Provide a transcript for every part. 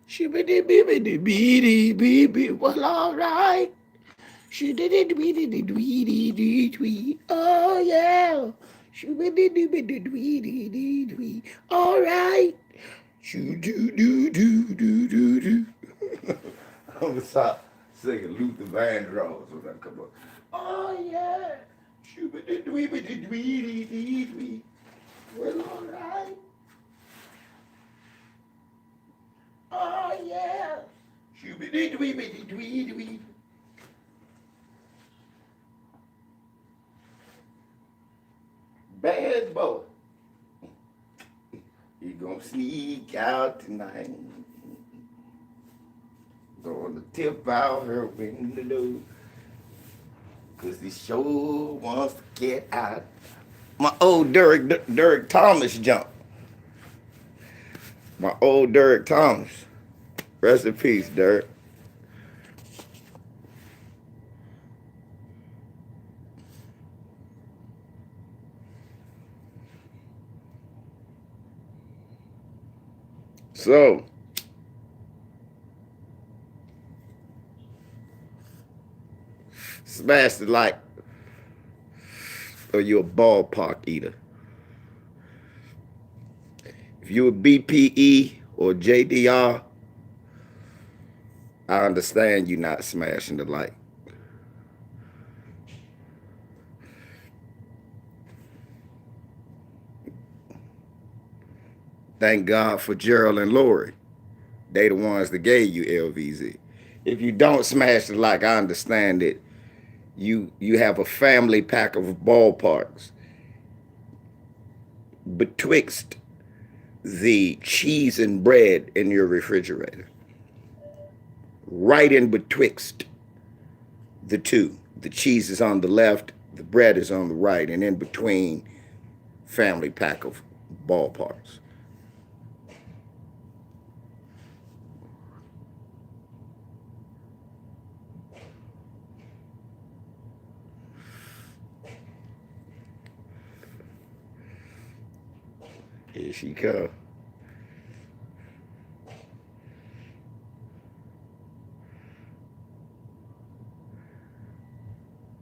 Shoo-be-dee-bee-be-dee-bee-dee-bee. Well, all right. Shoo-dee-dee-dee-bee-dee-dee-dee-dee. Oh, yeah. Shoo-be-dee-dee-bee-dee-dee-dee-dee. All right. Shoo-doo-doo-doo-doo-doo-doo. I'm gonna stop singing Luther Vandross when I come up. Oh, yeah. Shoo-be-dee-dee-bee-dee-dee-dee-dee. Well, all right. Oh, yeah. Shoo-be-dee-dee-bee-dee-dee-dee. Bad boy. He gonna sneak out tonight. Gonna tip out her window. Cause he sure wants to get out. My old Derek Thomas jump. My old Derek Thomas. Rest in peace, Derek. So, smash the like, or you a ballpark eater. If you a BPE or JDR, I understand you not smashing the like. Thank God for Gerald and Lori. They the ones that gave you LVZ. If you don't smash the like, I understand it. You have a family pack of ballparks betwixt the cheese and bread in your refrigerator. Right in betwixt the two. The cheese is on the left, the bread is on the right, and in between, family pack of ballparks. Here she comes.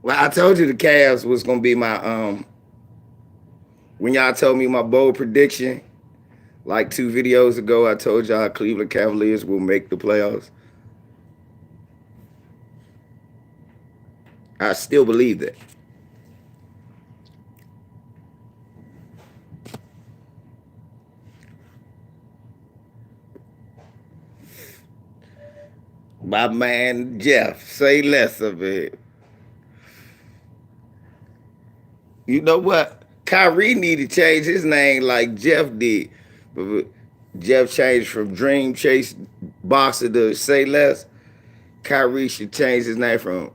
Well, I told you the Cavs was gonna be my when y'all told me my bold prediction, like 2 videos ago, I told y'all Cleveland Cavaliers will make the playoffs. I still believe that. My man Jeff, say less of it. You know what? Kyrie need to change his name like Jeff did. But Jeff changed from Dream Chase Boxer to Say Less. Kyrie should change his name from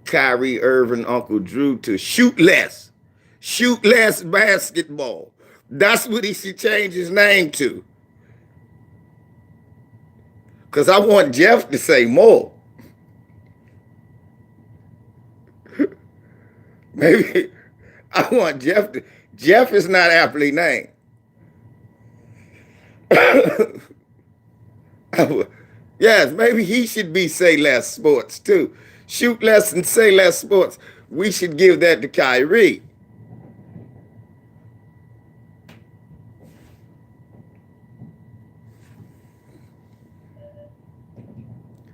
Kyrie Irving Uncle Drew to Shoot Less. Shoot Less Basketball. That's what he should change his name to. Because I want Jeff to say more. Maybe I want Jeff to. Jeff is not aptly named. Yes, maybe he should be Say Less Sports too. Shoot Less and Say Less Sports. We should give that to Kyrie.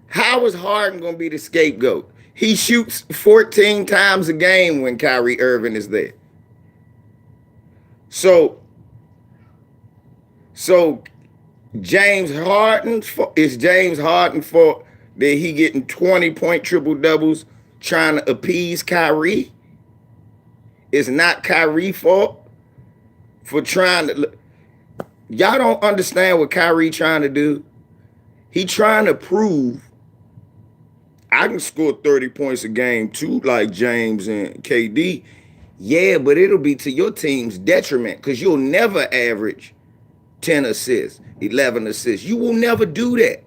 How is Harden going to be the scapegoat? He shoots 14 times a game when Kyrie Irving is there. So James Harden is James Harden for that he getting 20-point triple doubles trying to appease Kyrie? It's not Kyrie fault for trying to. Y'all don't understand what Kyrie trying to do. He trying to prove I can score 30 points a game too, like James and KD. Yeah, but it'll be to your team's detriment because you'll never average 10 assists, 11 assists. You will never do that.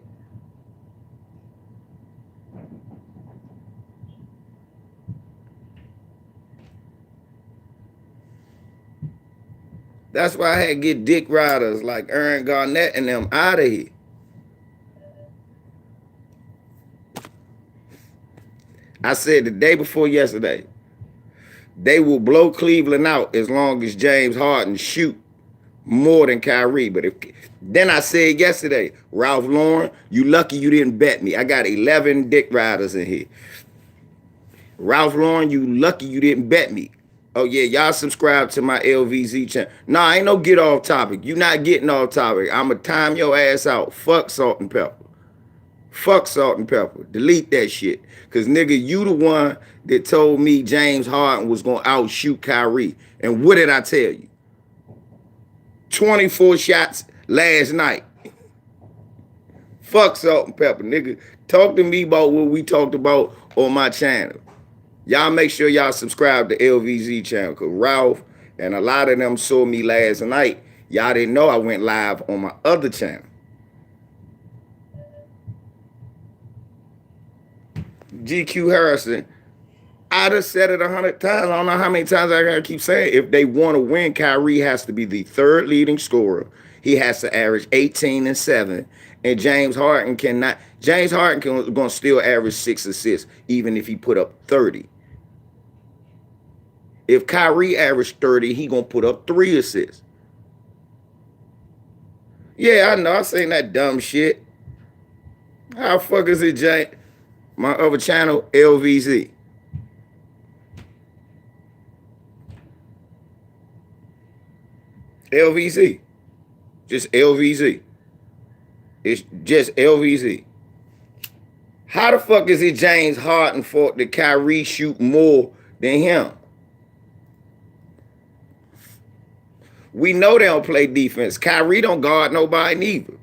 That's why I had to get dick riders like Aaron Garnett and them out of here. I said the day before yesterday, they will blow Cleveland out as long as James Harden shoot more than Kyrie. But if then I said yesterday, Ralph Lauren, you lucky you didn't bet me. I got 11 dick riders in here. Ralph Lauren, you lucky you didn't bet me. Oh yeah, y'all subscribe to my LVZ channel. Nah, ain't no get off topic. You not getting off topic. I'ma time your ass out. Fuck salt and pepper. Fuck salt and pepper. Delete that shit. Cause nigga, you the one that told me James Harden was gonna outshoot Kyrie. And what did I tell you? 24 shots last night. Fuck salt and pepper, nigga. Talk to me about what we talked about on my channel. Y'all make sure y'all subscribe to LVZ channel, because Ralph and a lot of them saw me last night. Y'all didn't know I went live on my other channel. GQ Harrison, I just said it 100 times. I don't know how many times I gotta keep saying it. If they want to win, Kyrie has to be the third leading scorer. He has to average 18 and 7. And James Harden cannot. James Harden gonna still average 6 assists, even if he put up 30. If Kyrie averaged 30, he gonna put up 3 assists. Yeah, I know. I seen that dumb shit. How the fuck is it, Jay? My other channel, LVZ. LVZ. Just LVZ. It's just LVZ. How the fuck is it James Harden fault that Kyrie shoot more than him? We know they don't play defense. Kyrie don't guard nobody neither.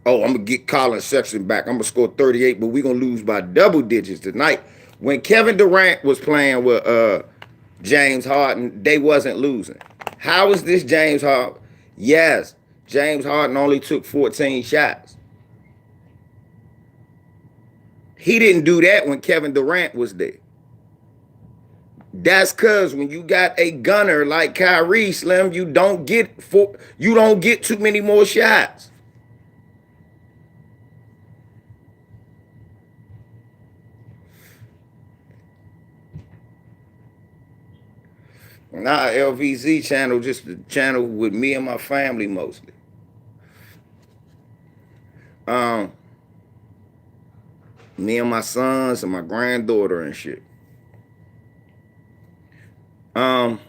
Oh, I'm going to get Colin Sexton back. I'm going to score 38, but we're going to lose by double digits tonight. When Kevin Durant was playing with James Harden, they wasn't losing. How is this James Harden? Yes, James Harden only took 14 shots. He didn't do that when Kevin Durant was there. That's because when you got a gunner like Kyrie, Slim, you don't get too many more shots. Nah, LVZ channel, just the channel with me and my family mostly. Me and my sons and my granddaughter and shit. No.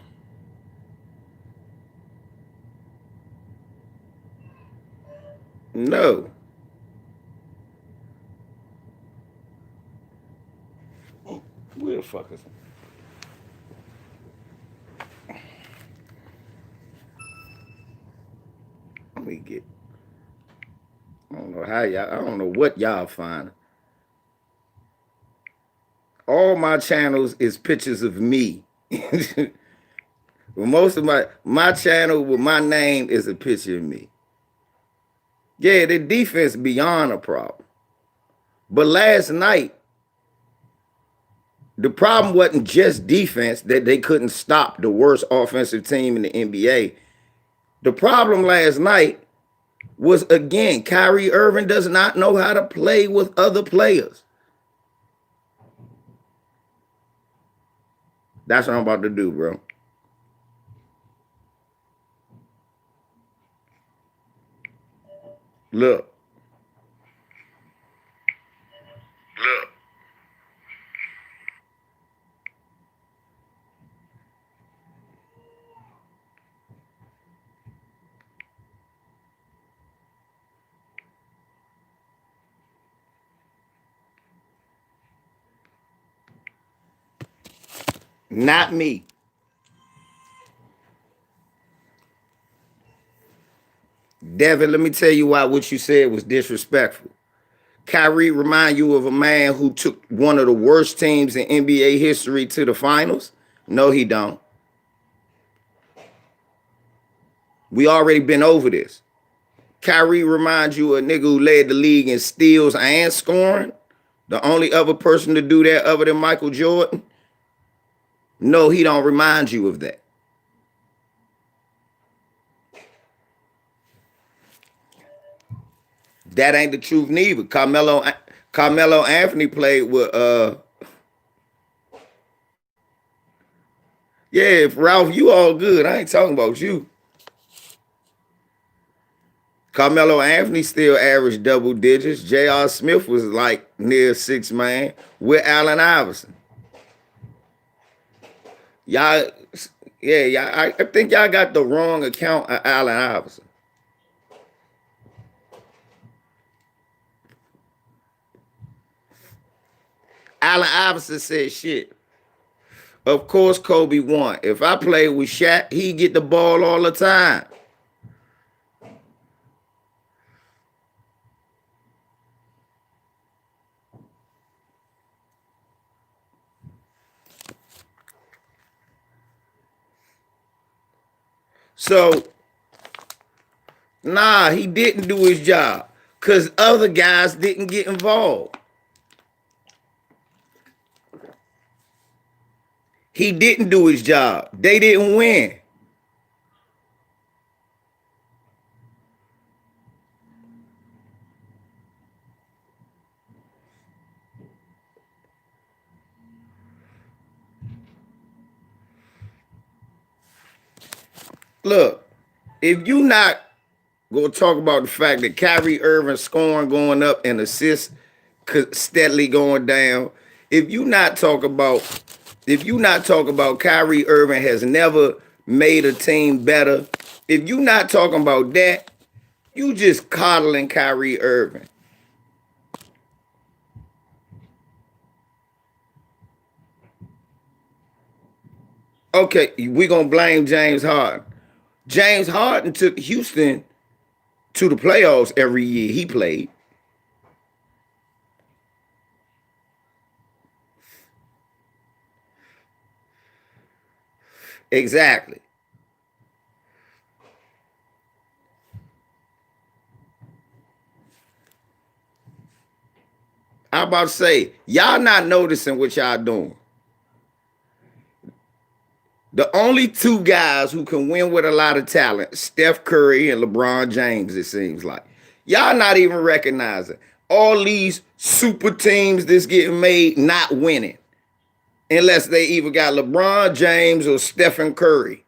Where the fuck is it? Let me get. I don't know how y'all. I don't know what y'all find. All my channels is pictures of me. Well, most of my channel with my name is a picture of me. Yeah, the defense beyond a problem. But last night, the problem wasn't just defense, that they couldn't stop the worst offensive team in the NBA. The problem last night was, again, Kyrie Irving does not know how to play with other players. That's what I'm about to do, bro. Look. Not me. Devin, let me tell you why what you said was disrespectful. Kyrie remind you of a man who took one of the worst teams in NBA history to the finals? No, he don't. We already been over this. Kyrie reminds you of a nigga who led the league in steals and scoring? The only other person to do that other than Michael Jordan? No, he don't remind you of that. That ain't the truth neither. Carmelo Carmelo Anthony played with yeah, Ralph, you all good. I ain't talking about you. Carmelo Anthony still averaged double digits. J.R. Smith was like near 6 man with Allen Iverson. Y'all, yeah, y'all, I think y'all got the wrong account of Allen Iverson. Allen Iverson said shit. Of course, Kobe won. If I played with Shaq, he get the ball all the time. So, nah, he didn't do his job because other guys didn't get involved. He didn't do his job. They didn't win. Look, if you not gonna talk about the fact that Kyrie Irving scoring going up and assists steadily going down, if you not talk about Kyrie Irving has never made a team better, if you not talking about that, you just coddling Kyrie Irving. Okay, we gonna blame James Harden. James Harden took Houston to the playoffs every year he played. Exactly. I'm about to say, y'all not noticing what y'all doing. The only two guys who can win with a lot of talent, Steph Curry and LeBron James, it seems like. Y'all not even recognizing all these super teams that's getting made not winning unless they either got LeBron James or Stephen Curry.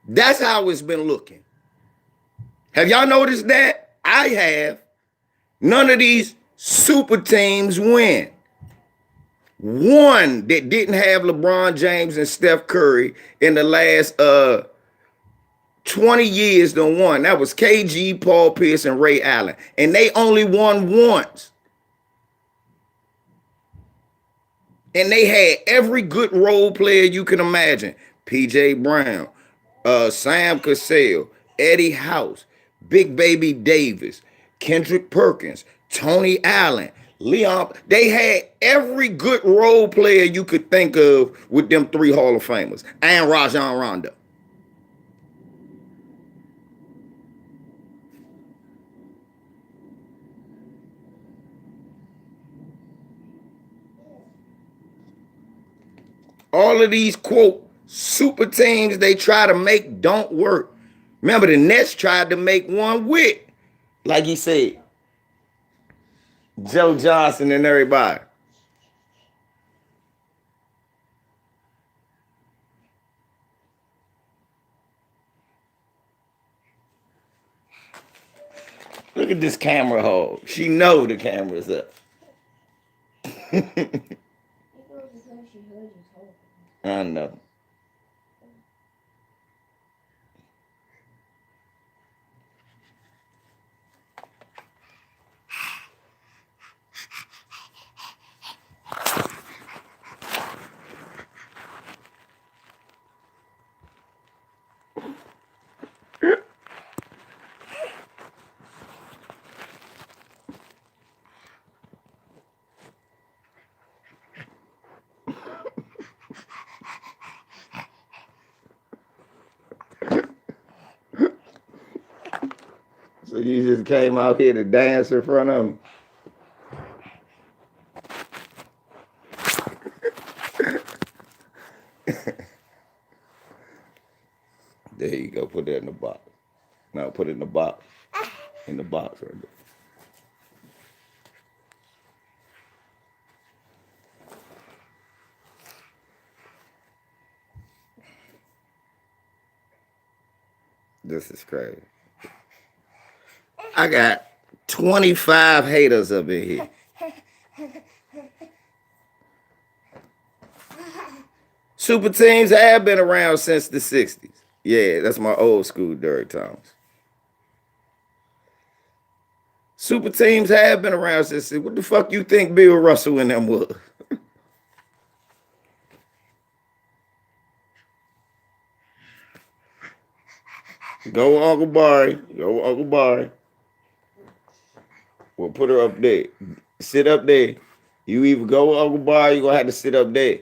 That's how it's been looking. Have y'all noticed that? I have. None of these super teams win. One that didn't have LeBron James and Steph Curry in the last 20 years done won. That was KG, Paul Pierce, and Ray Allen. And they only won once. And they had every good role player you can imagine. PJ Brown, Sam Cassell, Eddie House, Big Baby Davis, Kendrick Perkins, Tony Allen, Leon. They had every good role player you could think of with them three Hall of Famers and Rajon Rondo. All of these, quote, super teams they try to make don't work. Remember, the Nets tried to make one with, like he said, Joe Johnson and everybody. Look at this camera hole. She know the camera's up. I know. So you just came out here to dance in front of him. There you go. Put that in the box. Now put it in the box. In the box right there. This is crazy. I got 25 haters up in here. Super teams have been around since the 60s. Yeah, that's my old school Derek Thomas. Super teams have been around since. What the fuck you think Bill Russell and them was? Go Uncle Barry. Go Uncle Barry. We'll put her up there. Sit up there. You either go with Uncle Barry, you're gonna have to sit up there.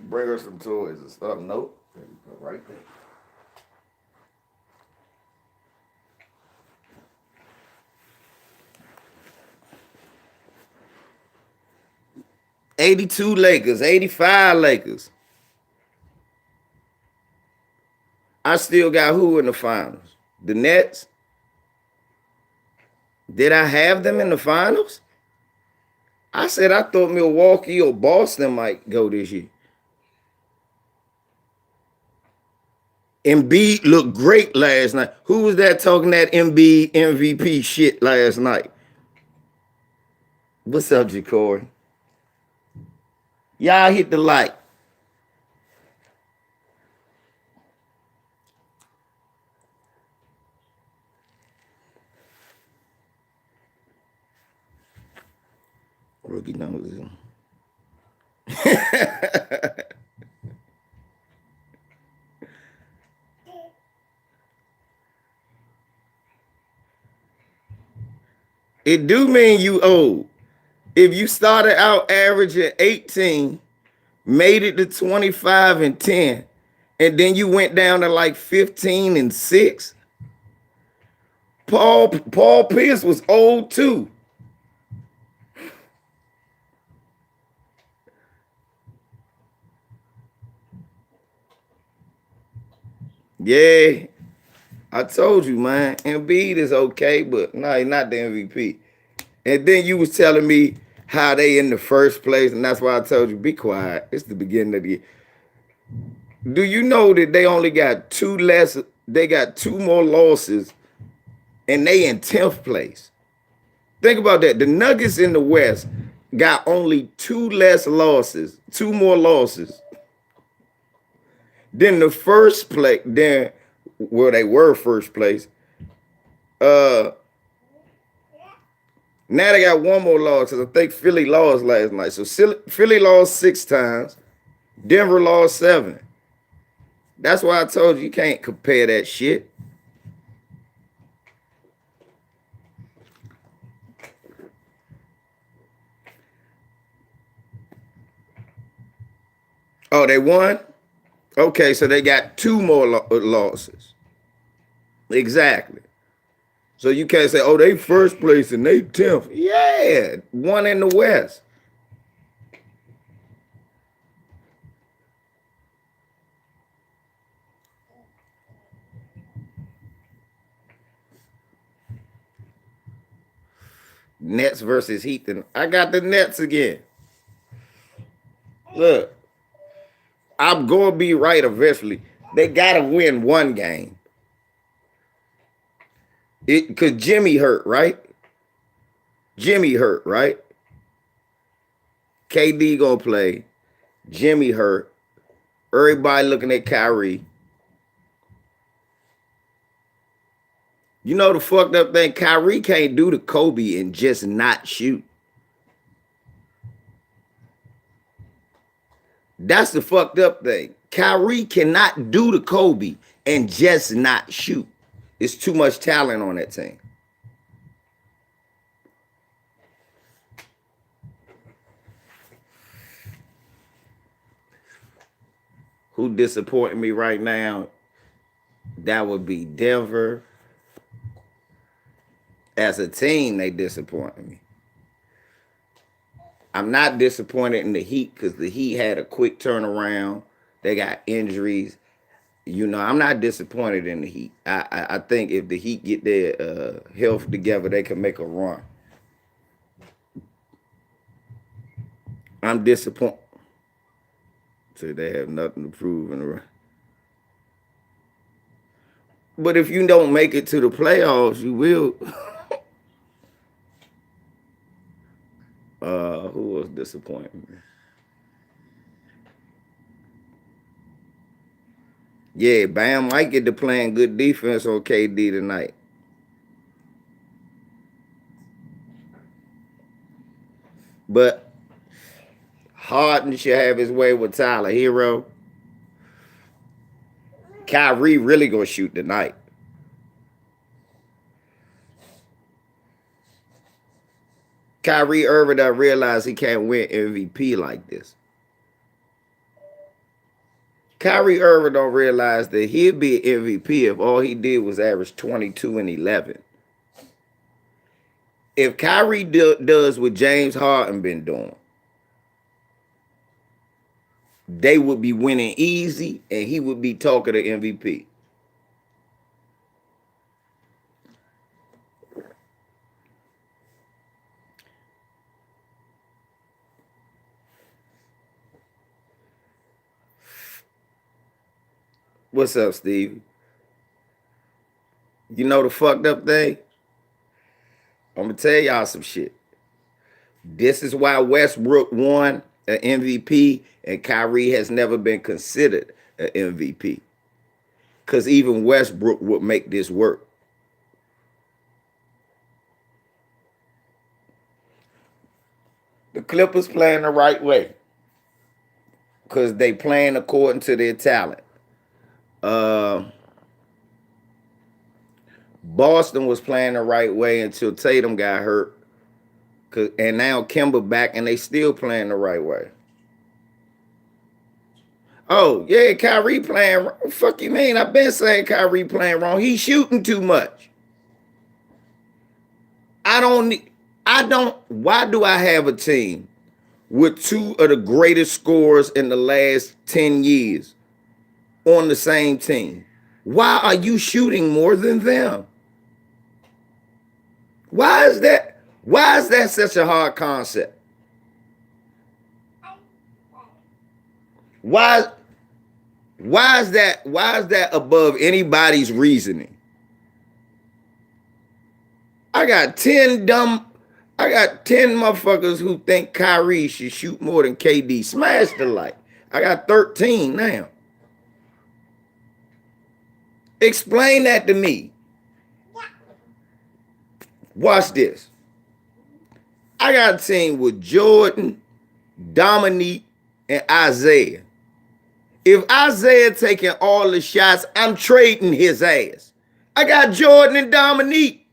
Bring her some toys and stuff. Nope. Right there. '82 Lakers, '85 Lakers. I still got who in the finals? The Nets. Did I have them in the finals? I said I thought Milwaukee or Boston might go this year. Embiid looked great last night. Who was that talking that Embiid MVP shit last night? What's up, Jacory? Y'all hit the like. Rookie numbers. It do mean you old. If you started out averaging 18, made it to 25 and 10, and then you went down to like 15 and 6. Paul Pierce was old too. Yeah, I told you, man. Embiid is okay, but no, he's not the MVP. And then you was telling me how they in the first place, and that's why I told you, be quiet. It's the beginning of the year. Do you know that they only got two less? They got two more losses, and they in 10th place. Think about that. The Nuggets in the West got only two more losses than the first place. Then, well, they were first place. Now they got one more loss because I think Philly lost last night. So Philly lost 6 times. Denver lost 7. That's why I told you can't compare that shit. Oh, they won? Okay, so they got 2 more losses. Exactly. So you can't say, oh, they first place and they 10th. Yeah, one in the West. Nets versus Heat. And I got the Nets again. Look, I'm going to be right eventually. They got to win one game. Because Jimmy hurt, right? Jimmy hurt, right? KD going to play. Jimmy hurt. Everybody looking at Kyrie. You know the fucked up thing? Kyrie can't do the Kobe and just not shoot. That's the fucked up thing. Kyrie cannot do the Kobe and just not shoot. It's too much talent on that team. Who disappointed me right now? That would be Denver. As a team, they disappointed me. I'm not disappointed in the Heat because the Heat had a quick turnaround. They got injuries. You know, I'm not disappointed in the Heat. I think if the Heat get their health together, they can make a run. I'm disappointed. So they have nothing to prove in the run. But if you don't make it to the playoffs, you will. Who was disappointing? Yeah, Bam might get to playing good defense on KD tonight. But Harden should have his way with Tyler Hero. Kyrie really gonna shoot tonight. Kyrie Irving done realized he can't win MVP like this. Kyrie Irving don't realize that he'd be an MVP if all he did was average 22 and 11. If Kyrie does what James Harden been doing, they would be winning easy, and he would be talking to MVP. What's up, Steve? You know the fucked up thing? I'm gonna tell y'all some shit. This is why Westbrook won an MVP and Kyrie has never been considered an MVP. Because even Westbrook would make this work. The Clippers playing the right way. Because they playing according to their talent. Boston was playing the right way until Tatum got hurt. And now Kemba back and they still playing the right way. Oh, yeah, Kyrie playing wrong. Fuck you mean? I've been saying Kyrie playing wrong. He's shooting too much. Why do I have a team with two of the greatest scorers in the last 10 years on the same team? Why are you shooting more than them? Why is that? Why is that such a hard concept? Why is that above anybody's reasoning? I got 10 motherfuckers who think Kyrie should shoot more than KD. Smash the light. I got 13 now. Explain that to me. Watch this. I got a team with Jordan, Dominique, and Isaiah. If Isaiah taking all the shots, I'm trading his ass. I got Jordan and Dominique.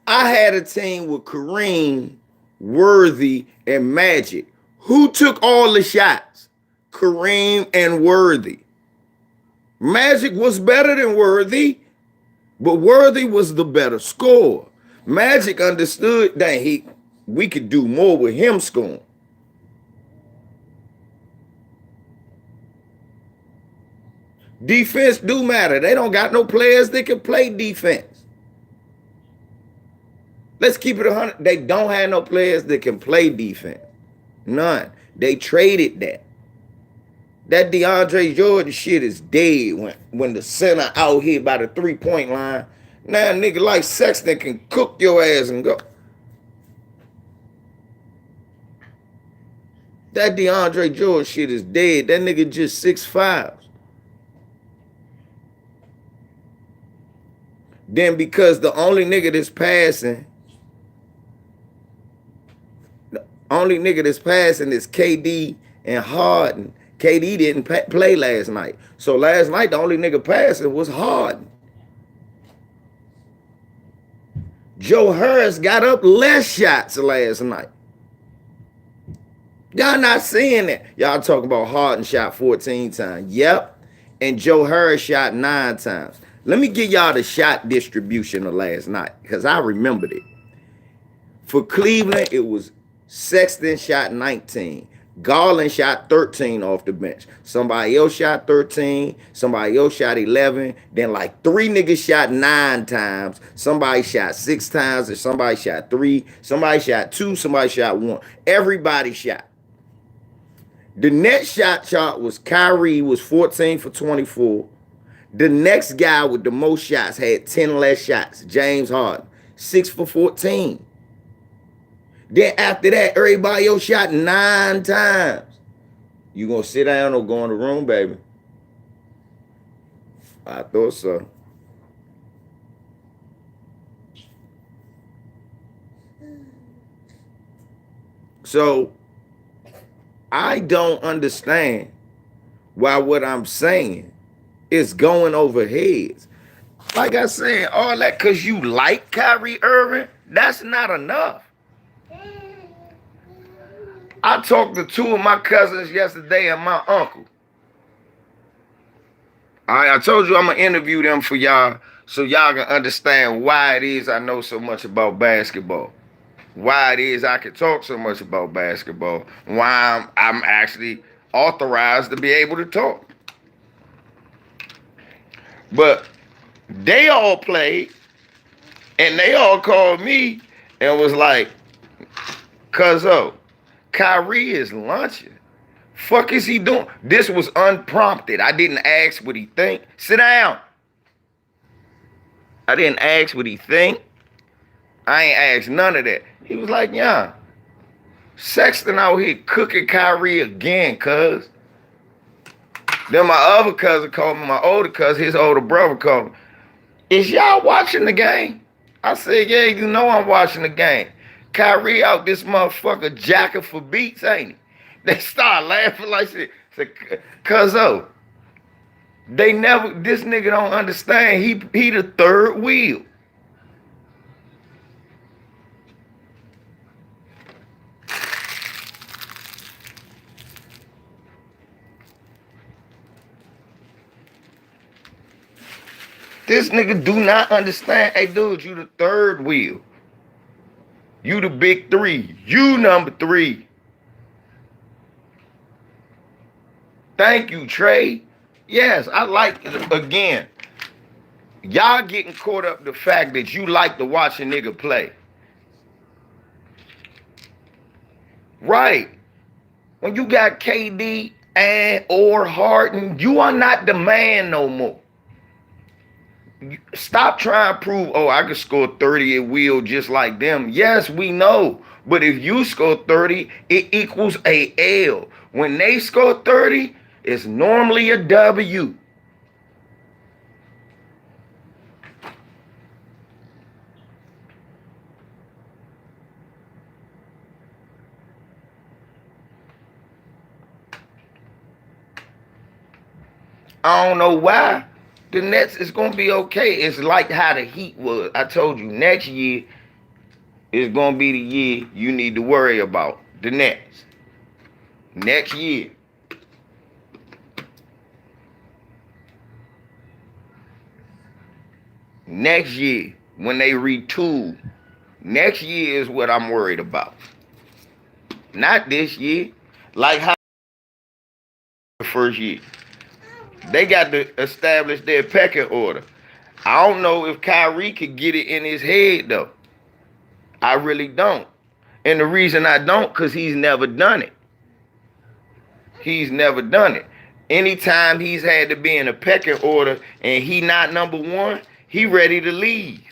I had a team with Kareem, Worthy, and Magic. Who took all the shots? Kareem and Worthy. Magic was better than Worthy, but Worthy was the better scorer. Magic understood that we could do more with him scoring. Defense do matter. They don't got no players that can play defense. Let's keep it 100. They don't have no players that can play defense. None. They traded that. That DeAndre Jordan shit is dead when the center out here by the 3-point line. Now nigga like Sexton can cook your ass and go. That DeAndre Jordan shit is dead. That nigga just 6'5". Then because the only nigga that's passing is KD and Harden. KD didn't play last night. So last night, the only nigga passing was Harden. Joe Harris got up less shots last night. Y'all not seeing that. Y'all talking about Harden shot 14 times. Yep. And Joe Harris shot 9 times. Let me give y'all the shot distribution of last night because I remembered it. For Cleveland, it was Sexton shot 19. Garland shot 13 off the bench. Somebody else shot 13. Somebody else shot 11. Then like 3 niggas shot 9 times. Somebody shot 6 times. And somebody shot 3. Somebody shot 2. Somebody shot 1. Everybody shot. The next shot chart was Kyrie was 14 for 24. The next guy with the most shots had 10 less shots. James Harden, 6 for 14. Then after that, everybody else shot 9 times. You gonna sit down or go in the room, baby? I thought so. So, I don't understand why what I'm saying is going over heads. Like I said, all that because you like Kyrie Irving, that's not enough. I talked to 2 of my cousins yesterday and my uncle. I told you I'm going to interview them for y'all so y'all can understand why it is I know so much about basketball. Why it is I can talk so much about basketball. Why I'm actually authorized to be able to talk. But they all played and they all called me and was like, Cuzzo, Kyrie is lunching. Fuck is he doing? This was unprompted. I didn't ask what he think. Sit down. I didn't ask what he think. I ain't asked none of that. He was like, yeah, Sexton out here cooking Kyrie again, cuz. Then my other cousin called me, my older cousin, his older brother called me. Is y'all watching the game? I said, yeah, you know I'm watching the game. Kyrie out this motherfucker jacking for beats, ain't he? They start laughing like shit. Cuzzo, they never, this nigga don't understand. He the third wheel. This nigga do not understand. Hey, dude, you the third wheel. You the big 3. You number 3. Thank you, Trey. Yes, I like it. Again, y'all getting caught up the fact that you like to watch a nigga play. Right. When you got KD and or Harden, you are not the man no more. Stop trying to prove, oh, I can score 30 at will just like them. Yes, we know. But if you score 30, it equals a L. When they score 30, it's normally a W. I don't know why. The Nets is going to be okay. It's like how the Heat was. I told you, next year is going to be the year you need to worry about. The Nets. Next year. Next year, when they retool. Next year is what I'm worried about. Not this year. Like how the first year. They got to establish their pecking order. I don't know if Kyrie could get it in his head, though. I really don't. And the reason I don't, because he's never done it. He's never done it. Anytime he's had to be in a pecking order and he not number 1, he ready to leave.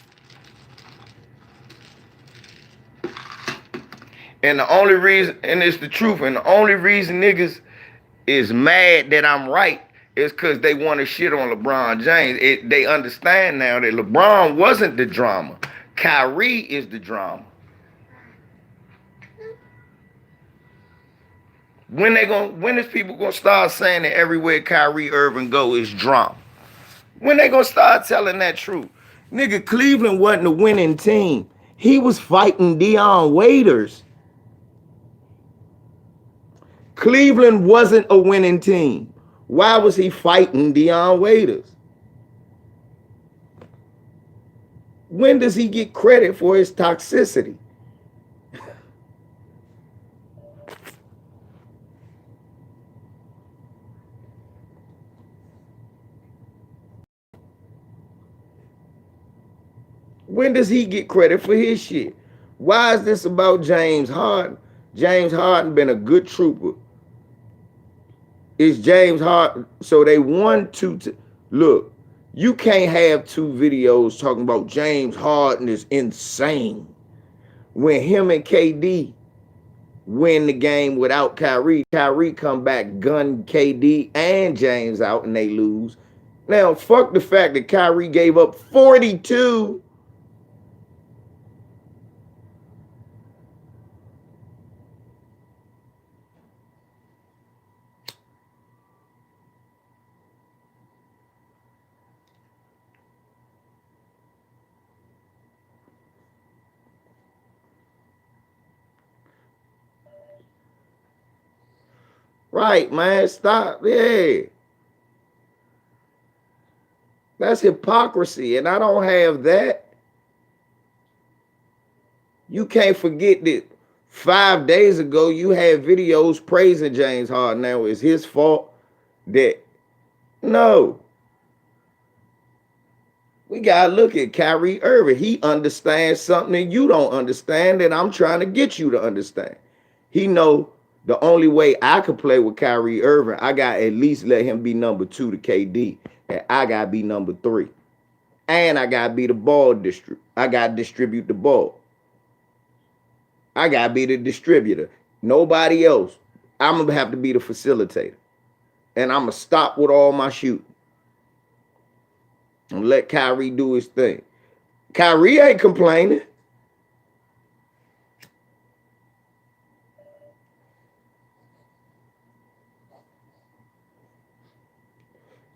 And the only reason, and it's the truth, and the only reason niggas is mad that I'm right is because they want to shit on LeBron James. They understand now that LeBron wasn't the drama. Kyrie is the drama. When is people gonna start saying that everywhere Kyrie Irving go is drama? When they gonna start telling that truth? Nigga, Cleveland wasn't a winning team. He was fighting Dion Waiters. Cleveland wasn't a winning team. Why was he fighting Dion Waiters? When does he get credit for his toxicity? When does he get credit for his shit? Why is this about James Harden? James Harden been a good trooper. It's James Harden. So they won two. Look, you can't have two videos talking about James Harden is insane when him and KD win the game without Kyrie. Kyrie come back, gun KD and James out, and they lose. Now, fuck the fact that Kyrie gave up 42. Right, man. Stop. Yeah. That's hypocrisy, and I don't have that. You can't forget that 5 days ago you had videos praising James Harden. Now it's his fault that no. We gotta look at Kyrie Irving. He understands something that you don't understand, and I'm trying to get you to understand. He know the only way I could play with Kyrie Irving, I got at least let him be number 2 to KD, and I gotta be number 3. And I gotta be the ball distributor. I gotta distribute the ball. I gotta be the distributor. Nobody else. I'm gonna have to be the facilitator. And I'm gonna stop with all my shooting. And let Kyrie do his thing. Kyrie ain't complaining.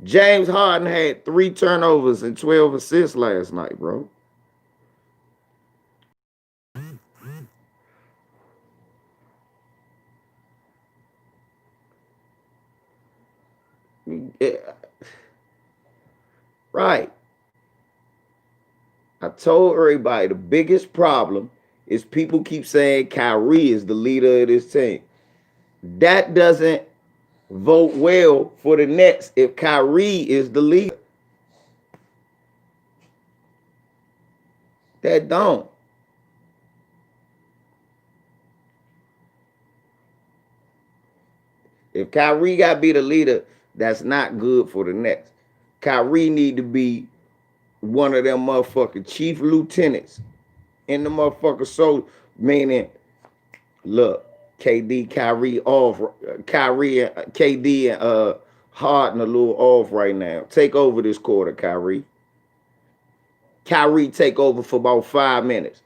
James Harden had 3 turnovers and 12 assists last night, bro. Yeah. Right. I told everybody the biggest problem is people keep saying Kyrie is the leader of this team. That doesn't vote well for the Nets if Kyrie is the leader. That don't. If Kyrie got to be the leader, that's not good for the Nets. Kyrie need to be one of them motherfucking chief lieutenants in the motherfucker soul, meaning, look, KD, Kyrie off, Kyrie, KD and Harden a little off right now. Take over this quarter, Kyrie. Kyrie take over for about 5 minutes.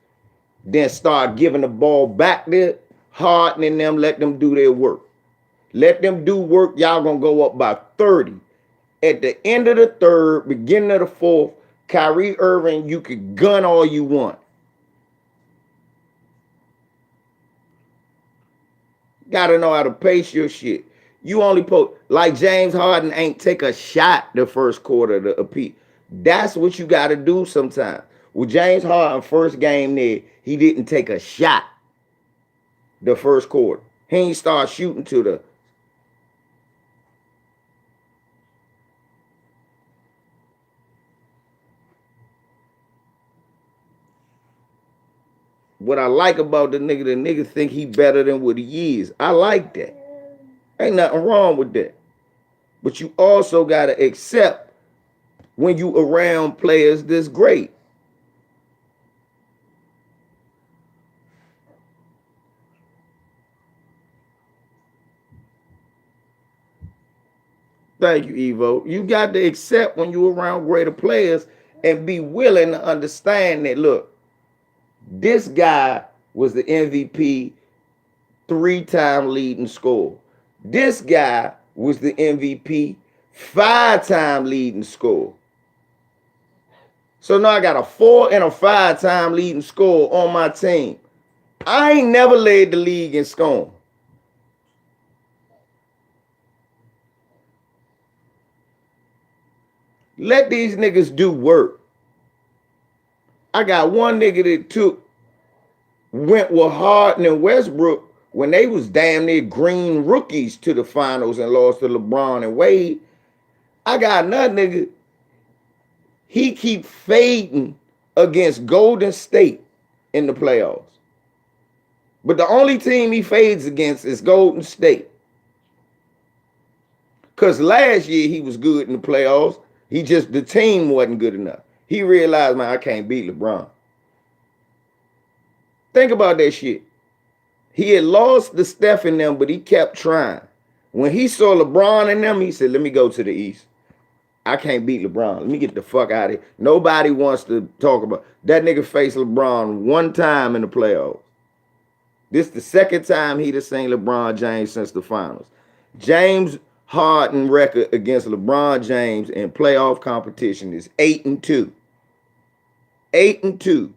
Then start giving the ball back there, Harden and them, let them do their work. Let them do work, y'all gonna go up by 30. At the end of the third, beginning of the fourth, Kyrie Irving, you could gun all you want. Gotta know how to pace your shit. You only put, like James Harden ain't take a shot the first quarter to appeal. That's what you gotta do sometimes. With James Harden first game there, he didn't take a shot the first quarter. He ain't start shooting to the what I like about the nigga think he better than what he is. I like that. Ain't nothing wrong with that. But you also got to accept when you around players this great. Thank you, Evo. You got to accept when you around greater players and be willing to understand that, look, this guy was the MVP, 3-time leading scorer. This guy was the MVP, 5-time leading scorer. So now I got a 4 and a 5-time leading scorer on my team. I ain't never led the league in scoring. Let these niggas do work. I got one nigga that went with Harden and Westbrook when they was damn near green rookies to the finals and lost to LeBron and Wade. I got another nigga, he keep fading against Golden State in the playoffs. But the only team he fades against is Golden State. Because last year he was good in the playoffs. The team wasn't good enough. He realized, man, I can't beat LeBron. Think about that shit. He had lost the Steph in them, but he kept trying. When he saw LeBron in them, he said, let me go to the East. I can't beat LeBron. Let me get the fuck out of here. Nobody wants to talk about that nigga faced LeBron one time in the playoffs. This the second time he'd have seen LeBron James since the finals. James Harden record against LeBron James in playoff competition is 8-2. 8-2.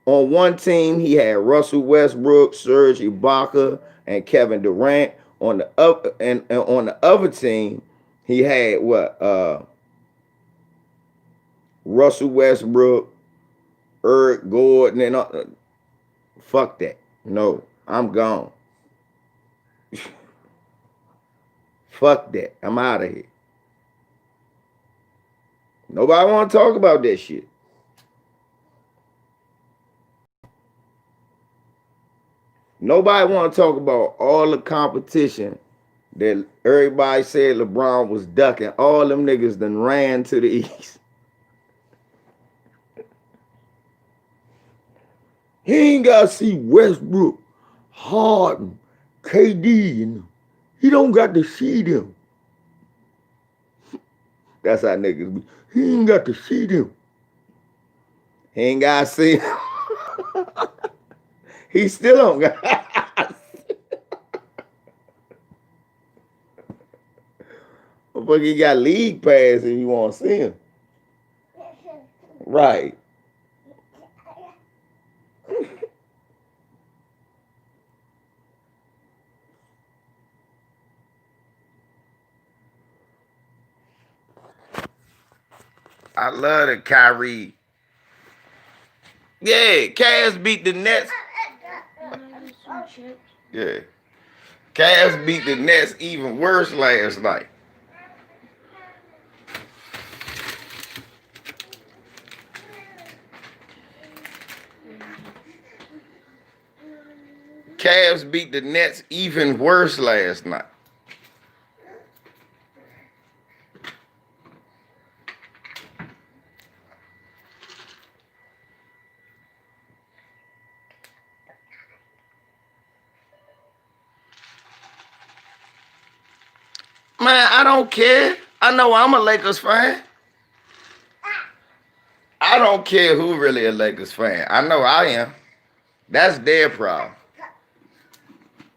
On one team, he had Russell Westbrook, Serge Ibaka, and Kevin Durant. On the on the other team, he had Russell Westbrook, Eric Gordon, and fuck that. No, I'm gone. Fuck that. I'm out of here. Nobody want to talk about that shit. Nobody want to talk about all the competition that everybody said LeBron was ducking. All them niggas done ran to the East. He ain't got to see Westbrook, Harden, KD, and he don't got to see them. That's how niggas be. He ain't got to see them. He ain't got to see them. He still don't got. But he got league pass if you want to see him. Right. I love the Kyrie. Yeah, Cavs beat the Nets. Yeah. Cavs beat the Nets even worse last night. Cavs beat the Nets even worse last night. Man, I don't care. I know I'm a Lakers fan. I don't care who really a Lakers fan. I know I am. That's their problem.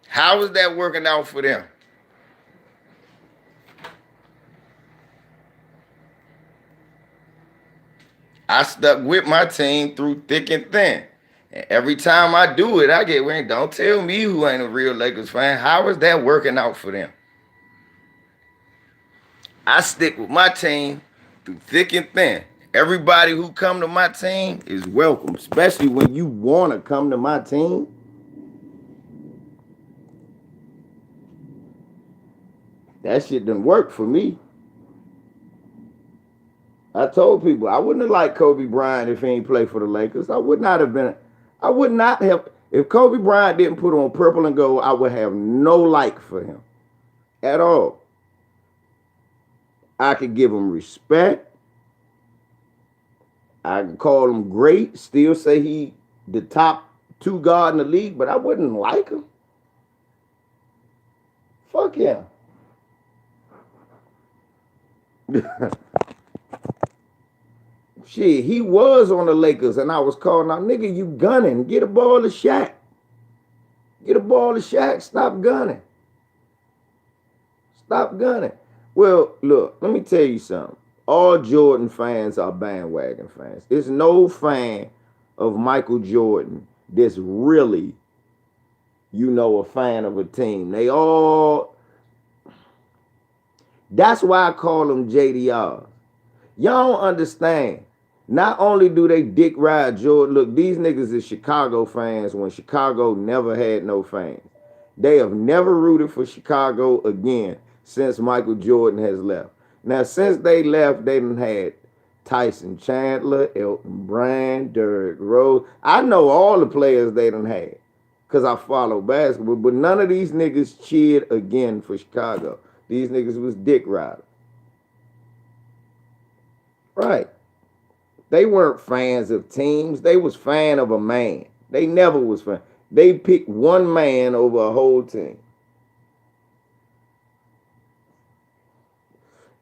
How is that working out for them? I stuck with my team through thick and thin. And every time I do it, I get winged. Don't tell me who ain't a real Lakers fan. How is that working out for them? I stick with my team through thick and thin. Everybody who come to my team is welcome, especially when you want to come to my team. That shit didn't work for me. I told people I wouldn't have liked Kobe Bryant if he ain't played for the Lakers. I would not have, if Kobe Bryant didn't put on purple and gold, I would have no like for him at all. I could give him respect. I could call him great, still say he the top 2 guard in the league, but I wouldn't like him. Fuck him. Shit, he was on the Lakers, and I was calling out, nigga, you gunning. Get a ball to Shaq. Get a ball to Shaq. Stop gunning. Stop gunning. Well, look, let me tell you something. All Jordan fans are bandwagon fans. There's no fan of Michael Jordan that's really, a fan of a team. They all, that's why I call them JDRs. Y'all don't understand. Not only do they dick ride Jordan, look, these niggas is Chicago fans when Chicago never had no fans. They have never rooted for Chicago again since Michael Jordan has left. Now, since they left, they done had Tyson Chandler, Elton Brand, Derrick Rose. I know all the players they done had because I follow basketball, but none of these niggas cheered again for Chicago. These niggas was dick riders. Right. They weren't fans of teams. They was fan of a man. They never was fan. They picked one man over a whole team.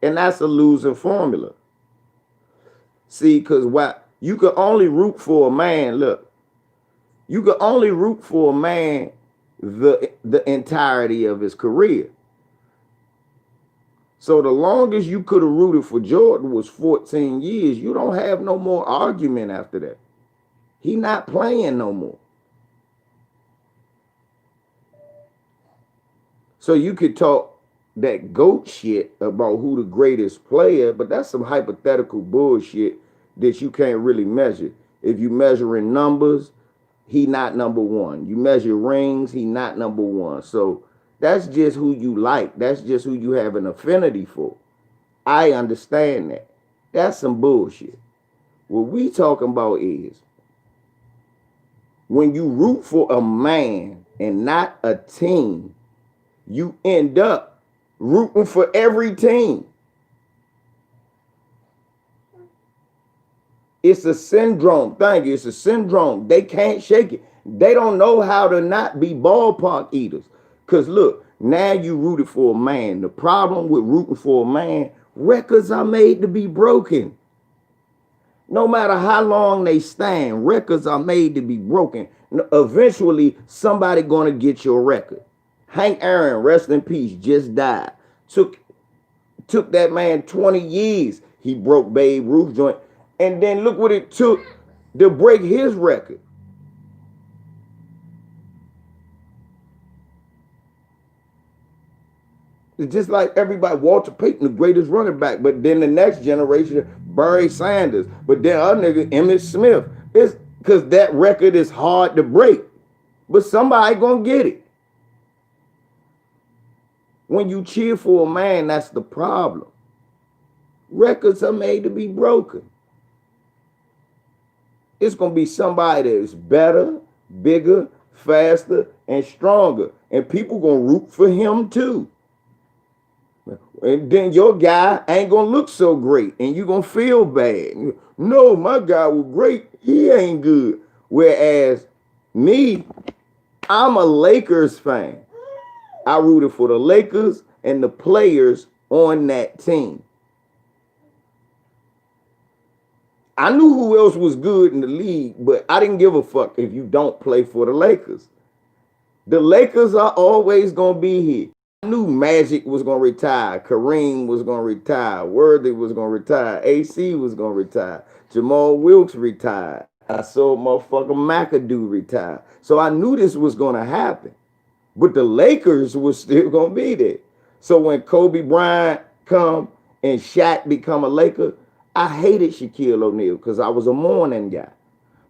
And that's a losing formula. See, because what you could only root for a man, look, you could only root for a man the entirety of his career. So the longest you could have rooted for Jordan was 14 years. You don't have no more argument after that. He not playing no more. So you could talk that GOAT shit about who the greatest player, but that's some hypothetical bullshit that you can't really measure. If you measure in numbers, he not number one. You measure rings, he not number one. So that's just who you like. That's just who you have an affinity for. I understand that. That's some bullshit. What we talking about is when you root for a man and not a team, you end up rooting for every team. It's a syndrome. Thank you. It's a syndrome. They can't shake it. They don't know how to not be ballpark eaters. Because look, now you rooted for a man. The problem with rooting for a man, records are made to be broken. No matter how long they stand, records are made to be broken. Eventually, somebody going to get your record. Hank Aaron, rest in peace, just died. Took that man 20 years. He broke Babe Ruth's joint. And then look what it took to break his record. It's just like everybody, Walter Payton, the greatest running back, but then the next generation, Barry Sanders, but then other nigga, Emmitt Smith. It's because that record is hard to break, but somebody gonna get it. When you cheer for a man, that's the problem. Records are made to be broken. It's gonna be somebody that is better, bigger, faster, and stronger, and people gonna root for him too. And then your guy ain't gonna look so great, and you gonna feel bad. No, my guy was great. He ain't good. Whereas me, I'm a Lakers fan. I rooted for the Lakers and the players on that team. I knew who else was good in the league, but I didn't give a fuck if you don't play for the Lakers. The Lakers are always gonna be here. I knew Magic was going to retire. Kareem was going to retire. Worthy was going to retire. AC was going to retire. Jamal Wilkes retired. I saw motherfucking McAdoo retire. So I knew this was going to happen. But the Lakers was still going to be there. So when Kobe Bryant come and Shaq become a Laker, I hated Shaquille O'Neal because I was a morning guy.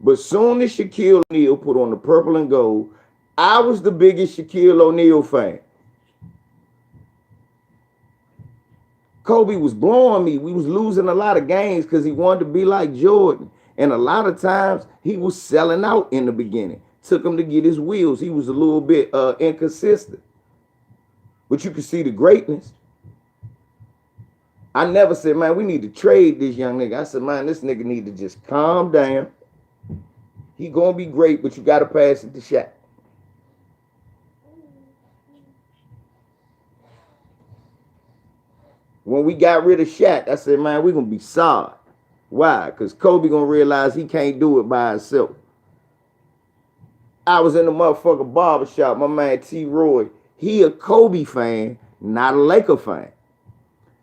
But soon as Shaquille O'Neal put on the purple and gold, I was the biggest Shaquille O'Neal fan. Kobe was blowing me. We was losing a lot of games because he wanted to be like Jordan. And a lot of times he was selling out in the beginning. Took him to get his wheels. He was a little bit inconsistent. But you can see the greatness. I never said, man, we need to trade this young nigga. I said, man, this nigga need to just calm down. He gonna be great, but you gotta pass it to Shaq. When we got rid of Shaq, I said, man, we're going to be sorry. Why? Because Kobe going to realize he can't do it by himself. I was in the motherfucking barbershop. My man T. Roy, he a Kobe fan, not a Laker fan.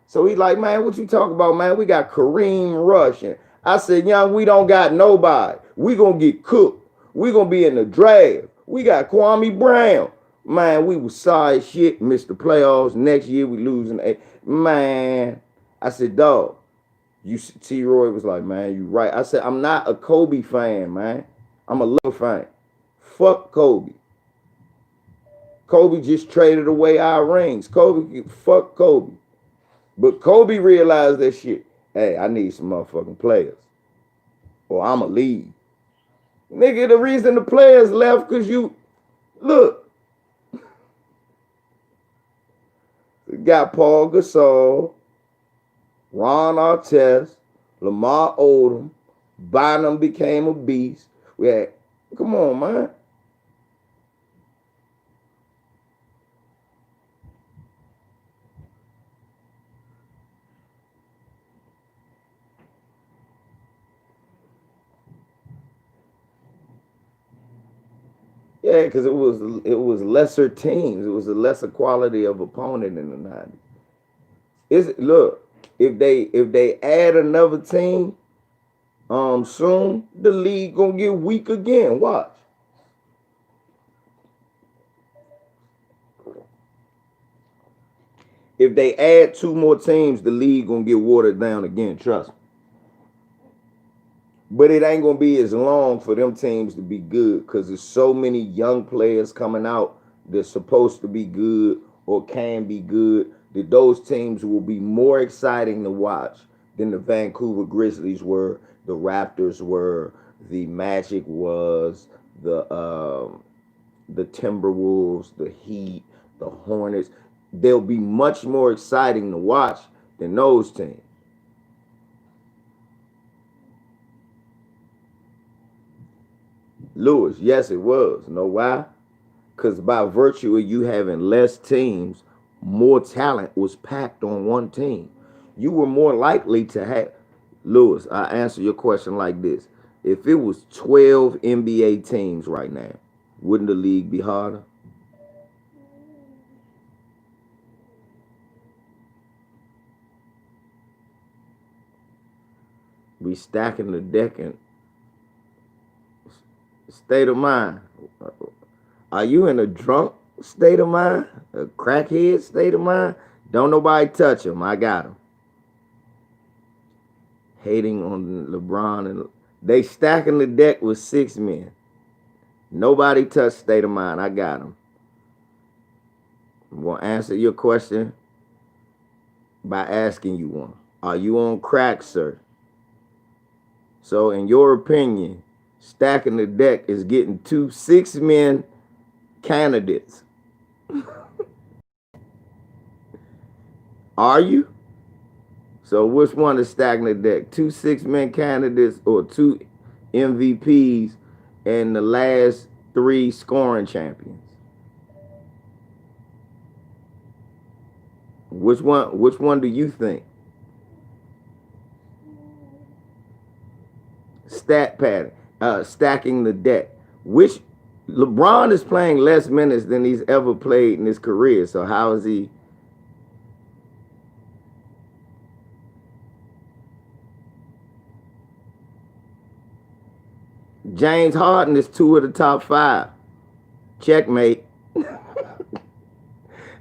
So he like, man, what you talking about, man? We got Kareem Rush. And I said, young, we don't got nobody. We going to get cooked. We going to be in the draft. We got Kwame Brown. Man, we was sorry as shit, missed the playoffs. Next year we losing. Man, I said, dog, T. Roy was like, man, you right. I said, I'm not a Kobe fan, man. I'm a Laker fan. Fuck Kobe. Kobe just traded away our rings. Fuck Kobe. But Kobe realized that shit. Hey, I need some motherfucking players, or I'ma leave. Nigga, the reason the players left because you look, you got Paul Gasol, Ron Artest, Lamar Odom, Bynum became a beast. We had, come on, man. Yeah, because it was lesser teams. It was a lesser quality of opponent in the 90s. Look, if they add another team soon, the league gonna get weak again. Watch. If they add two more teams, the league gonna get watered down again. Trust me. But it ain't gonna be as long for them teams to be good because there's so many young players coming out that's supposed to be good or can be good that those teams will be more exciting to watch than the Vancouver Grizzlies were, the Raptors were, the Magic was, the Timberwolves, the Heat, the Hornets. They'll be much more exciting to watch than those teams. Lewis, yes, it was. Know why? Because by virtue of you having less teams, more talent was packed on one team. You were more likely to have. Lewis, I answer your question like this. If it was 12 NBA teams right now, wouldn't the league be harder? We stacking the deck and state of mind. Are you in a drunk state of mind? A crackhead state of mind? Don't nobody touch him. I got him. Hating on LeBron and they stacking the deck with 6 men. Nobody touched state of mind. I got him. I'm gonna answer your question by asking you one. Are you on crack, sir? So, in your opinion, stacking the deck is getting 2 6-men candidates. Are you? So which one is stacking the deck? 2 6-men candidates or 2 MVPs and the last 3 scoring champions? Which one do you think? Stat pattern. Stacking the deck. Which LeBron is playing less minutes than he's ever played in his career. So how is he? James Harden is 2 of the top 5. Checkmate.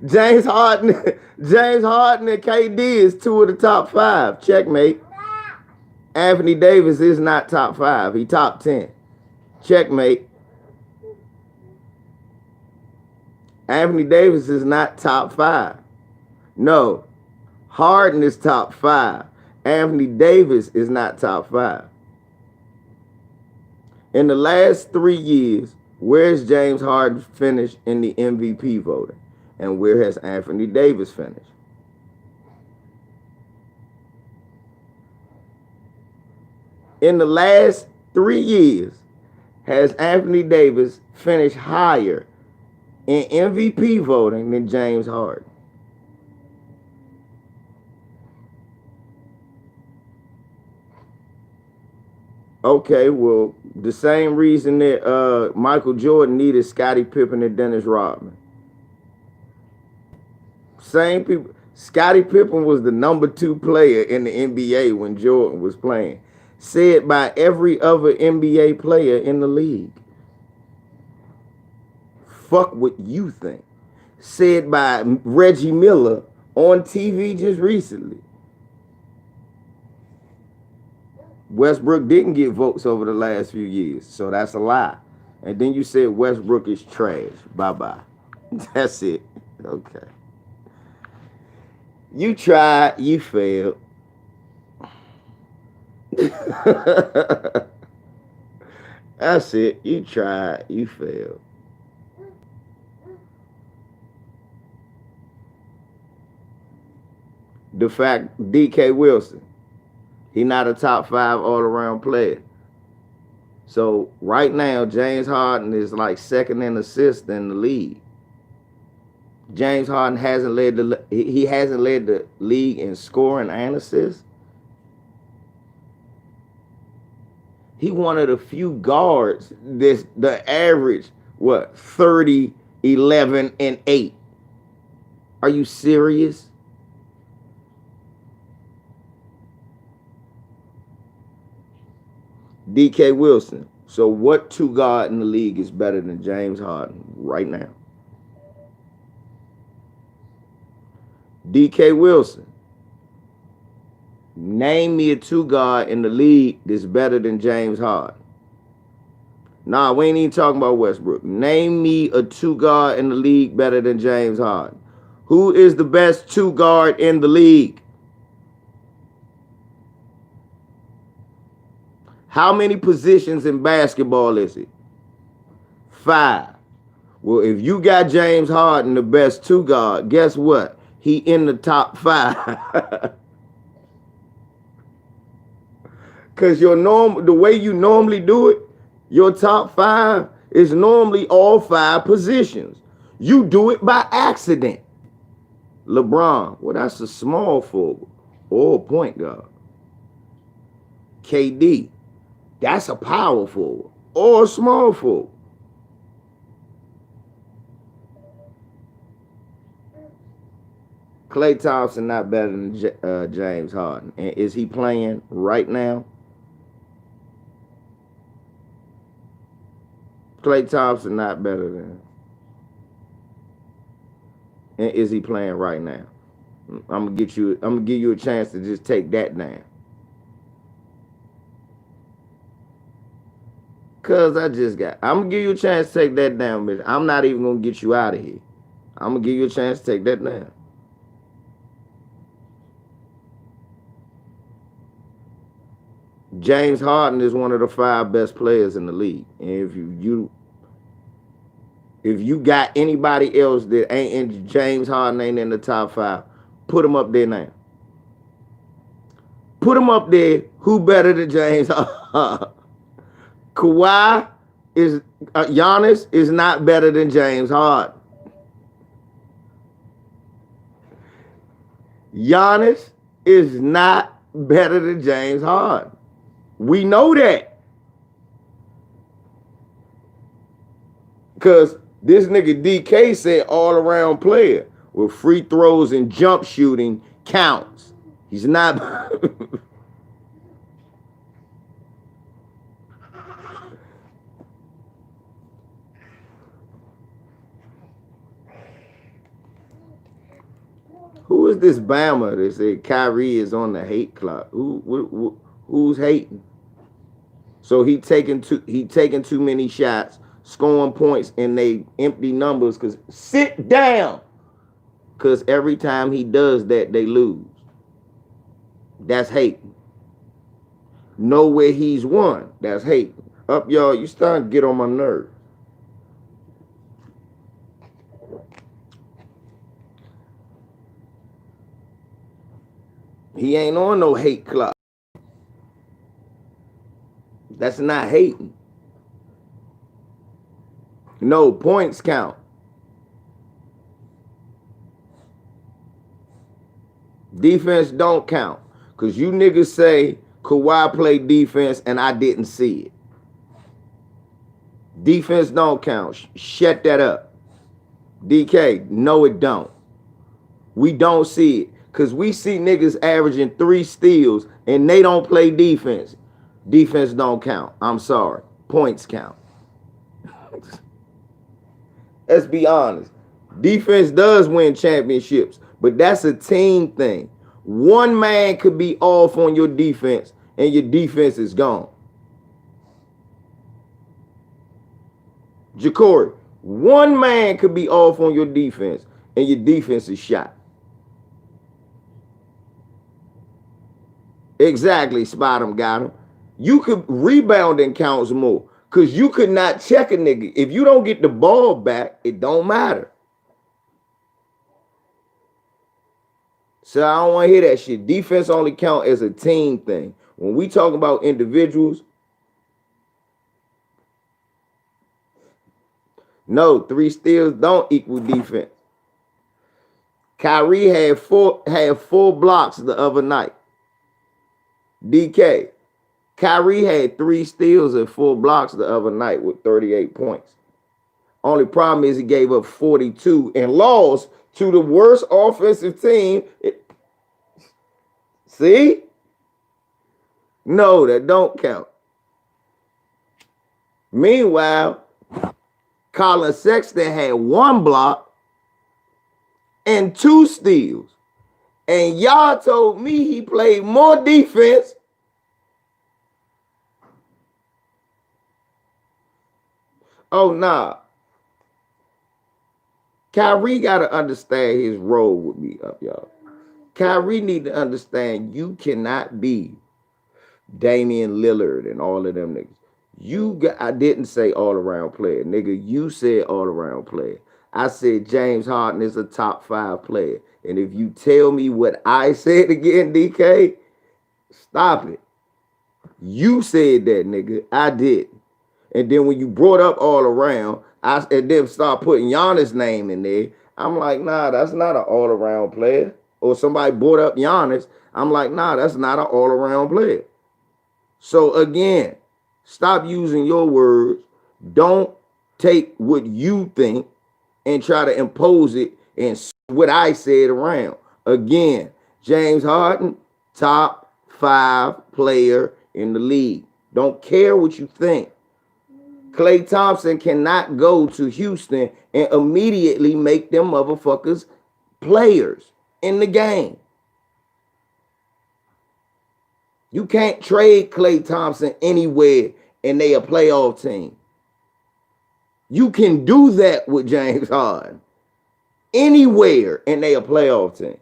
James Harden, James Harden and KD is 2 of the top 5. Checkmate. Anthony Davis is not top 5. He top 10. Checkmate. Anthony Davis is not top 5. No. Harden is top 5. Anthony Davis is not top 5. In the last 3 years, where's James Harden finished in the MVP voting? And where has Anthony Davis finished? In the last 3 years, has Anthony Davis finished higher in MVP voting than James Harden? Okay, well, the same reason that Michael Jordan needed Scottie Pippen and Dennis Rodman. Same people. Scottie Pippen was the number 2 player in the NBA when Jordan was playing. Said by every other NBA player in the league. Fuck what you think. Said by Reggie Miller on TV just recently. Westbrook didn't get votes over the last few years, so that's a lie. And then you said Westbrook is trash. Bye-bye. That's it. Okay. You tried, you failed. That's it. You tried. You failed. The fact DK Wilson, he not a top 5 all around player. So right now, James Harden is like second in assists in the league. James Harden hasn't led the league in scoring and assists. He one of the few guards the average 30, 11, and 8. Are you serious? DK Wilson. So what 2 guard in the league is better than James Harden right now? DK Wilson. Name me a 2 guard in the league that's better than James Harden. Nah, we ain't even talking about Westbrook. Name me a 2 guard in the league better than James Harden. Who is the best 2 guard in the league? How many positions in basketball is it? 5. Well, if you got James Harden, the best 2 guard, guess what? He in the top 5. Because the way you normally do it, your top 5 is normally all 5 positions. You do it by accident. LeBron, well, that's a small forward or a point guard. KD, that's a power forward or a small forward. Klay Thompson not better than James Harden. And is he playing right now? Klay Thompson not better than. And is he playing right now? I'm gonna give you a chance to just take that down. Cause I'm gonna give you a chance to take that down, bitch. I'm not even gonna get you out of here. I'm gonna give you a chance to take that down. James Harden is one of the 5 best players in the league. And if you got anybody else that ain't in James Harden ain't in the top 5, put him up there now. Put him up there. Who better than James Harden? Giannis is not better than James Harden. Giannis is not better than James Harden. We know that. Because this nigga DK said all around player with free throws and jump shooting counts. He's not. Who is this Bama that said Kyrie is on the hate clock? Who's hating? So he taking too many shots, scoring points, and they empty numbers. Cause sit down. Cause every time he does that, they lose. That's hating. Know where he's won. That's hating. Up, y'all. You starting to get on my nerves. He ain't on no hate clock. That's not hating. No, points count. Defense don't count. Because you niggas say Kawhi played defense and I didn't see it. Defense don't count. Shut that up. DK, no it don't. We don't see it. Because we see niggas averaging 3 steals and they don't play defense. Defense don't count. I'm sorry. Points count. Let's be honest. Defense does win championships, but that's a team thing. One man could be off on your defense and your defense is gone. Ja'Cory, one man could be off on your defense and your defense is shot. Exactly, spot him, got him. You could rebounding counts more. Cause you could not check a nigga. If you don't get the ball back, it don't matter. So I don't want to hear that shit. Defense only count as a team thing. When we talk about individuals, no, 3 steals don't equal defense. Kyrie had four blocks the other night. DK. Kyrie had 3 steals and 4 blocks the other night with 38 points. Only problem is he gave up 42 and lost to the worst offensive team. See? No, that don't count. Meanwhile, Colin Sexton had 1 block and 2 steals. And y'all told me he played more defense. Oh, nah. Kyrie got to understand his role with me up, y'all. Kyrie need to understand you cannot be Damian Lillard and all of them niggas. I didn't say all around player, nigga. You said all around player. I said James Harden is a top 5 player. And if you tell me what I said again, DK, stop it. You said that, nigga. I did. And then when you brought up all around, and then start putting Giannis' name in there, I'm like, nah, that's not an all-around player. Or somebody brought up Giannis, I'm like, nah, that's not an all-around player. So again, stop using your words. Don't take what you think and try to impose it and what I said around. Again, James Harden, top 5 player in the league. Don't care what you think. Klay Thompson cannot go to Houston and immediately make them motherfuckers players in the game. You can't trade Klay Thompson anywhere and they a playoff team. You can do that with James Harden. Anywhere and they a playoff team.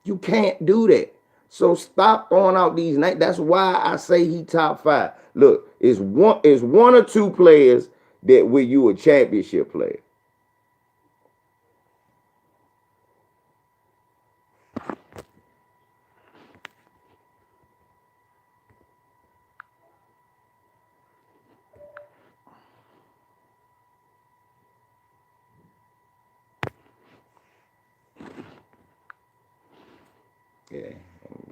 You can't do that. So stop throwing out these names. That's why I say he top 5. Look, it's one or 2 players that where you a championship player. Yeah,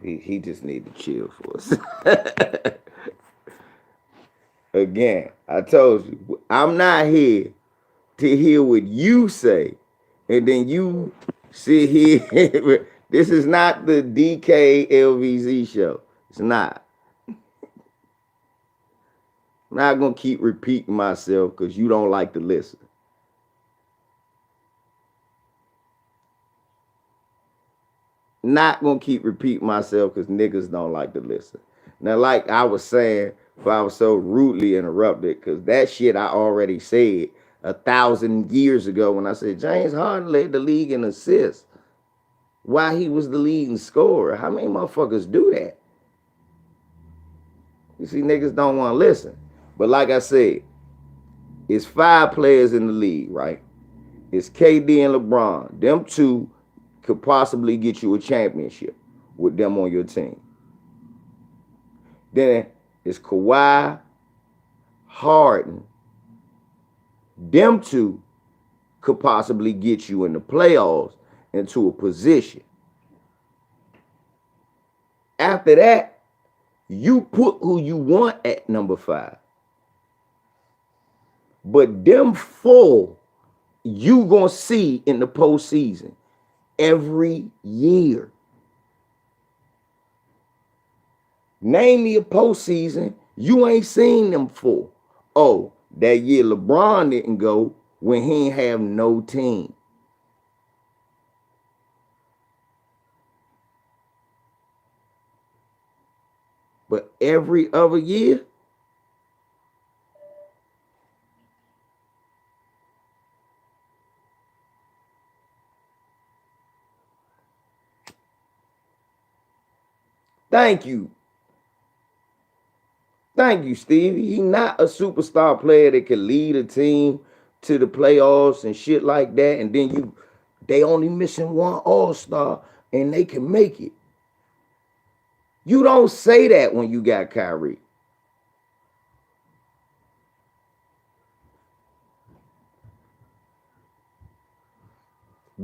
he just need to chill for us. Again, I told you, I'm not here to hear what you say, and then you sit here. This is not the DK LVZ show. It's not. I'm not gonna keep repeating myself because you don't like to listen. Not gonna keep repeating myself because niggas don't like to listen. Now, like I was saying, if I was so rudely interrupted, because that shit I already said 1,000 years ago when I said James Harden led the league in assists. Why he was the leading scorer. How many motherfuckers do that? You see, niggas don't want to listen. But like I said, it's 5 players in the league, right? It's KD and LeBron. Them 2 could possibly get you a championship with them on your team. Then it's Kawhi, Harden. Them 2 could possibly get you in the playoffs into a position. After that, you put who you want at number 5. But them 4, you gonna see in the postseason every year. Name me a postseason you ain't seen them 4. Oh, that year LeBron didn't go when he ain't have no team. But every other year, Thank you. Thank you, Stevie. He not a superstar player that can lead a team to the playoffs and shit like that. And then they only missing one all-star and they can make it. You don't say that when you got Kyrie.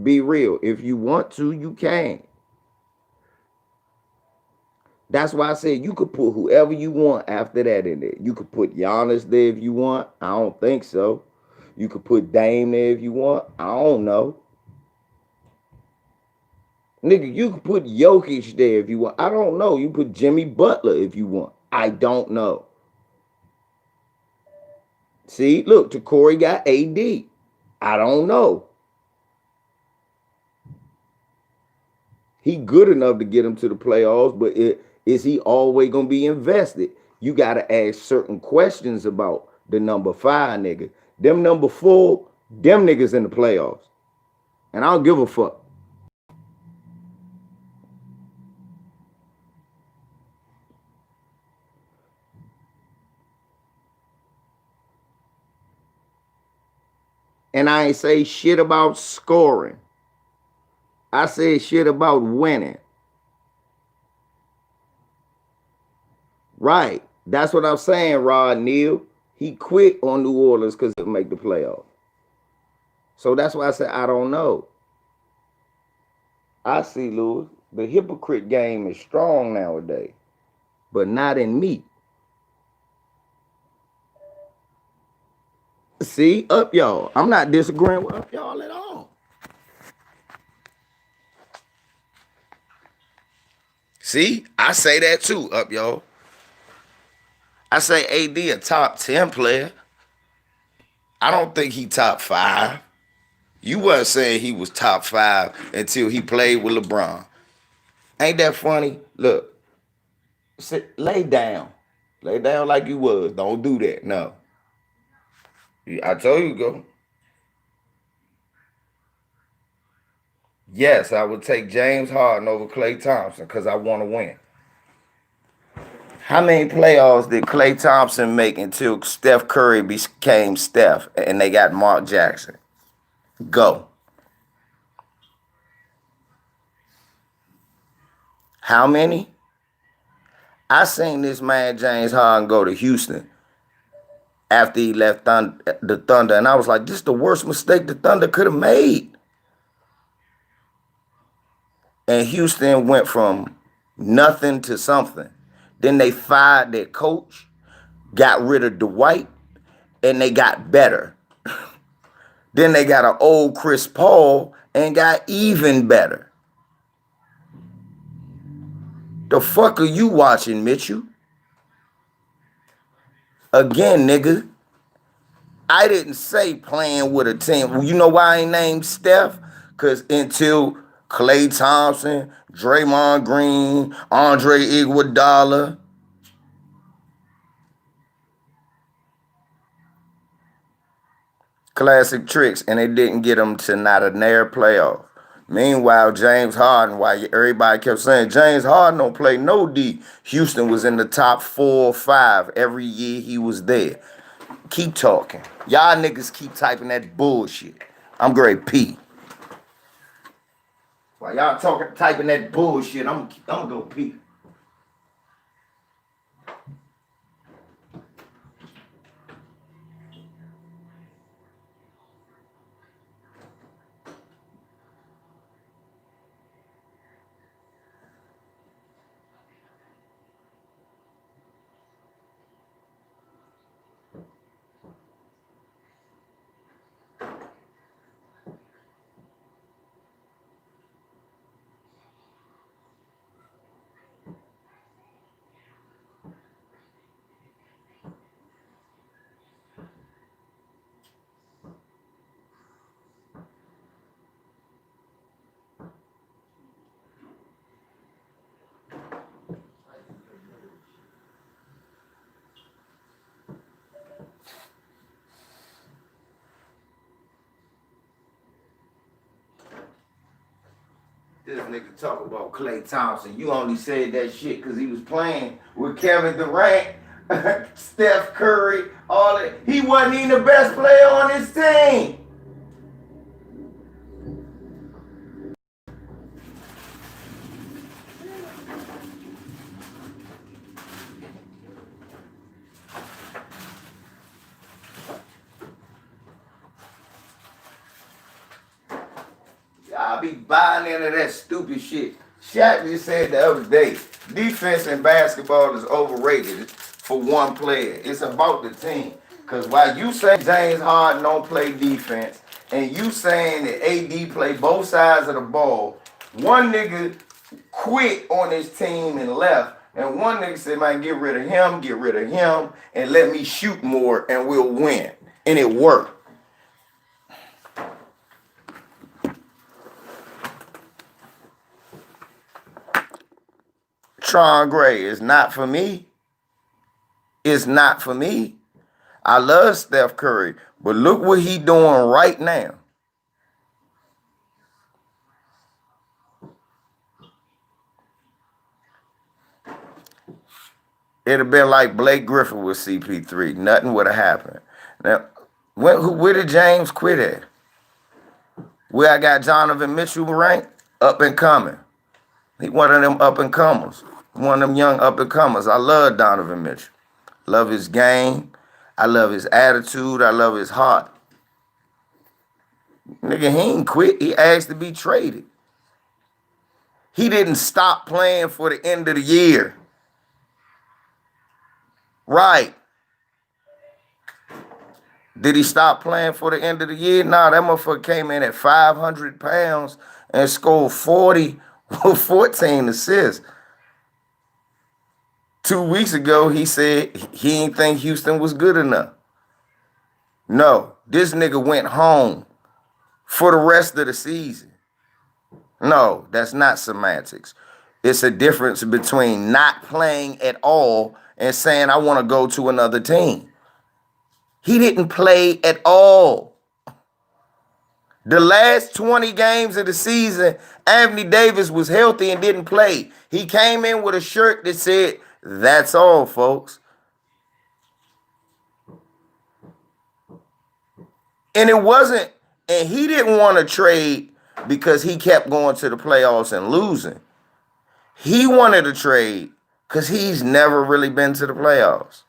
Be real. If you want to, you can. That's why I said you could put whoever you want after that in there. You could put Giannis there if you want. I don't think so. You could put Dame there if you want. I don't know. Nigga, you could put Jokic there if you want. I don't know. You put Jimmy Butler if you want. I don't know. See, look, Corey got AD. I don't know. He good enough to get him to the playoffs, but is he always gonna be invested? You gotta ask certain questions about the number 5 nigga. Them number 4, them niggas in the playoffs. And I don't give a fuck. And I ain't say shit about scoring. I said shit about winning. Right. That's what I'm saying, Rod Neal. He quit on New Orleans because it make the playoffs. So that's why I said I don't know. I see, Lewis. The hypocrite game is strong nowadays, but not in me. See, up y'all. I'm not disagreeing with up y'all at all. See, I say that too, up y'all. I say AD a top 10 player. I don't think he top 5. You wasn't saying he was top 5 until he played with LeBron. Ain't that funny? Look, lay down. Lay down like you was. Don't do that. No. I told you go. Yes, I would take James Harden over Klay Thompson because I want to win. How many playoffs did Klay Thompson make until Steph Curry became Steph and they got Mark Jackson? Go. How many? I seen this man James Harden go to Houston after he left the Thunder, and I was like, this is the worst mistake the Thunder could have made. And Houston went from nothing to something. Then they fired their coach, got rid of Dwight, and they got better. Then they got an old Chris Paul and got even better. The fuck are you watching, Mitchell? Again, nigga, I didn't say playing with a team. You know why I ain't named Steph? Because until Klay Thompson, Draymond Green, Andre Iguodala, classic tricks, and they didn't get them to not a near playoff. Meanwhile, James Harden, while everybody kept saying James Harden don't play no D, Houston was in the top 4 or 5 every year he was there. Keep talking. Y'all niggas keep typing that bullshit. I'm Great P. While y'all typing that bullshit, I'm gonna go pee. This nigga talk about Klay Thompson. You only said that shit because he was playing with Kevin Durant, Steph Curry, all that. He wasn't even the best player on his team. Y'all be buying into that stupid shit. Shaq just said the other day, defense in basketball is overrated for one player. It's about the team. Because while you say James Harden don't play defense, and you saying that AD play both sides of the ball, one nigga quit on his team and left, and one nigga said, man, get rid of him, and let me shoot more, and we'll win. And it worked. Tron Gray is not for me. It's not for me. I love Steph Curry, but look what he doing right now. It'd have been like Blake Griffin with CP3. Nothing would have happened. Now, where did James quit at? Where I got Donovan Mitchell ranked? Up and coming. He one of them up and comers. One of them young up and comers. I love Donovan Mitchell. Love his game. I love his attitude. I love his heart. Nigga, he ain't quit. He asked to be traded. He didn't stop playing for the end of the year. Right. Did he stop playing for the end of the year? Nah, that motherfucker came in at 500 pounds and scored 40 with 14 assists. 2 weeks ago, he said he didn't think Houston was good enough. No, this nigga went home for the rest of the season. No, that's not semantics. It's a difference between not playing at all and saying, I want to go to another team. He didn't play at all. The last 20 games of the season, Anthony Davis was healthy and didn't play. He came in with a shirt that said, that's all, folks. And it wasn't, and he didn't want to trade because he kept going to the playoffs and losing. He wanted to trade because he's never really been to the playoffs.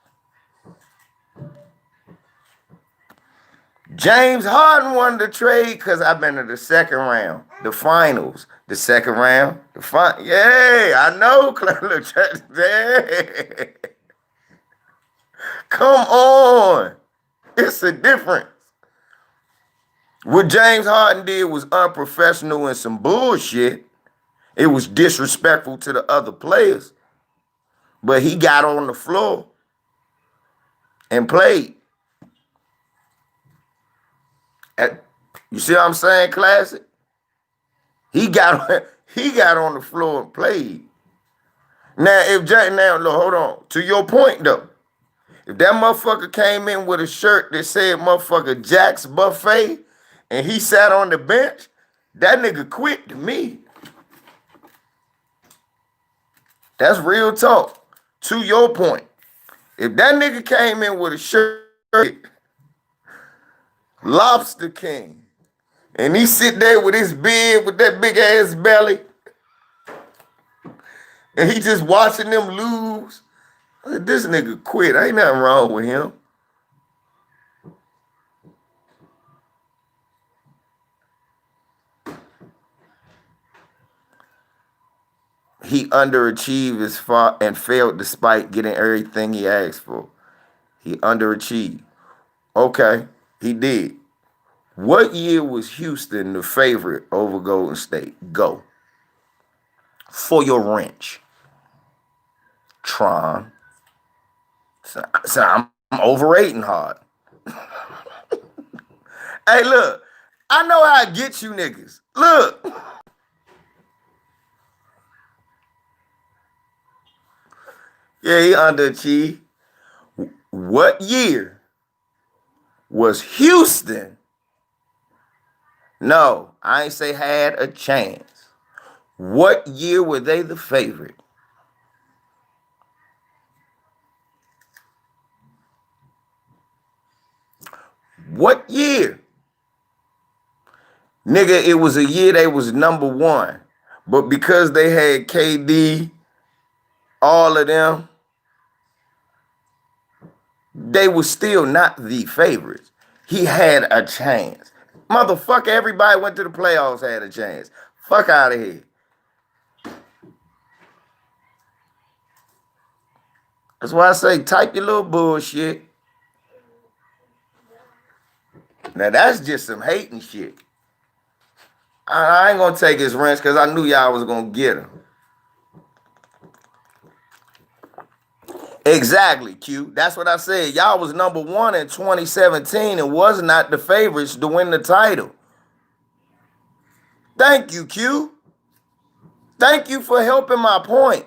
James Harden wanted to trade because I've been to the second round, the finals, the second round, the final. Yeah, I know. Yeah. Come on. It's a difference. What James Harden did was unprofessional and some bullshit. It was disrespectful to the other players. But he got on the floor and played. You see what I'm saying, Classic? He got on the floor and played. Now, hold on. To your point, though, if that motherfucker came in with a shirt that said motherfucker Jack's Buffet and he sat on the bench, that nigga quit to me. That's real talk. To your point, if that nigga came in with a shirt, Lobster King, and he sit there with his beard, with that big ass belly, and he just watching them lose, this nigga quit. Ain't nothing wrong with him. He underachieved as far and failed despite getting everything he asked for. He underachieved. Okay, he did. What year was Houston the favorite over Golden State? Go. For your wrench. Tron. So I'm overrating hard. Hey, look. I know how I get you niggas. Look. Yeah, he underachieved. What year was Houston? No, I ain't say had a chance. What year were they the favorite? What year? Nigga, it was a year they was number one. But because they had KD, all of them, they were still not the favorites. He had a chance. Motherfucker, everybody went to the playoffs, had a chance. Fuck out of here. That's why I say type your little bullshit. Now that's just some hating shit. I ain't gonna take his wrench because I knew y'all was gonna get him. Exactly, Q. That's what I said. Y'all was number one in 2017 and was not the favorites to win the title. Thank you, Q. Thank you for helping my point.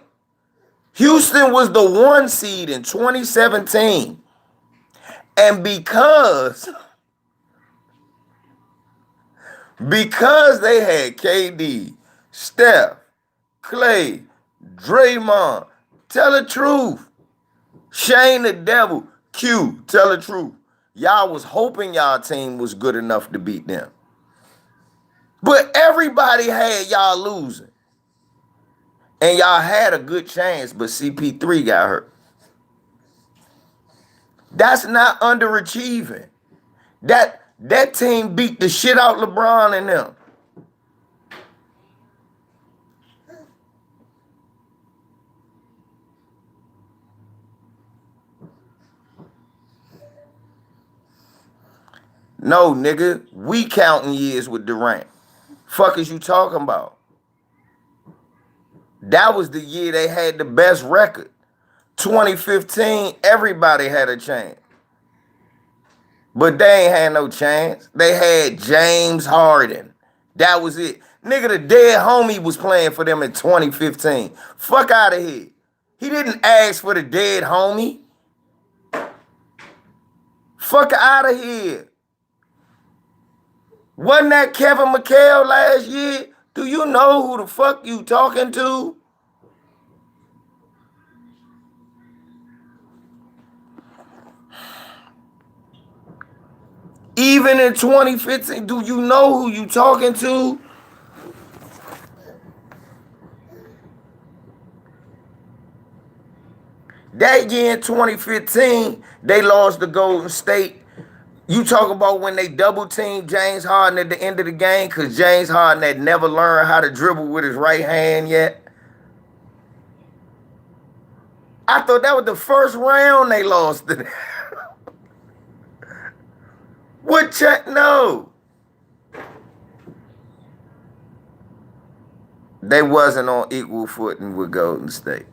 Houston was the 1 seed in 2017. And because they had KD, Steph, Clay, Draymond, tell the truth. Shane the Devil, Q, tell the truth. Y'all was hoping y'all team was good enough to beat them. But everybody had y'all losing. And y'all had a good chance, but CP3 got hurt. That's not underachieving. That team beat the shit out LeBron and them. No, nigga, we counting years with Durant. Fuck is you talking about? That was the year they had the best record. 2015, everybody had a chance. But they ain't had no chance. They had James Harden. That was it. Nigga, the dead homie was playing for them in 2015. Fuck out of here. He didn't ask for the dead homie. Fuck out of here. Wasn't that Kevin McHale last year? Do you know who the fuck you talking to? Even in 2015, do you know who you talking to? That year in 2015, they lost to Golden State. You talk about when they double teamed James Harden at the end of the game because James Harden had never learned how to dribble with his right hand yet. I thought that was the first round they lost to them. What check? No. They wasn't on equal footing with Golden State.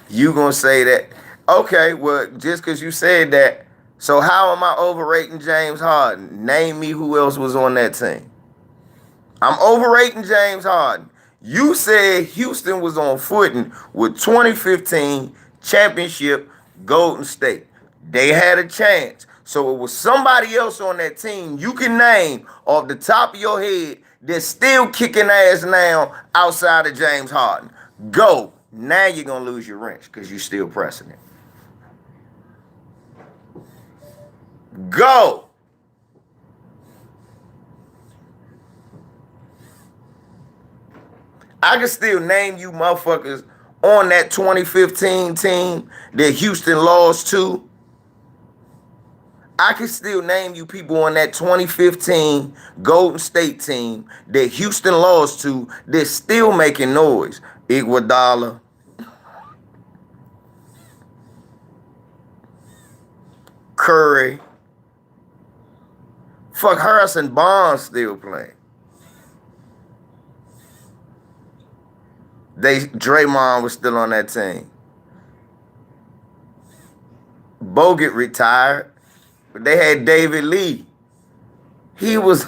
You gonna say that? Okay, well, just because you said that, so how am I overrating James Harden? Name me who else was on that team. I'm overrating James Harden. You said Houston was on footing with 2015 championship Golden State. They had a chance. So it was somebody else on that team you can name off the top of your head that's still kicking ass now outside of James Harden. Go. Now you're going to lose your wrench because you're still pressing it. Go. I can still name you motherfuckers on that 2015 team that Houston lost to. I can still name you people on that 2015 Golden State team that Houston lost to that's still making noise. Iguodala, Curry, fuck, Harrison Barnes still playing. Draymond was still on that team. Bogut retired, but they had David Lee. He was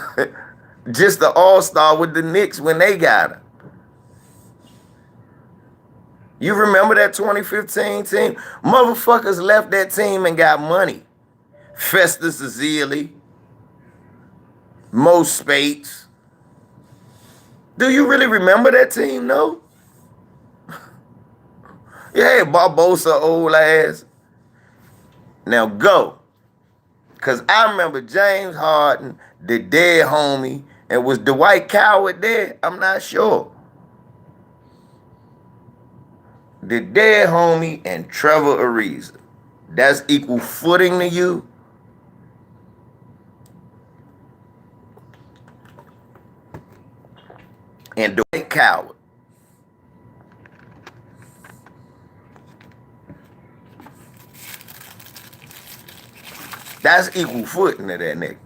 just the all-star with the Knicks when they got him. You remember that 2015 team? Motherfuckers left that team and got money. Festus Ezeli, Mo Spates. Do you really remember that team, though? Yeah, Barbosa, old ass. Now go. Because I remember James Harden, the dead homie, and was Dwight Coward there? I'm not sure. The dead homie and Trevor Ariza. That's equal footing to you? And Dwight Coward. That's equal footing to that nigga.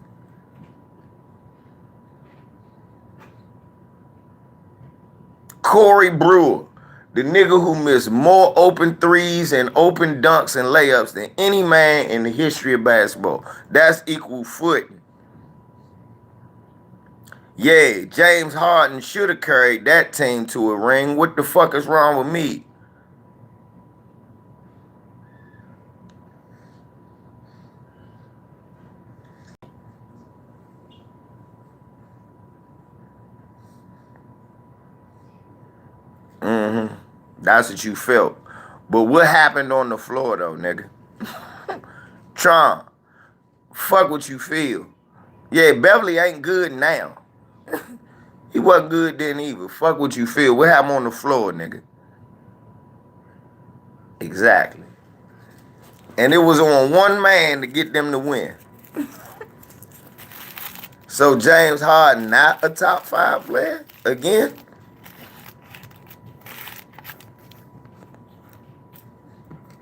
Corey Brewer, the nigga who missed more open threes and open dunks and layups than any man in the history of basketball. That's equal footing. Yeah, James Harden should have carried that team to a ring. What the fuck is wrong with me? That's what you felt. But what happened on the floor though, nigga? Tron, fuck what you feel. Yeah, Beverly ain't good now. He wasn't good then either. Fuck what you feel. What happened on the floor, nigga? Exactly. And it was on one man to get them to win. So James Harden not a top 5 player again?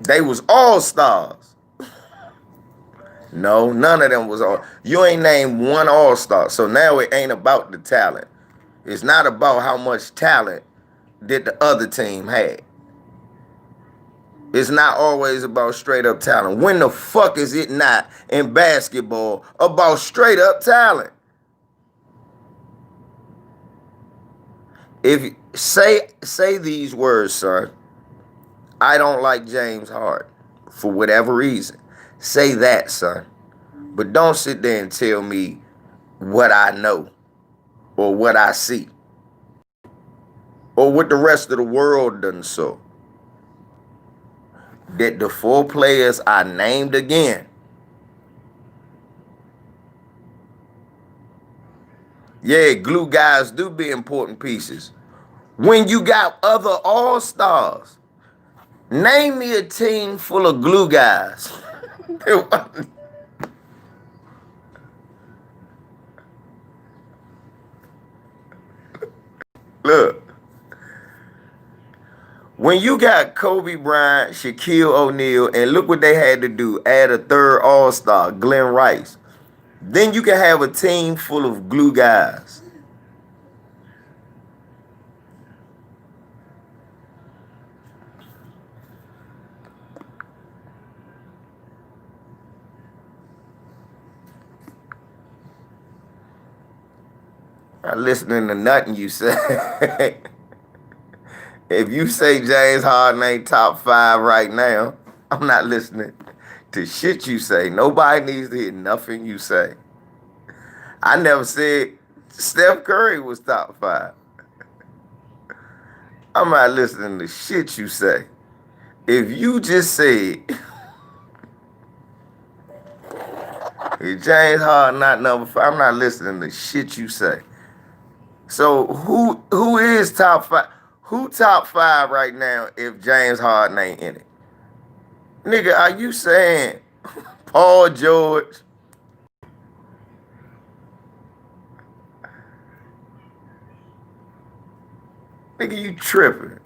They was all stars. No, none of them was all. You ain't named one all-star. So now it ain't about the talent. It's not about how much talent did the other team had. It's not always about straight up talent. When the fuck is it not in basketball about straight up talent? If say these words, son. I don't like James Harden for whatever reason. Say that, son. But don't sit there and tell me what I know or what I see or what the rest of the world done so. That the 4 players I named again, yeah, glue guys do be important pieces. When you got other all-stars, name me a team full of glue guys. Look, when you got Kobe Bryant, Shaquille O'Neal, and look what they had to do, add a third all-star, Glenn Rice, then you can have a team full of glue guys. Not listening to nothing you say. If you say James Harden ain't top 5 right now, I'm not listening to shit you say. Nobody needs to hear nothing you say. I never said Steph Curry was top 5. I'm not listening to shit you say. If you just said James Harden not number 5, I'm not listening to shit you say. So who is top 5? Who top 5 right now if James Harden ain't in it? Nigga, are you saying Paul George? Nigga, you tripping.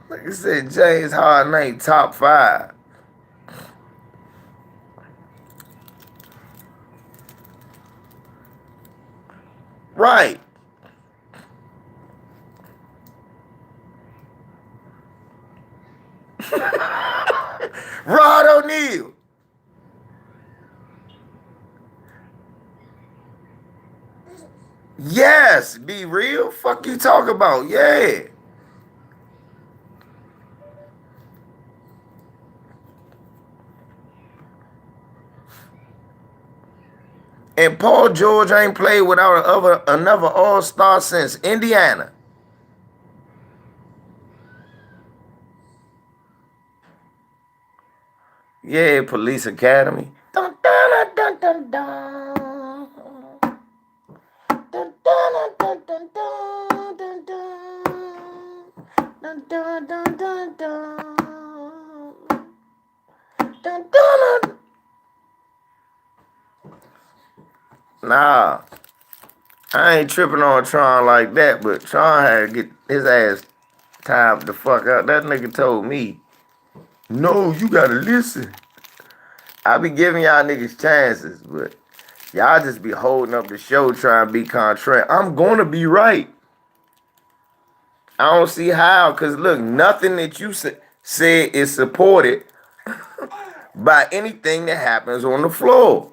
Like I said, James Harden ain't top 5. Right. Rod O'Neal. Yes, be real. Fuck you talk about. Yeah. And Paul George ain't played without another all-star since Indiana. Yeah, Police Academy. Dun, dun, dun, dun, dun. Dun, dun, dun, dun, dun, dun, dun. Dun, dun, dun, dun, dun. Dun, dun, dun. Nah, I ain't tripping on Tron like that, but Tron had to get his ass timed the fuck out. That nigga told me, no, you gotta listen. I be giving y'all niggas chances, but y'all just be holding up the show trying to be contrary. I'm gonna be right. I don't see how, because look, nothing that you said is supported by anything that happens on the floor.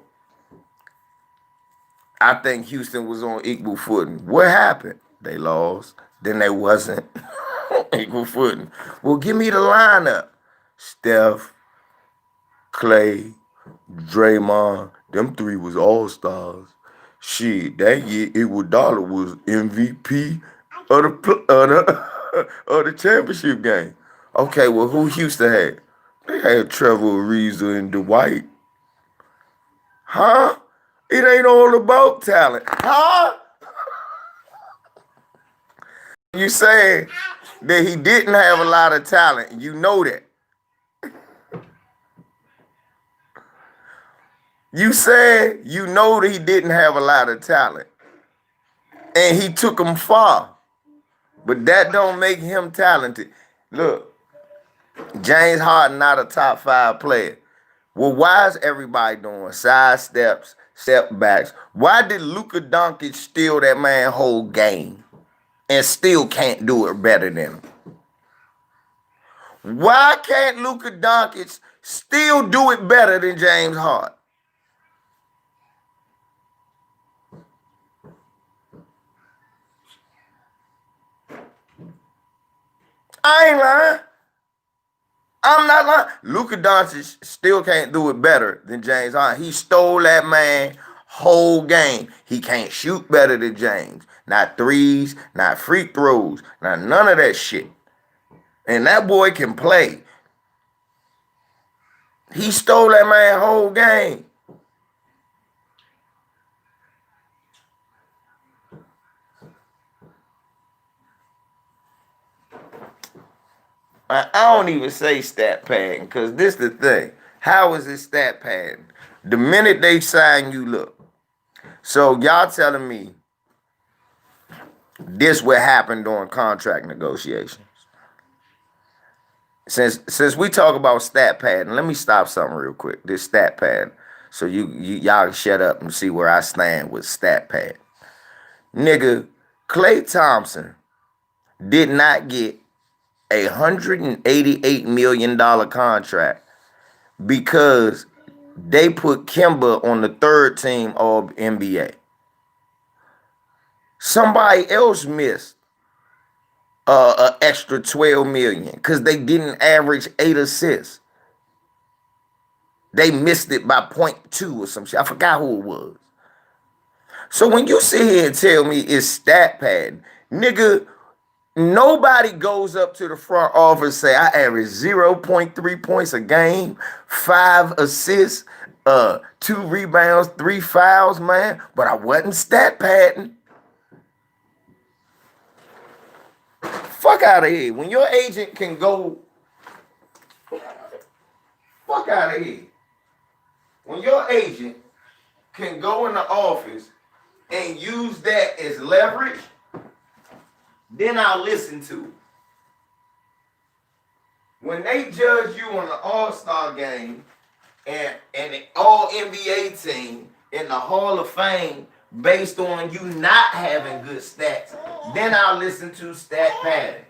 I think Houston was on equal footing. What happened? They lost. Then they wasn't on equal footing. Well, give me the lineup. Steph, Clay, Draymond, them three was all-stars. Shit, that year Iguodala was MVP of the championship game. Okay, well, who Houston had? They had Trevor Ariza and Dwight. Huh? It ain't all about talent. Huh? You saying that he didn't have a lot of talent. You know that. You said you know that he didn't have a lot of talent. And he took him far. But that don't make him talented. Look, James Harden not a top 5 player. Well, why is everybody doing side steps, step backs? Why did Luka Doncic steal that man whole game and still can't do it better than him? Why can't Luka Doncic still do it better than James Harden? I ain't lying. I'm not lying. Luka Doncic still can't do it better than James Harden. He stole that man whole game. He can't shoot better than James. Not threes, not free throws, not none of that shit. And that boy can play. He stole that man whole game. I don't even say stat padding, because this the thing. How is it stat padding? The minute they sign you, look. So y'all telling me this what happened during contract negotiations. Since we talk about stat padding, let me stop something real quick. This stat pad. So y'all can shut up and see where I stand with stat pad. Nigga, Klay Thompson did not get a $188 million contract because they put Kemba on the third team of NBA. Somebody else missed an extra $12 million because they didn't average 8 assists. They missed it by 0.2 or some shit. I forgot who it was. So when you sit here and tell me it's stat padding, nigga, nobody goes up to the front office and say, I average 0.3 points a game, 5 assists, 2 rebounds, 3 fouls, man, but I wasn't stat padding. Fuck out of here. When your agent can go, fuck out of here. When your agent can go in the office and use that as leverage, then I'll listen to it. When they judge you on the All-Star game and the All-NBA team in the Hall of Fame based on you not having good stats, then I'll listen to stat padding.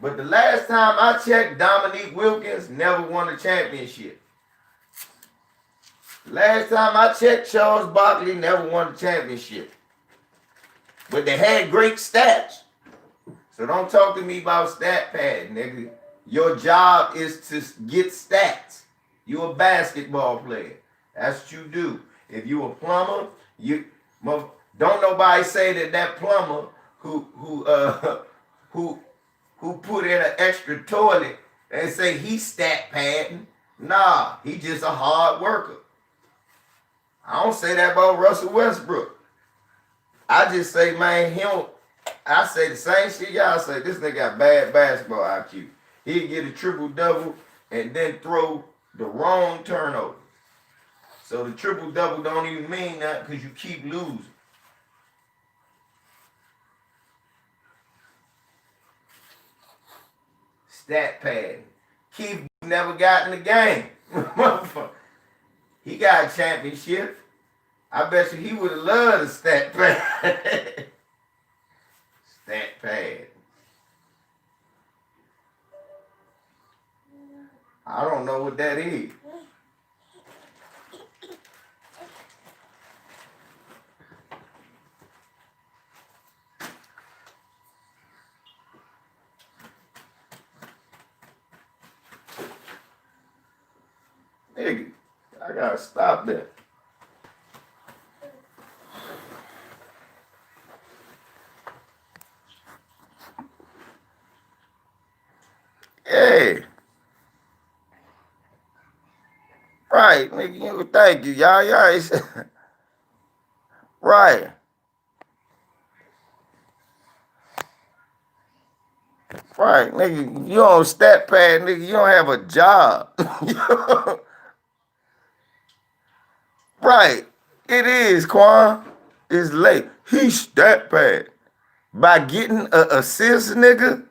But the last time I checked, Dominique Wilkins never won a championship. Last time I checked, Charles Barkley never won a championship. But they had great stats. So don't talk to me about stat padding, nigga. Your job is to get stats. You're a basketball player. That's what you do. If you a plumber, you don't nobody say that plumber who who who put in an extra toilet and say he stat padding. Nah, he just a hard worker. I don't say that about Russell Westbrook. I just say, man, I say the same shit y'all say. This nigga got bad basketball IQ. He'd get a triple-double and then throw the wrong turnover. So the triple-double don't even mean that because you keep losing. Stat pad. Keith never got in the game. He got a championship. I bet you he would have loved a stat pad. Stat pad. I don't know what that is. Nigga, I gotta stop that. Hey. Right, nigga, thank you, y'all. Right. Right, nigga, you on stat pad, nigga, you don't have a job. Right, it is, Quan. It's late. He's stat pad. By getting an assist, nigga?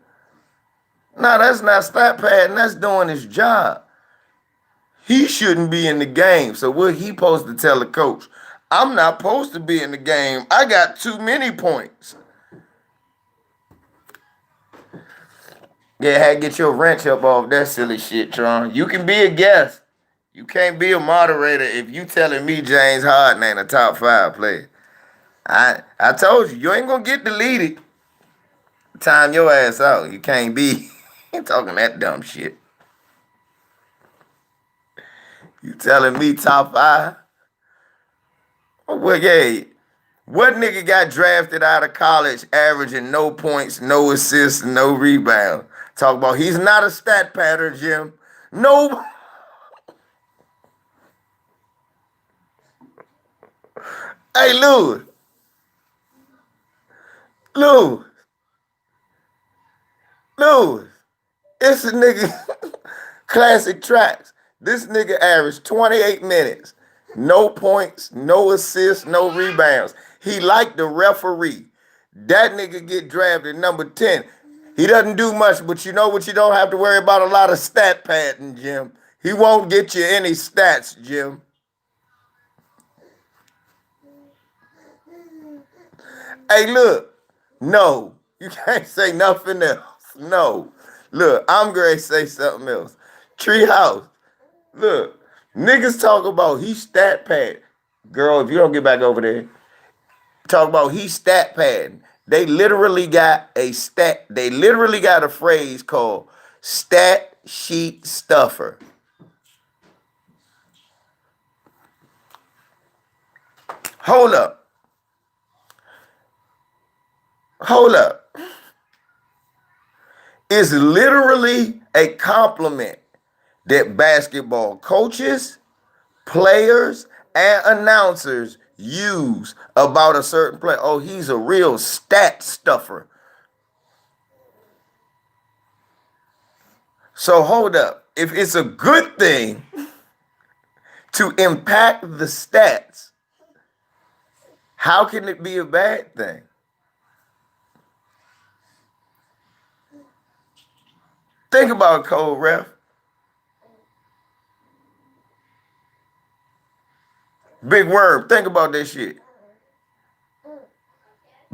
No, that's not stat pad, and that's doing his job. He shouldn't be in the game. So what he supposed to tell the coach? I'm not supposed to be in the game. I got too many points. Yeah, get your wrench up off that silly shit, Tron. You can be a guest. You can't be a moderator if you telling me James Harden ain't a top 5 player. I told you, you ain't gonna get deleted. Time your ass out. You can't be talking that dumb shit. You telling me top 5? Well, yeah. What nigga got drafted out of college averaging no points, no assists, no rebounds? Talk about he's not a stat pattern, Jim. No. Hey, Lou. It's a nigga. Classic tracks. This nigga averaged 28 minutes. No points, no assists, no rebounds. He like the referee. That nigga get drafted number 10. He doesn't do much, but you know what? You don't have to worry about a lot of stat padding, Jim. He won't get you any stats, Jim. Hey, look. No. You can't say nothing else. No. Look, I'm going to say something else. Treehouse. Look. Niggas talk about he stat pad. Girl, if you don't get back over there, talk about he stat padding. They literally got a phrase called stat sheet stuffer. Hold up. It's literally a compliment that basketball coaches, players, and announcers use about a certain player. Oh, he's a real stat stuffer. So hold up. If it's a good thing to impact the stats, how can it be a bad thing? Think about it, Cold Ref. Big Worm, think about that shit.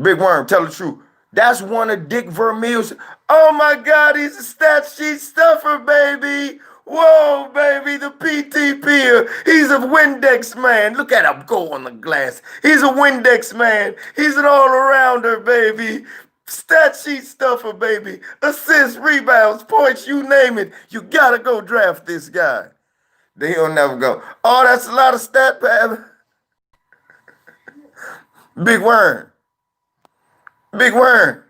Big Worm, tell the truth. That's one of Dick Vermeil's. Oh my God, he's a stat sheet stuffer, baby. Whoa, baby, the PTP. He's a Windex man. Look at him go on the glass. He's a Windex man. He's an all-arounder, baby. Stat sheet stuffer, baby. Assists, rebounds, points, you name it. You gotta go draft this guy. Then he'll never go. Oh, that's a lot of stat pad. Big Worm. Big Worm.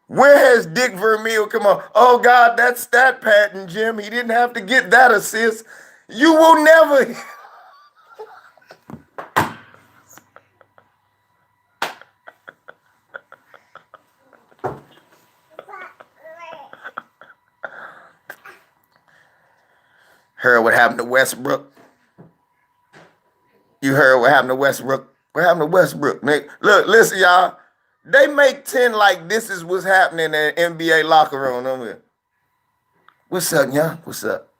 Where has Dick Vermeil come on? Oh, God, that's stat pattern, Jim. He didn't have to get that assist. You will never. Heard what happened to Westbrook? You heard what happened to Westbrook? What happened to Westbrook, Nick? Look, listen, y'all. They make 10 like this is what's happening in the NBA locker room. What's up, y'all? What's up?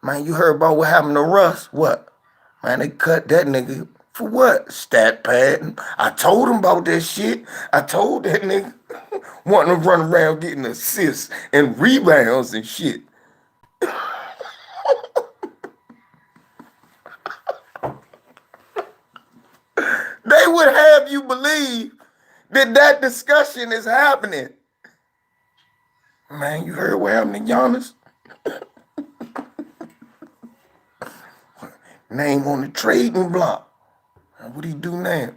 Man, you heard about what happened to Russ? What? Man, they cut that nigga for what? Stat pad. I told him about that shit. I told that nigga wanting to run around getting assists and rebounds and shit. They would have you believe that discussion is happening. Man, you heard what happened to Giannis? Name on the trading block. What do he do now?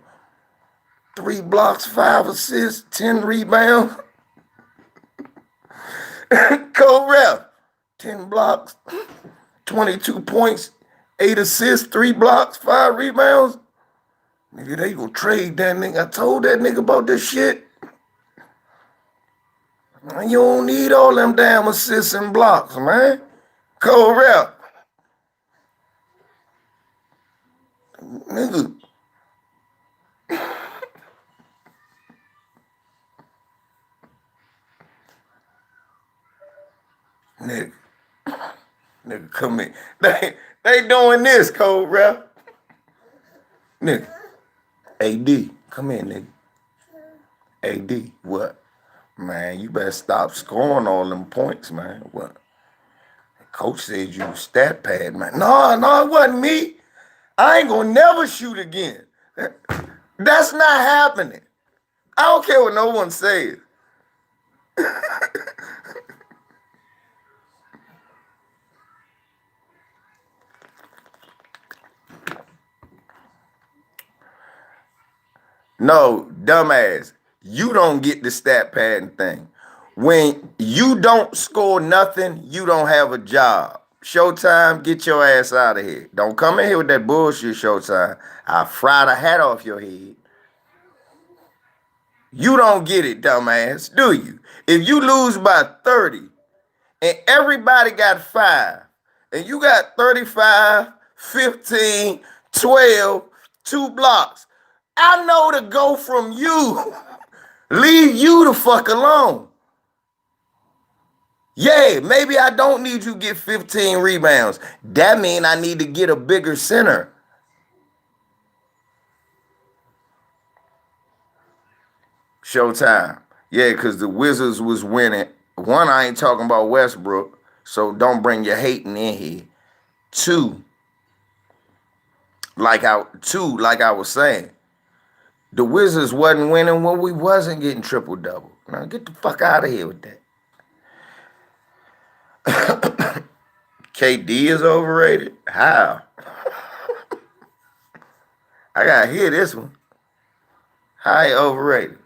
3 blocks, 5 assists, 10 rebounds. Cold ref. 10 blocks, 22 points, 8 assists, 3 blocks, 5 rebounds. Nigga, they gonna trade that nigga. I told that nigga about this shit. You don't need all them damn assists and blocks, man. Cold rep. Nigga. Nigga, come in. They doing this, cold rep. Nigga. AD, come in, nigga. AD, what? Man, you better stop scoring all them points, man. What? Coach said you stat pad, man. No, it wasn't me. I ain't gonna never shoot again. That's not happening. I don't care what no one says. No, dumbass. You don't get the stat padding thing. When you don't score nothing, you don't have a job. Showtime, get your ass out of here. Don't come in here with that bullshit, Showtime. I'll fry the hat off your head. You don't get it, dumbass, do you? If you lose by 30 and everybody got 5, and you got 35, 15, 12, 2 blocks, I know to go from you. Leave you the fuck alone. Yeah, maybe I don't need you to get 15 rebounds. That means I need to get a bigger center. Showtime. Yeah, because the Wizards was winning. 1, I ain't talking about Westbrook, so don't bring your hating in here. 2, like I was saying, the Wizards wasn't winning when we wasn't getting triple-double. Now get the fuck out of here with that. KD is overrated? How? I gotta hear this one. How he overrated?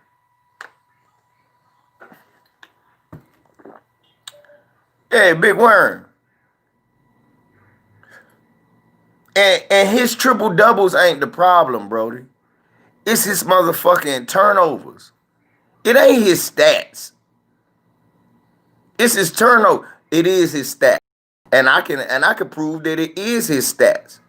Yeah, Big Worm. And his triple doubles ain't the problem, Brody. It's his motherfucking turnovers. It ain't his stats. It's his turnover. It is his stats. And I can prove that it is his stats.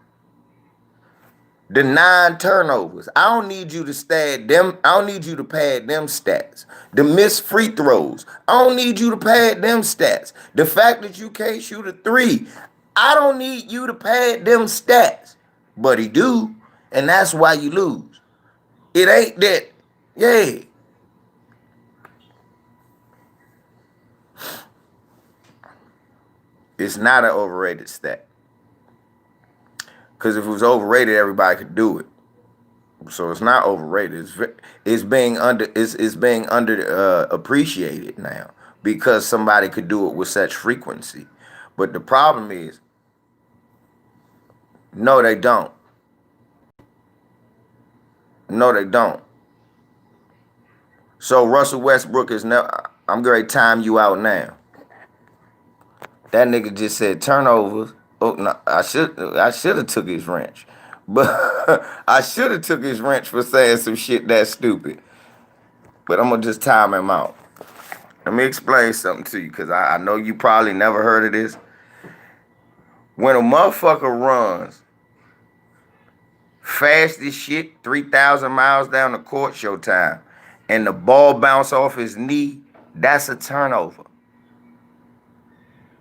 The 9 turnovers. I don't need you to stat them. I don't need you to pad them stats. The missed free throws. I don't need you to pad them stats. The fact that you can't shoot a 3. I don't need you to pad them stats. But he do. And that's why you lose. It ain't that. Yeah. It's not an overrated stat. Because if it was overrated, everybody could do it. So it's not overrated. It's being under appreciated now because somebody could do it with such frequency. But the problem is, no, they don't. No, they don't. So Russell Westbrook is never. I'm going to time you out now. That nigga just said turnovers. Oh no, I should have took his wrench, but I should have took his wrench for saying some shit that stupid. But I'm gonna just time him out. Let me explain something to you, cause I know you probably never heard of this. When a motherfucker runs fast as shit, 3,000 miles down the court, showtime, and the ball bounce off his knee, that's a turnover.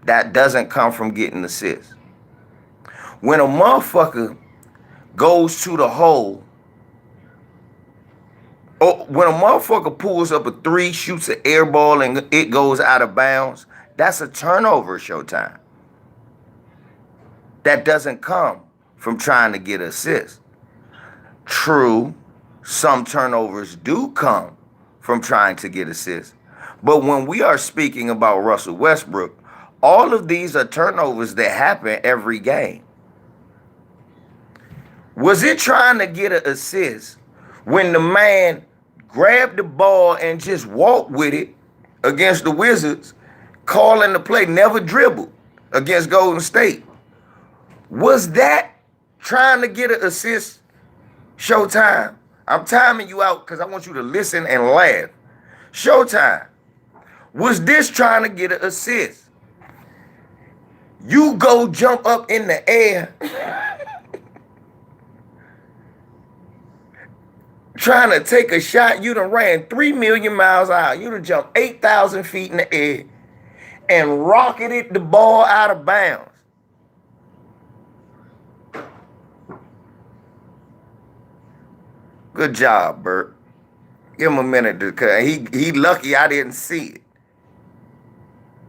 That doesn't come from getting assists. When a motherfucker goes to the hole, or when a motherfucker pulls up a three, shoots an air ball, and it goes out of bounds, that's a turnover, showtime. That doesn't come from trying to get assists. True, some turnovers do come from trying to get assists. But when we are speaking about Russell Westbrook, all of these are turnovers that happen every game. Was it trying to get an assist when the man grabbed the ball and just walked with it against the Wizards, calling the play, never dribbled against Golden State? Was that trying to get an assist? Showtime. I'm timing you out because I want you to listen and laugh. Showtime. Was this trying to get an assist? You go jump up in the air trying to take a shot. You done ran 3 million miles out. You done jumped 8,000 feet in the air and rocketed the ball out of bounds. Good job, Bert. Give him a minute because he lucky I didn't see it.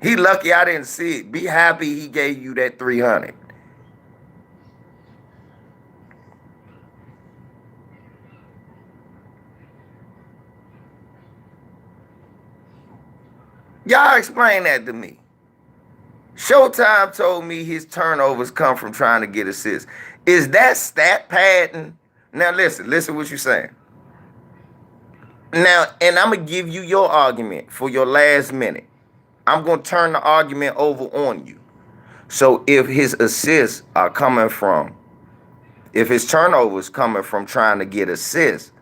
He lucky I didn't see it. Be happy he gave you that 300. Y'all explain that to me. Showtime told me his turnovers come from trying to get assists. Is that stat padding? Now listen what you're saying. Now, and I'm going to give you your argument for your last minute. I'm going to turn the argument over on you. So if his assists are coming from, if his turnovers coming from trying to get assists,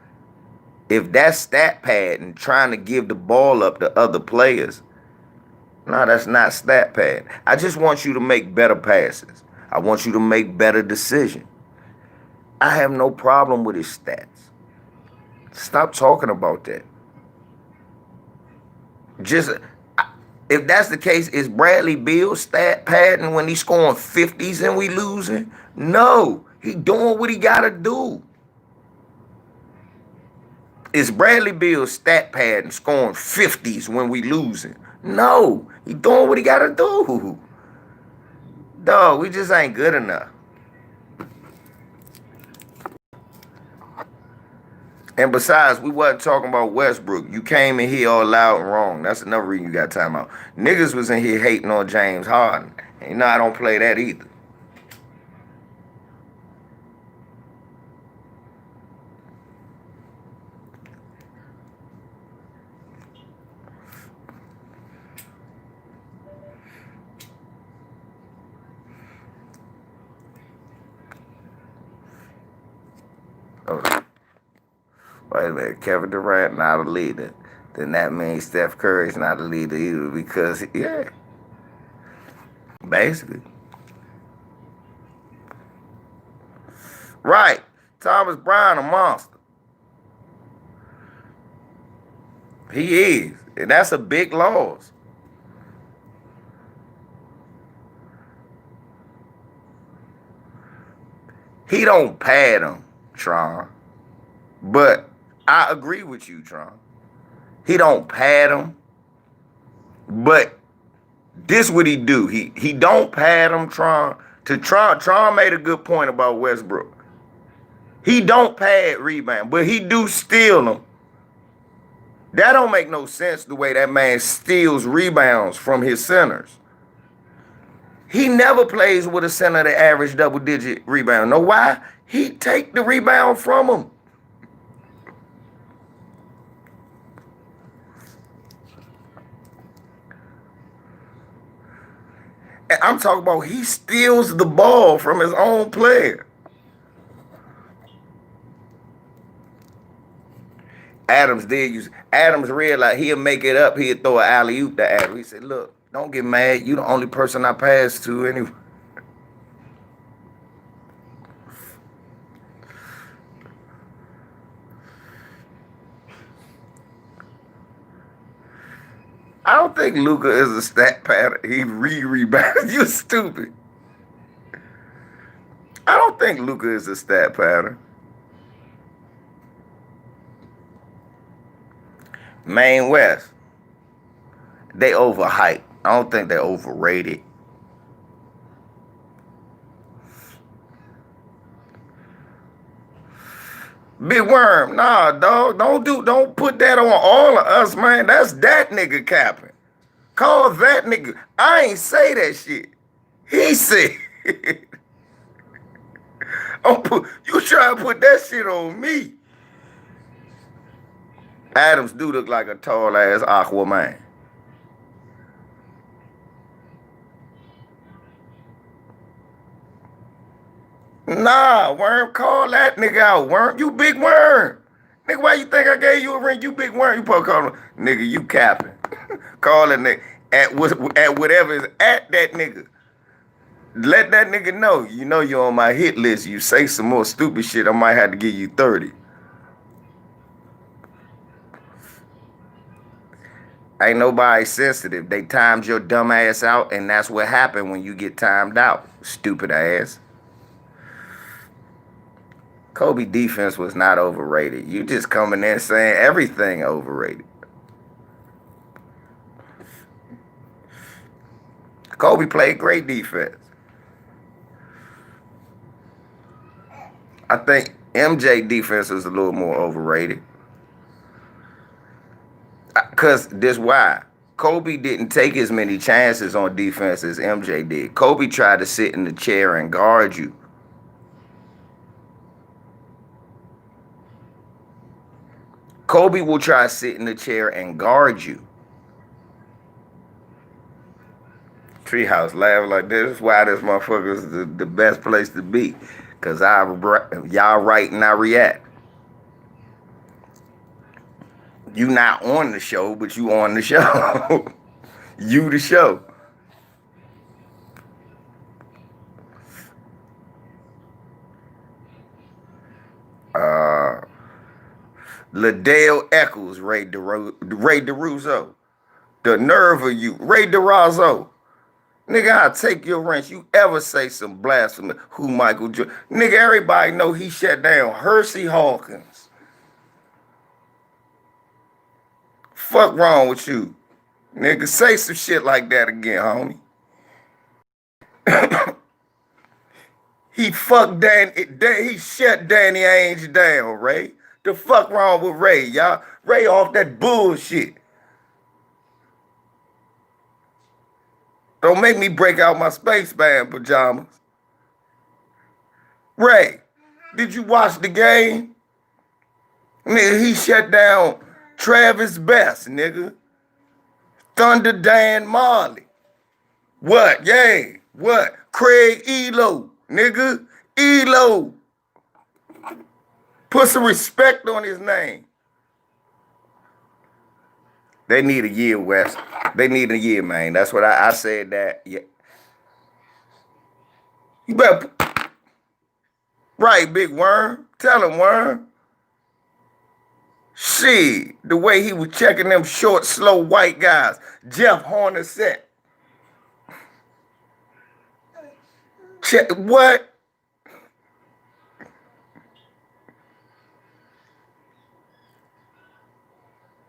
if that's stat padding, trying to give the ball up to other players, no, that's not stat pad. I just want you to make better passes. I want you to make better decisions. I have no problem with his stats. Stop talking about that. Just, if that's the case, is Bradley Beal stat padding when he's scoring 50s and we losing? No, he doing what he got to do. Is Bradley Beal stat padding scoring 50s when we losing? No, he doing what he got to do. Dog, we just ain't good enough. And besides, we wasn't talking about Westbrook. You came in here all loud and wrong. That's another reason you got time out. Niggas was in here hating on James Harden. And you know I don't play that either. Oh. Wait a minute, Kevin Durant not a leader. Then that means Steph Curry's not a leader either because, yeah. Basically. Right. Thomas Bryant a monster. He is. And that's a big loss. He don't pad him, Tron. But I agree with you, Tron. He don't pad him. But this what he do. He don't pad him, Tron. Tron made a good point about Westbrook. He don't pad rebound, but he do steal them. That don't make no sense the way that man steals rebounds from his centers. He never plays with a center that average double-digit rebound. Know why? He take the rebound from him. And I'm talking about he steals the ball from his own player. Adams realized he'll make it up. He'll throw an alley-oop to Adams. He said, look, don't get mad. You the only person I pass to anyway. I don't think Luka is a stat pattern. He rebounds. You stupid. I don't think Luka is a stat pattern. Maine West. They overhyped. I don't think they're overrated. Big Worm, nah, dog. Don't put that on all of us, man. That's that nigga capping. Call that nigga. I ain't say that shit. He said. You try to put that shit on me. Adams do look like a tall ass Aquaman. Nah, Worm, call that nigga out, Worm. You big Worm. Nigga, why you think I gave you a ring? You big Worm. You supposed to call him, nigga, you capping. Call that nigga at whatever is at that nigga. Let that nigga know. You know you're on my hit list. You say some more stupid shit, I might have to give you 30. Ain't nobody sensitive. They timed your dumb ass out, and that's what happened when you get timed out. Stupid ass. Kobe defense was not overrated. You just coming in saying everything overrated. Kobe played great defense. I think MJ defense is a little more overrated. Because this why. Kobe didn't take as many chances on defense as MJ did. Kobe tried to sit in the chair and guard you. Kobe will try to sit in the chair and guard you. Treehouse laughing like this. That's why this motherfucker is the best place to be. Because y'all write and I react. You not on the show, but you on the show. You the show. Liddell Eccles, Ray DeRusso. The nerve of you. Ray DeRozzo. Nigga, I'll take your wrench. You ever say some blasphemy? Who Michael Jordan? Nigga, everybody know he shut down Hersey Hawkins. Fuck wrong with you? Nigga, say some shit like that again, homie. He fucked he shut Danny Ainge down, Ray. The fuck wrong with Ray, y'all? Ray off that bullshit. Don't make me break out my space band pajamas. Ray, did you watch the game? Nigga, he shut down Travis Best, nigga. Thunder Dan Marley. What? Yay. What? Craig Elo, nigga. Elo. Put some respect on his name. They need a year, West. They need a year, man. That's what I said that. Yeah. You better. Right, Big Worm. Tell him, Worm. Shit, the way he was checking them short, slow white guys. Jeff Hornacek. Check what?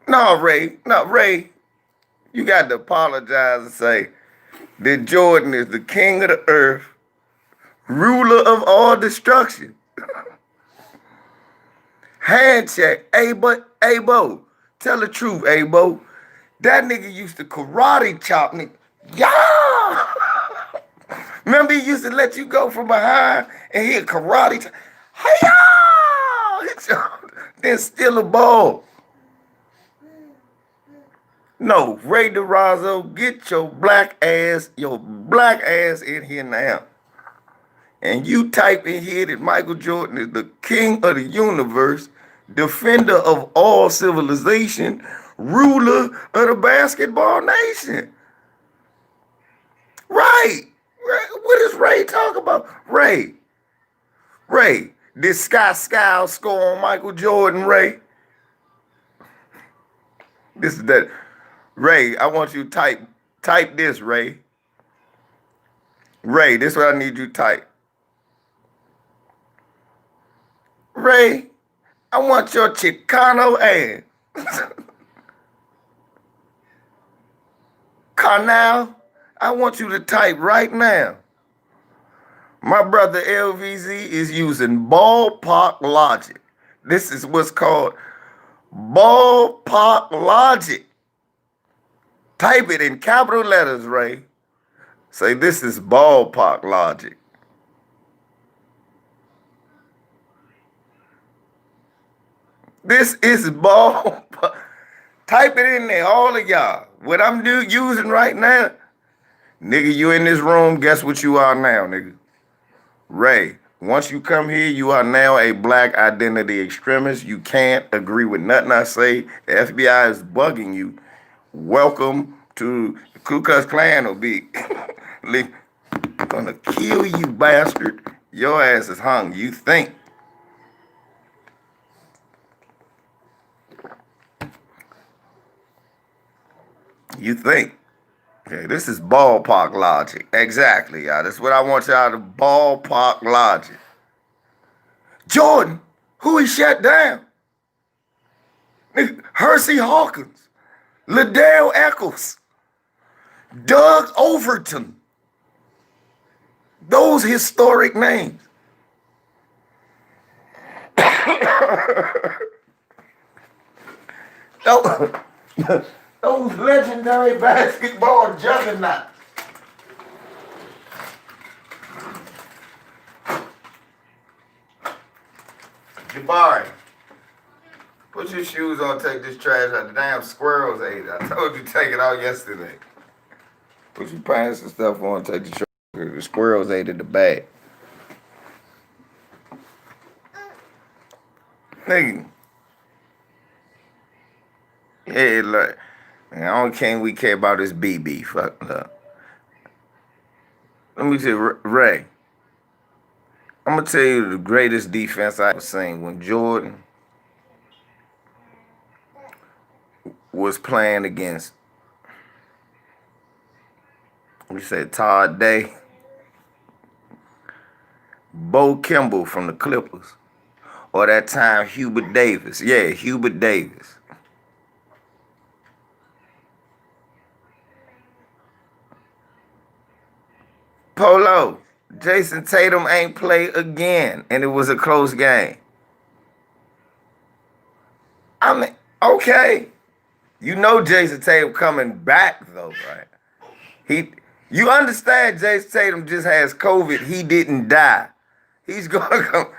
No, Ray. No, Ray. You got to apologize and say that Jordan is the king of the earth, ruler of all destruction. Handshake. Abo. Tell the truth, Abo. That nigga used to karate chop nigga. Yeah. Remember he used to let you go from behind and he'd karate chop. Hey, then steal a ball. No, Ray DeRozzo, get your black ass in here now. And you type in here that Michael Jordan is the king of the universe, defender of all civilization, ruler of the basketball nation. Right. What is Ray talking about? Ray, did Scott Skiles score on Michael Jordan, Ray? This is that. Ray, I want you to type this, Ray. Ray, this is what I need you to type. Ray, I want your Chicano ass. Carnal, I want you to type right now. My brother LVZ is using ballpark logic. This is what's called ballpark logic. Type it in capital letters, Ray. Say, this is ballpark logic. This is ballpark. Type it in there, all of y'all. What I'm using right now, nigga, you in this room, guess what you are now, nigga? Ray, once you come here, you are now a black identity extremist. You can't agree with nothing I say. The FBI is bugging you. Welcome to the Ku Klux Klan will be gonna kill you, bastard. Your ass is hung. You think. You think. Okay, this is ballpark logic. Exactly, y'all. That's what I want y'all to ballpark logic. Jordan, who he shut down? Hersey Hawkins, Liddell Eccles, Doug Overton. Those historic names. Those legendary basketball juggernauts. Jabari, put your shoes on, take this trash out. The damn squirrels ate it. I told you to take it out yesterday. Put your pants and stuff on, take the trash. The squirrels ate in the bag. Nigga. Yeah, look. The only thing we care about is BB. Fuck up. Let me tell you, Ray. I'm gonna tell you the greatest defense I ever seen when Jordan was playing against, we said Todd Day, Bo Kimball from the Clippers, or that time Hubert Davis. Yeah, Hubert Davis. Polo, Jason Tatum ain't play again, and it was a close game. I mean, okay. You know Jason Tatum coming back, though, right? You understand Jason Tatum just has COVID. He didn't die. He's going to come.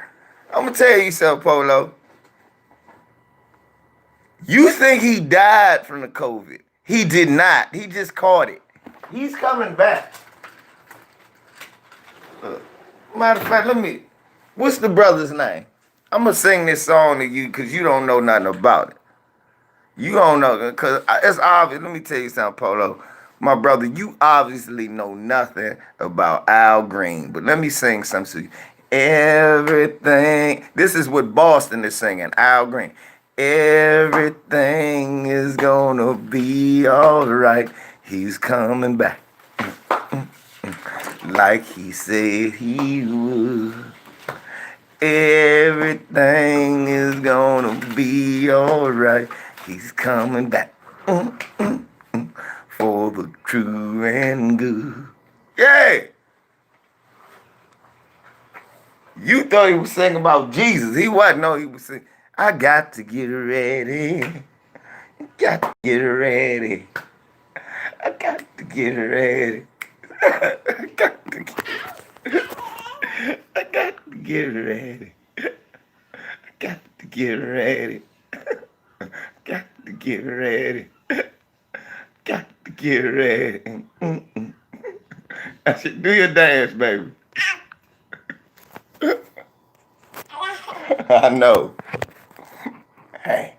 I'm going to tell you something, Polo. You think he died from the COVID. He did not. He just caught it. He's coming back. Matter of fact, what's the brother's name? I'm going to sing this song to you because you don't know nothing about it. You don't know, because it's obvious. Let me tell you something, Polo. My brother, you obviously know nothing about Al Green, but let me sing something to you. Everything, this is what Boston is singing, Al Green. Everything is gonna be all right. He's coming back. Like he said he would. Everything is gonna be all right. He's coming back for the true and good. Yeah. You thought he was singing about Jesus. He wasn't. No, he was singing, I got to get ready. Got to get ready. I got to get ready. I got to get ready. I got to get ready. Got to get ready. Get ready. I said, do your dance, baby. I know. Hey.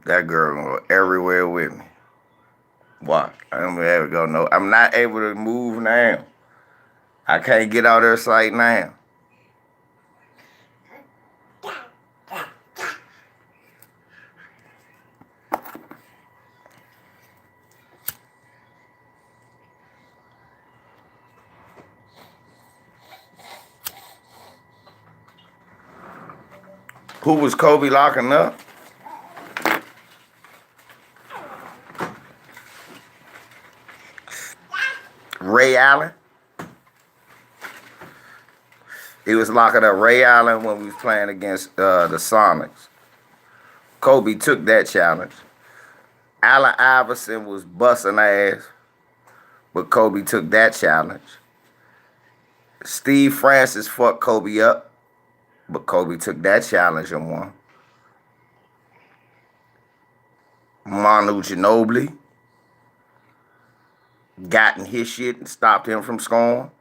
That girl gonna go everywhere with me. What? I don't ever go no. I'm not able to move now. I can't get out of her sight now. Who was Kobe locking up? Ray Allen. He was locking up Ray Allen when we was playing against the Sonics. Kobe took that challenge. Allen Iverson was busting ass, but Kobe took that challenge. Steve Francis fucked Kobe up, but Kobe took that challenge and won. Manu Ginobili got in his shit and stopped him from scoring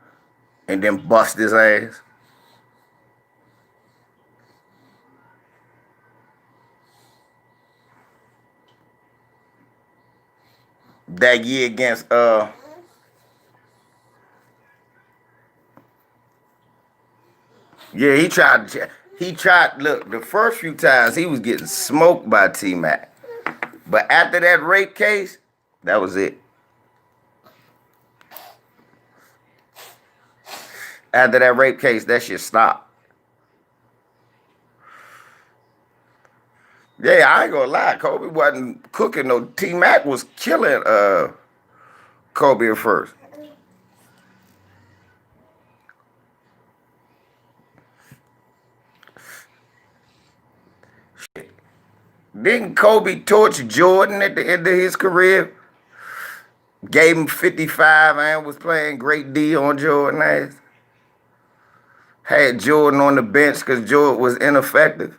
and then bust his ass. That year against yeah, he tried look, the first few times he was getting smoked by T-Mac. But after that rape case, that was it. After that rape case, that shit stopped. Yeah, I ain't gonna lie, Kobe wasn't cooking no. T-Mac was killing Kobe at first. Didn't Kobe torch Jordan at the end of his career? Gave him 55 and was playing great D on Jordan ass. Had Jordan on the bench because Jordan was ineffective.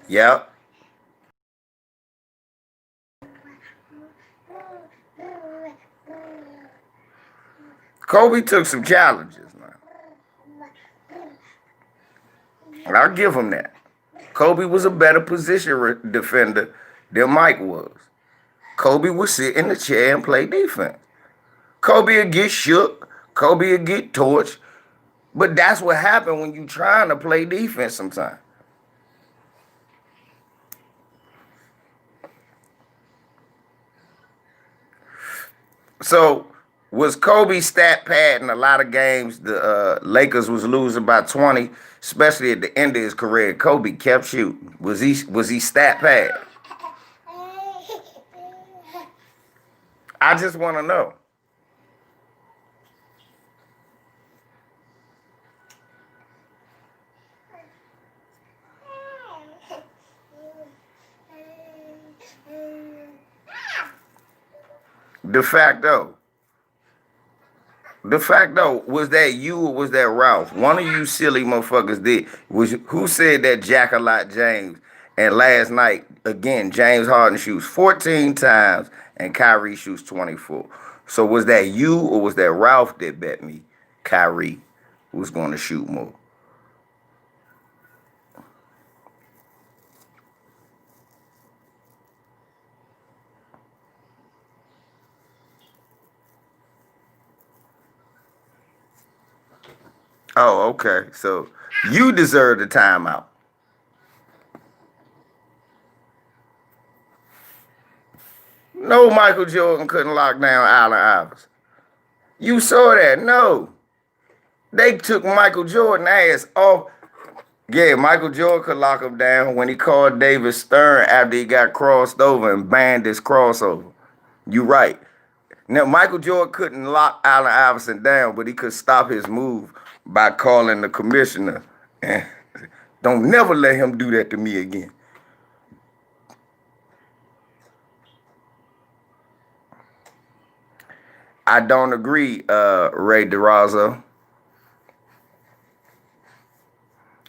Yep. Kobe took some challenges, man. I'll give him that. Kobe was a better position defender than Mike was. Kobe would sit in the chair and play defense. Kobe would get shook. Kobe would get torched. But that's what happened when you trying to play defense sometimes. So was Kobe stat pad in a lot of games? The Lakers was losing by 20, especially at the end of his career. Kobe kept shooting. Was he stat pad? I just want to know. De facto. Was that you or was that Ralph? One of you silly motherfuckers did. Who said that Jack-a-lot James? And last night, again, James Harden shoots 14 times and Kyrie shoots 24. So was that you or was that Ralph that bet me Kyrie was going to shoot more? Oh, okay. So you deserve the timeout. No, Michael Jordan couldn't lock down Allen Iverson. You saw that? No. They took Michael Jordan ass off. Yeah, Michael Jordan could lock him down when he called David Stern after he got crossed over and banned his crossover. You right. Now, Michael Jordan couldn't lock Allen Iverson down, but he could stop his move by calling the commissioner. And don't never let him do that to me again. I don't agree, Ray DeRosa.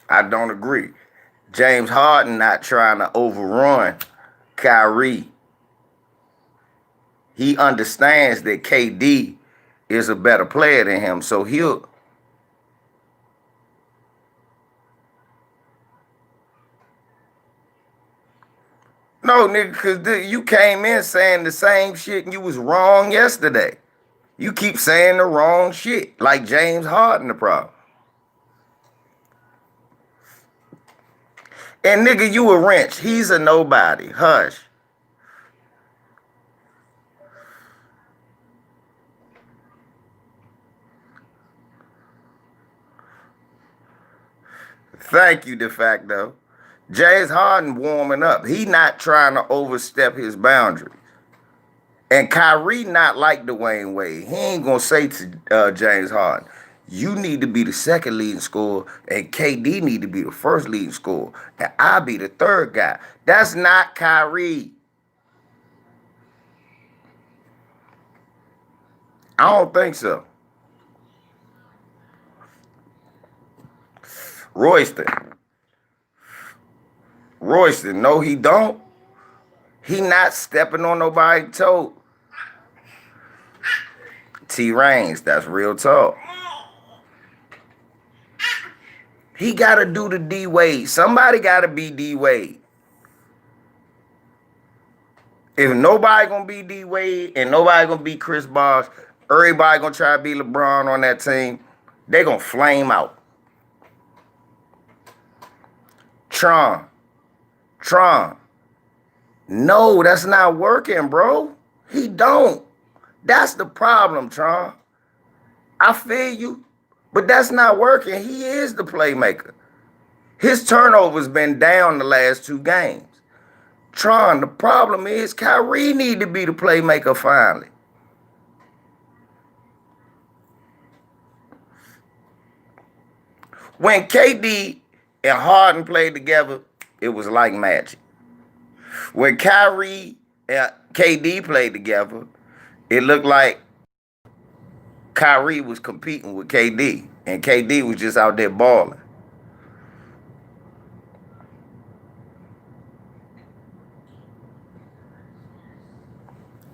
I don't agree. James Harden not trying to overrun Kyrie. He understands that KD is a better player than him, so he'll. No, nigga, because you came in saying the same shit and you was wrong yesterday. You keep saying the wrong shit, like James Harden the problem. And nigga, you a wrench. He's a nobody. Hush. Thank you, de facto. James Harden warming up. He not trying to overstep his boundaries. And Kyrie not like Dwayne Wade. He ain't gonna say to James Harden, you need to be the second leading scorer, and KD need to be the first leading scorer, and I'll be the third guy. That's not Kyrie. I don't think so. Royston, no, he don't. He not stepping on nobody's toe. T Reigns, that's real talk. He gotta do the D Wade. Somebody gotta be D Wade. If nobody gonna be D Wade and nobody gonna be Chris Bosh, everybody gonna try to be LeBron on that team, they gonna flame out. Tron. No, that's not working, bro. He don't. That's the problem, Tron. I feel you, but that's not working. He is the playmaker. His turnovers been down the last 2 games. Tron, the problem is Kyrie need to be the playmaker finally. When KD and Harden played together, it was like magic. When Kyrie and KD played together, it looked like Kyrie was competing with KD, and KD was just out there balling.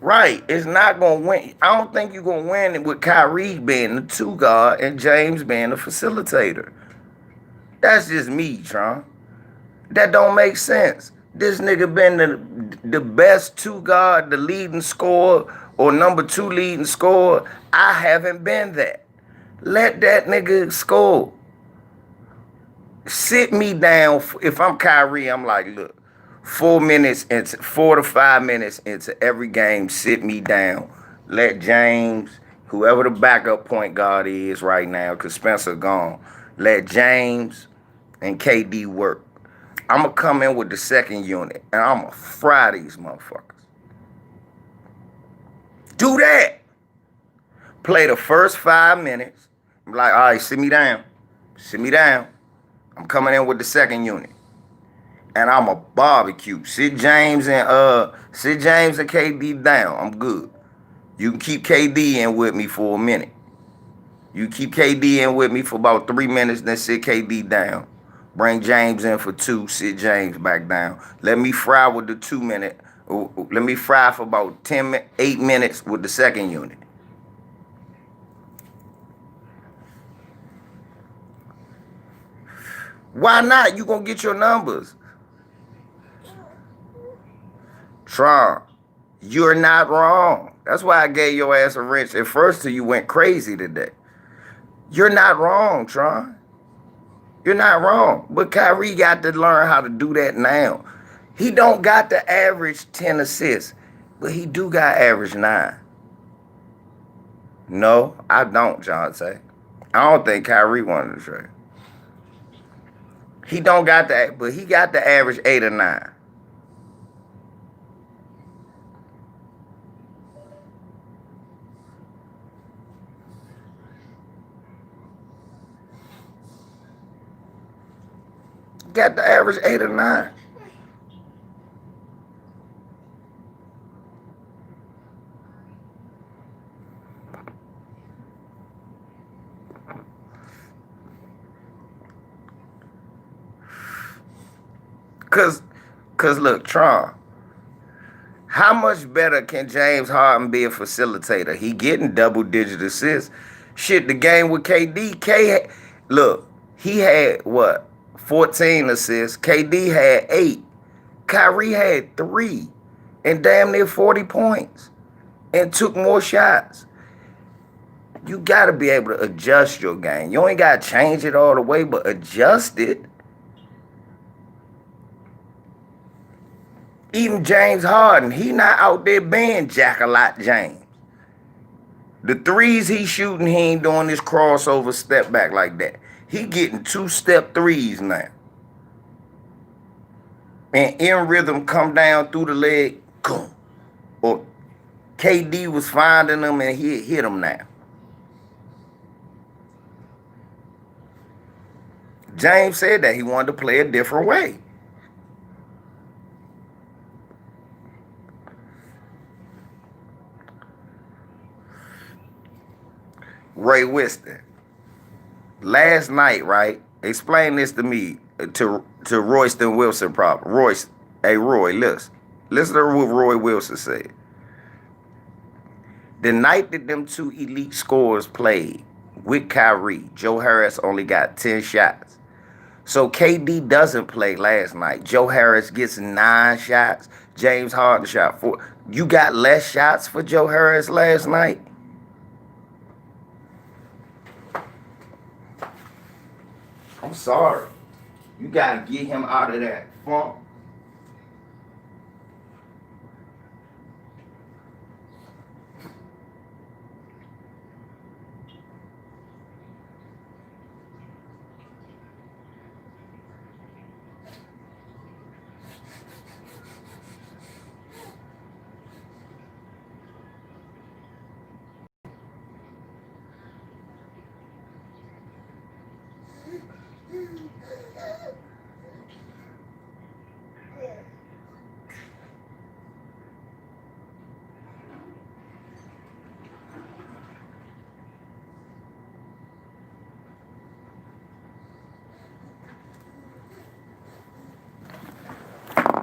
Right, it's not gonna win. I don't think you're gonna win it with Kyrie being the 2 guard and James being the facilitator. That's just me, Tron. That don't make sense. This nigga been the best 2 guard, the leading scorer, or number 2 leading scorer. I haven't been that. Let that nigga score. Sit me down. If I'm Kyrie, I'm like, look, 4 to 5 minutes into every game, sit me down. Let James, whoever the backup point guard is right now, because Spencer gone, let James and KD work. I'm going to come in with the second unit, and I'm going to fry these motherfuckers. Do that. Play the first 5 minutes. I'm like, all right, sit me down. Sit me down. I'm coming in with the second unit. And I'm a barbecue. Sit James and KD down. I'm good. You can keep KD in with me for a minute. You keep KD in with me for about 3 minutes, then sit KD down. Bring James in for 2, sit James back down. Let me fry with the 2 minute. Let me fry for about 8 minutes with the second unit. Why not? You gonna get your numbers. Tron, you're not wrong. That's why I gave your ass a wrench at first till you went crazy today. You're not wrong, Tron. You're not wrong. But Kyrie got to learn how to do that now. He don't got the average 10 assists, but he do got average 9. No, I don't, John say. I don't think Kyrie wanted to trade. He don't got that, but he got the average 8 or 9. Got the average 8 or 9. Cause, cause look, Tron, how much better can James Harden be a facilitator? He getting double-digit assists. Shit, the game with KD, look, he had what? 14 assists. KD had 8. Kyrie had 3 and damn near 40 points and took more shots. You got to be able to adjust your game. You ain't got to change it all the way, but adjust it. Even James Harden, he not out there being Jack-a-lot James. The threes he shooting, he ain't doing this crossover step back like that. He getting 2-step threes now. And in rhythm come down through the leg, boom. Or KD was finding them and he hit them now. James said that he wanted to play a different way. Ray Wiston. Last night, right? Explain this to me, to Royston Wilson problem. Royce, hey Roy, listen. Listen to what Roy Wilson said. The night that them two elite scorers played with Kyrie, Joe Harris only got 10 shots. So KD doesn't play last night. Joe Harris gets 9 shots. James Harden shot 4. You got less shots for Joe Harris last night? I'm sorry. You got to get him out of that funk.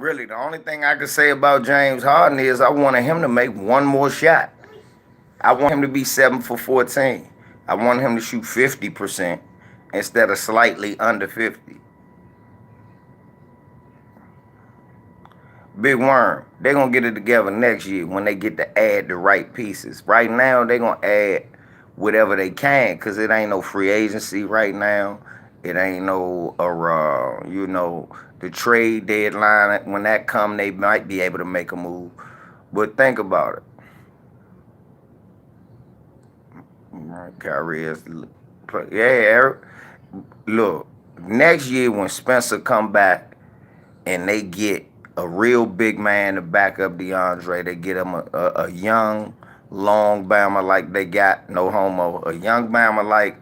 Really, the only thing I can say about James Harden is I wanted him to make one more shot. I want him to be 7 for 14. I want him to shoot 50% instead of slightly under 50. Big Worm, they're going to get it together next year when they get to add the right pieces. Right now, they're going to add whatever they can because it ain't no free agency right now. It ain't no, the trade deadline. When that come, they might be able to make a move. But think about it. Kyrie is, yeah, Eric. Look, next year when Spencer come back and they get a real big man to back up DeAndre, they get him a young, long Bama like they got, no homo, a young Bama like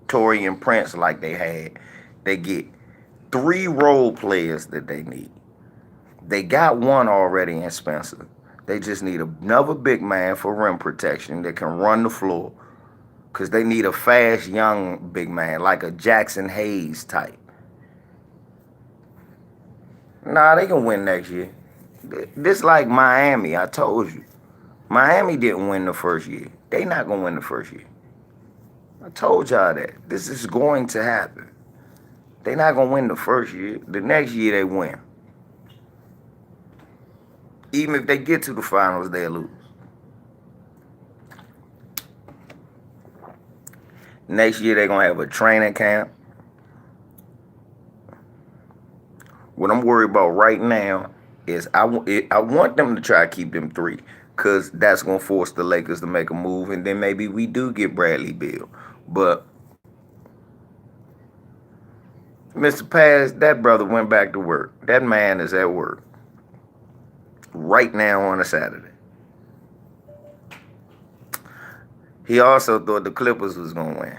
Torian Prince like they had. They get 3 role players that they need. They got one already in Spencer. They just need another big man for rim protection that can run the floor. Because they need a fast, young big man, like a Jackson Hayes type. Nah, they can win next year. This like Miami, I told you. Miami didn't win the first year. They not going to win the first year. I told y'all that. This is going to happen. They not going to win the first year. The next year they win. Even if they get to the finals, they'll lose. Next year, they're going to have a training camp. What I'm worried about right now is I want them to try to keep them 3 because that's going to force the Lakers to make a move, and then maybe we do get Bradley Beal. But Mr. Paz, that brother went back to work. That man is at work right now on a Saturday. He also thought the Clippers was going to win.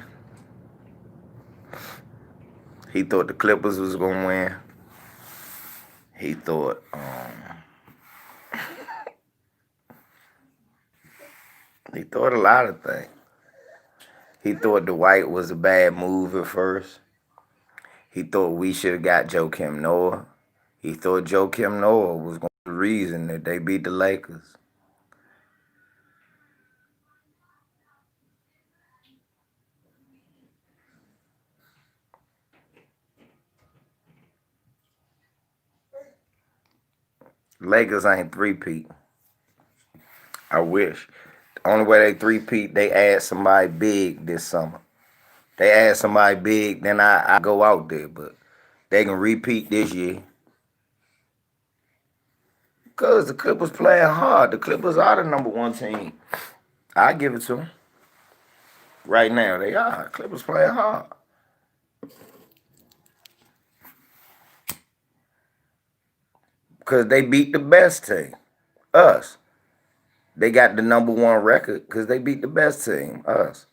He thought the Clippers was going to win. He thought a lot of things. He thought Dwight was a bad move at first. He thought we should have got Joakim Noah. He thought Joakim Noah was going to be the reason that they beat the Lakers. Lakers ain't three-peat. I wish. The only way they three-peat, they add somebody big this summer. They add somebody big, then I go out there, but they can repeat this year. Because the Clippers playing hard. The Clippers are the number one team. I give it to them. Right now, they are. Clippers playing hard. Because they beat the best team, us. They got the number one record because they beat the best team, us.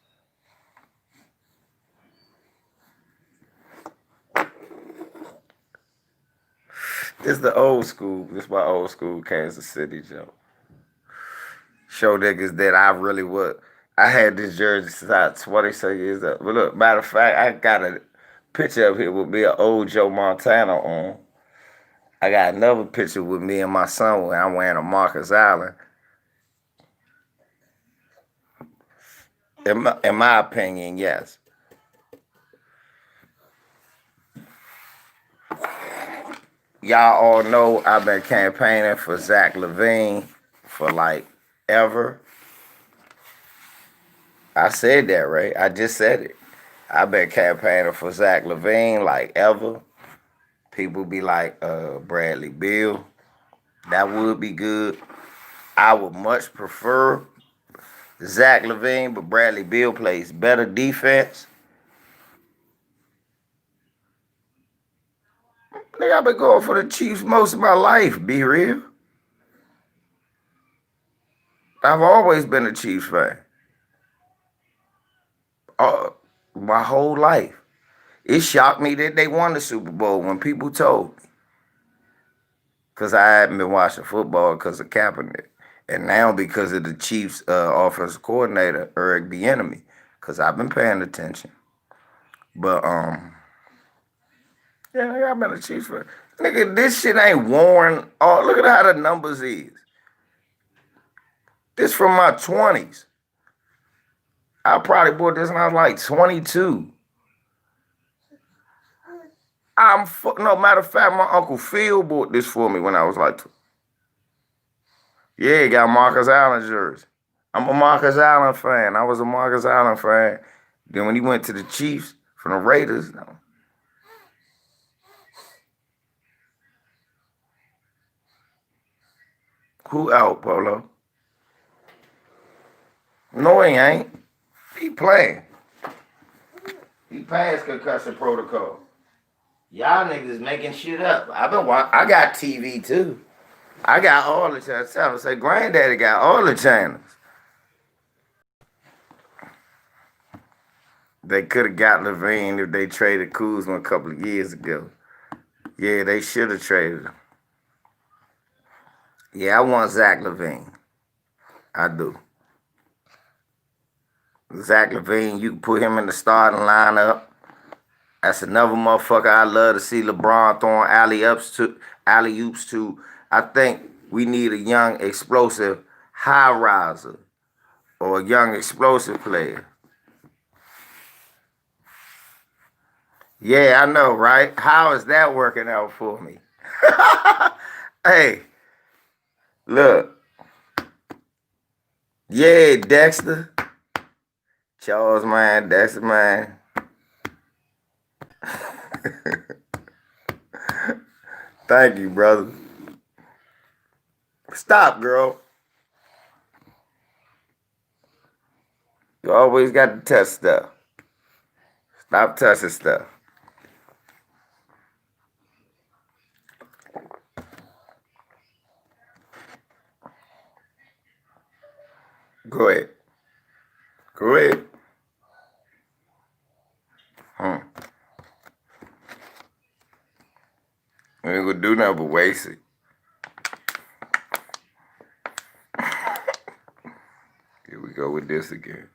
This the old school. This my old school Kansas City joke. Show niggas that I really would. I had this jersey since I was 26 years old. But look, matter of fact, I got a picture up here with me, an old Joe Montana on. I got another picture with me and my son when I'm wearing a Marcus Allen. In my opinion, yes. Y'all all know I've been campaigning for Zach LaVine for like ever. I said that, right? I just said it. I've been campaigning for Zach LaVine like ever. People be like, Bradley Beal. That would be good. I would much prefer Zach LaVine, but Bradley Beal plays better defense. Nigga, I've been going for the Chiefs most of my life, be real. I've always been a Chiefs fan. My whole life. It shocked me that they won the Super Bowl when people told me. Because I hadn't been watching football because of Kaepernick. And now because of the Chiefs offensive coordinator, Eric Bieniemy. Because I've been paying attention. But, yeah, nigga, I've been a Chiefs fan. Nigga, this shit ain't worn. Oh, look at how the numbers is. This from my 20s. I probably bought this when I was like 22. No matter of fact, my Uncle Phil bought this for me when I was like, yeah, he got Marcus Allen jersey. I'm a Marcus Allen fan. I was a Marcus Allen fan. Then when he went to the Chiefs from the Raiders, who out, Polo? No, he ain't. He playing. He passed concussion protocol. Y'all niggas making shit up. I got TV too. I got all the channels. I say, Granddaddy got all the channels. They could have got LaVine if they traded Kuzma a couple of years ago. Yeah, they should have traded him. Yeah, I want Zach LaVine. I do. Zach LaVine, you can put him in the starting lineup. That's another motherfucker I love to see LeBron throwing alley-oops to. I think we need a young, explosive high riser or a young, explosive player. Yeah, I know, right? How is that working out for me? Hey, look. Yeah, Dexter. Charles, man. Dexter, man. Thank you, brother. Stop, girl. You always got to touch stuff. Stop touching stuff. Go ahead. Go ahead. We ain't gonna do nothing but waste it. Here we go with this again.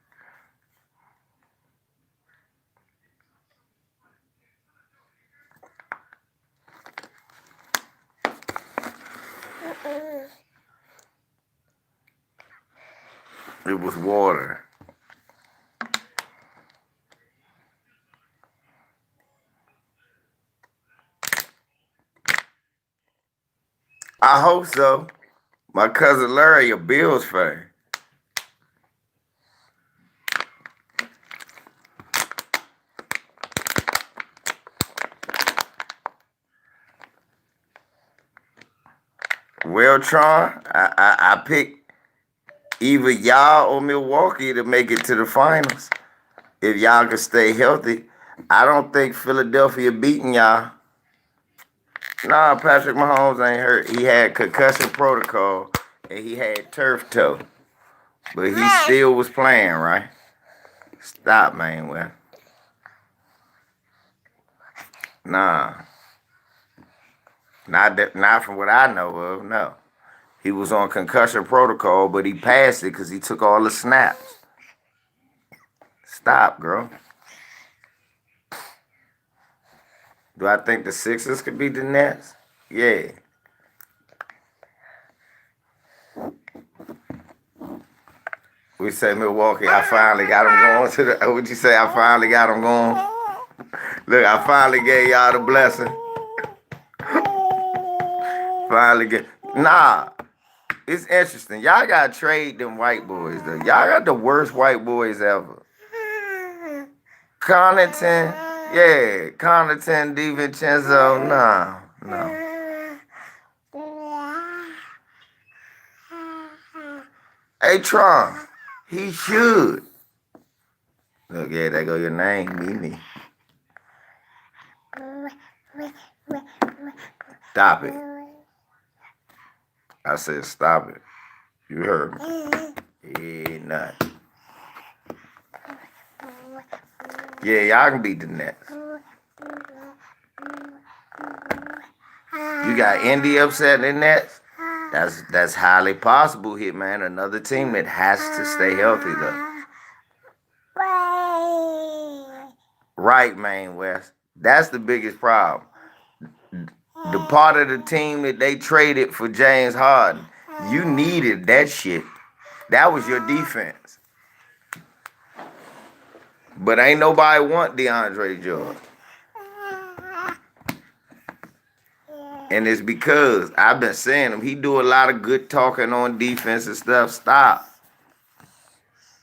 It was water. I hope so. My cousin Larry, a Bills fan. Well, Tron, I picked either y'all or Milwaukee to make it to the finals. If y'all can stay healthy. I don't think Philadelphia beating y'all. Nah, Patrick Mahomes ain't hurt. He had concussion protocol and he had turf toe. But he still was playing, right? Stop, man. Well, nah. Not from what I know of, no. He was on concussion protocol, but he passed it because he took all the snaps. Stop, girl. Do I think the Sixers could beat the Nets? Yeah. We say Milwaukee, I finally got them going to the. What'd you say? I finally got them going. Look, I finally gave y'all the blessing. Finally get. Nah, it's interesting. Y'all got to trade them white boys, though. Y'all got the worst white boys ever. Connaughton, yeah. Connaughton, DiVincenzo, nah, no. Hey, Tron, he should. Look, yeah, there go your name, Mimi. Stop it. I said stop it. You heard me. Yeah, nothing. Yeah, y'all can beat the Nets. You got Indy upset in the Nets? That's highly possible, Hitman. Another team that has to stay healthy, though. Right, man, West. That's the biggest problem. The part of the team that they traded for James Harden, you needed that shit. That was your defense. But ain't nobody want DeAndre Jordan. And it's because I've been saying him. He do a lot of good talking on defense and stuff. Stop.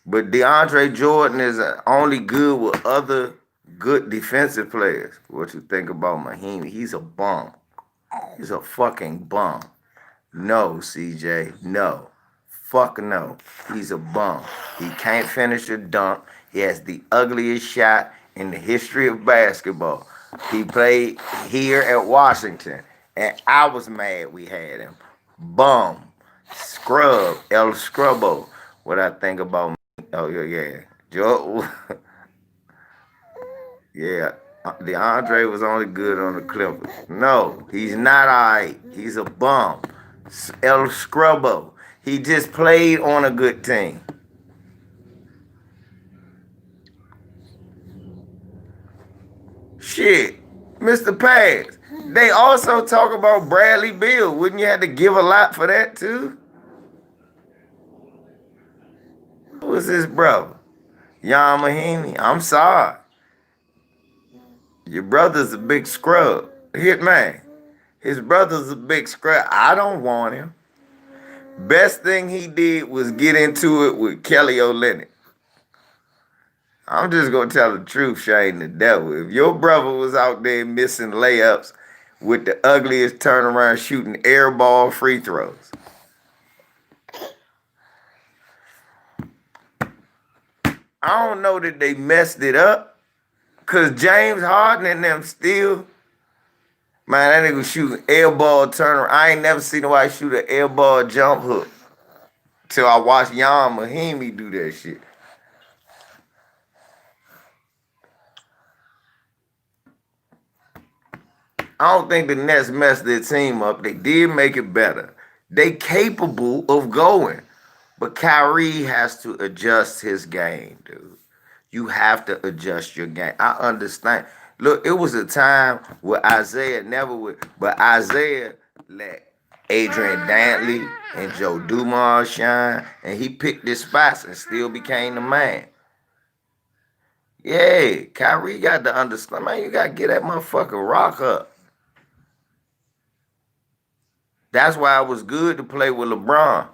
But DeAndre Jordan is only good with other good defensive players. What you think about Mahimi? He's a bum. He's a fucking bum. No, CJ. No. Fuck no. He's a bum. He can't finish a dunk. He has the ugliest shot in the history of basketball. He played here at Washington, and I was mad we had him. Bum. Scrub. El Scrubbo. What I think about, oh, yeah. Joe. Yeah. DeAndre was only good on the Clippers. No, he's not all right. He's a bum. El Scrubbo. He just played on a good team. Shit. Mr. Pass. They also talk about Bradley Beal. Wouldn't you have to give a lot for that, too? Who was his brother? Jan Mahimi. I'm sorry. Your brother's a big scrub. Hitman. His brother's a big scrub. I don't want him. Best thing he did was get into it with Kelly Olynyk. I'm just gonna tell the truth, Shane the devil. If your brother was out there missing layups with the ugliest turnaround shooting air ball free throws, I don't know that they messed it up. Cause James Harden and them still, man, that nigga shooting air ball turnaround. I ain't never seen nobody shoot an air ball jump hook till I watched Jan Mahimi do that shit. I don't think the Nets messed their team up. They did make it better. They capable of going. But Kyrie has to adjust his game, dude. You have to adjust your game. I understand. Look, it was a time where Isaiah never would, but Isaiah let Adrian Dantley and Joe Dumars shine, and he picked his spots and still became the man. Yeah, Kyrie got to understand, man, you got to get that motherfucking rock up. That's why it was good to play with LeBron.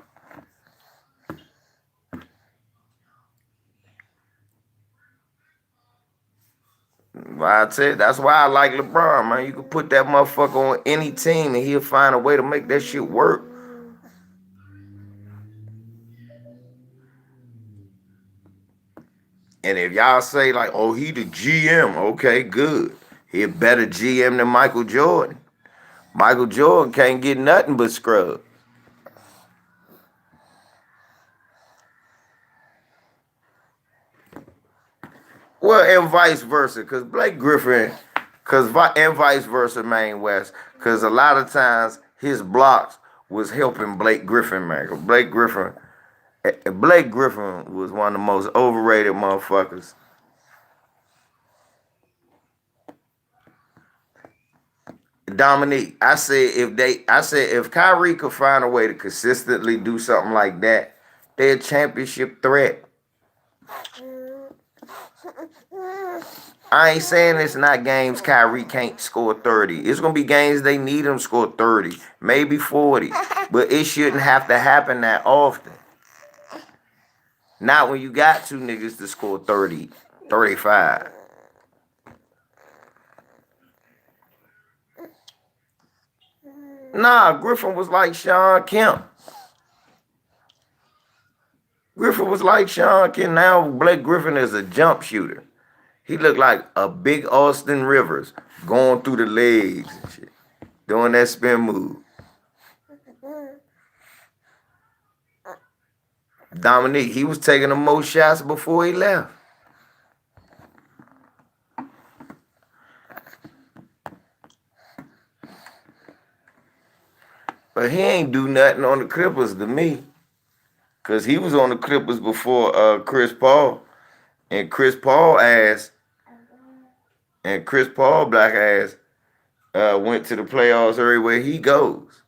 I tell you, that's why I like LeBron, man. You can put that motherfucker on any team and he'll find a way to make that shit work. And if y'all say like, oh, he the GM, okay, good. He a better GM than Michael Jordan. Michael Jordan can't get nothing but scrub. Well, and vice versa, because Blake Griffin, and vice versa, Main West, because a lot of times his blocks was helping Blake Griffin, man. Blake Griffin was one of the most overrated motherfuckers. Dominique, I said if Kyrie could find a way to consistently do something like that, they're a championship threat. I ain't saying it's not games Kyrie can't score 30. It's going to be games they need him to score 30, maybe 40. But it shouldn't have to happen that often. Not when you got two niggas to score 30, 35. Nah, Griffin was like Sean Kemp. Now Blake Griffin is a jump shooter. He looked like a big Austin Rivers going through the legs and shit, doing that spin move. Dominique, he was taking the most shots before he left. But he ain't do nothing on the Clippers to me. Because he was on the Clippers before Chris Paul. And Chris Paul black ass, went to the playoffs everywhere he goes.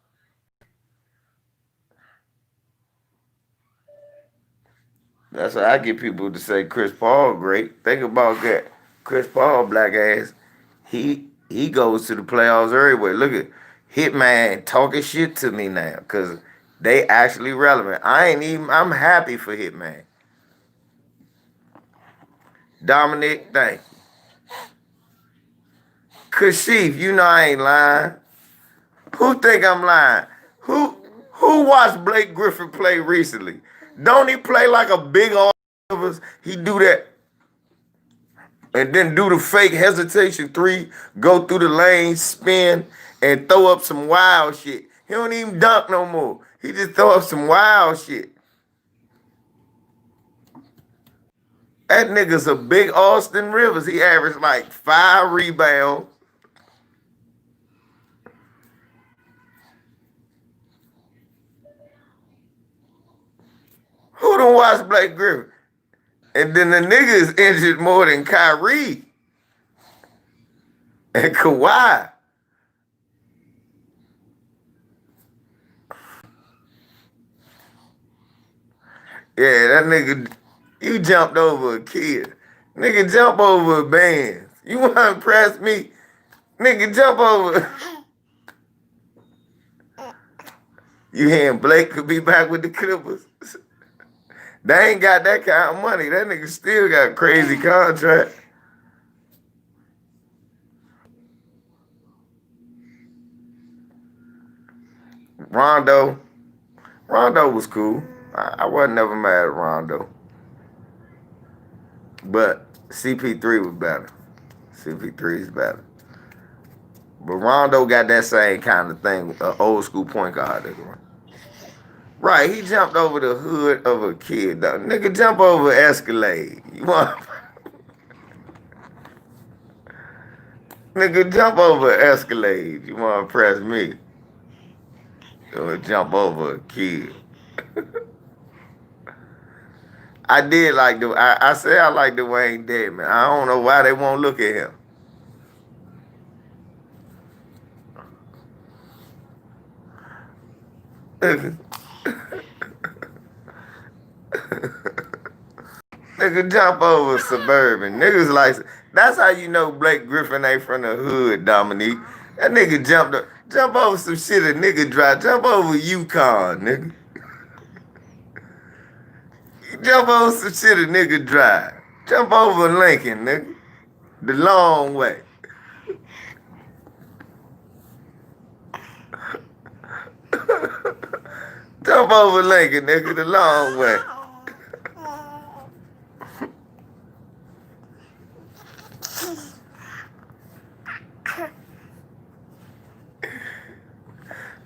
That's why I get people to say Chris Paul great. Think about that. Chris Paul black ass, he goes to the playoffs everywhere. Look at Hitman talking shit to me now because they actually relevant. I'm happy for Hitman. Dominic, thank you. Kashif, you know I ain't lying. Who think I'm lying? Who watched Blake Griffin play recently? Don't he play like a big old he do that and then do the fake hesitation three, go through the lane, spin, and throw up some wild shit. He don't even dunk no more. He just throw up some wild shit. That nigga's a big Austin Rivers. He averaged like 5 rebounds. Who done watch Blake Griffin? And then the nigga is injured more than Kyrie and Kawhi. Yeah, that nigga, you jumped over a kid. Nigga, jump over a band. You want to impress me? Nigga, jump over. You hearing Blake could be back with the Clippers? They ain't got that kind of money. That nigga still got a crazy contract. Rondo was cool. I wasn't never mad at Rondo. But CP3 was better. CP3 is better. But Rondo got that same kind of thing, an old school point guard. Right, he jumped over the hood of a kid. Though. Nigga, jump over Escalade. You want? Nigga, jump over Escalade. You want to impress me? You want to jump over a kid. I did like the. I said I like Dwayne Dedman. I don't know why they won't look at him. Nigga jump over Suburban. Niggas like, that's how you know Blake Griffin ain't from the hood, Dominique. That nigga jump over some shit a nigga drive. Jump over Yukon, nigga. Jump over some shit a nigga drive. Jump over Lincoln, nigga. The long way. Jump over Lincoln, nigga, the long way.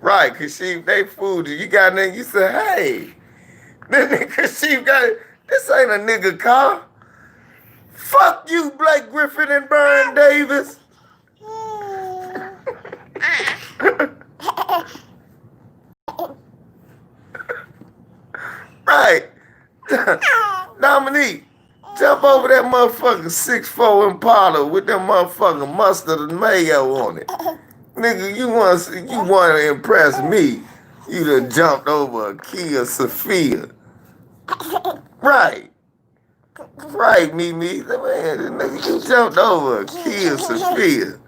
Right, Kashif, they fooled you. You got nothing, you say, hey, this nigga Kashif got it. This ain't a nigga car. Fuck you, Blake Griffin and Brian Davis. Right. Dominique, jump over that motherfucking 6'4" Impala with that motherfucking mustard and mayo on it. Nigga, you want to impress me. You done jumped over a Kia Sophia. Right. Right, Mimi. Man, nigga, you jumped over a Kia Sophia.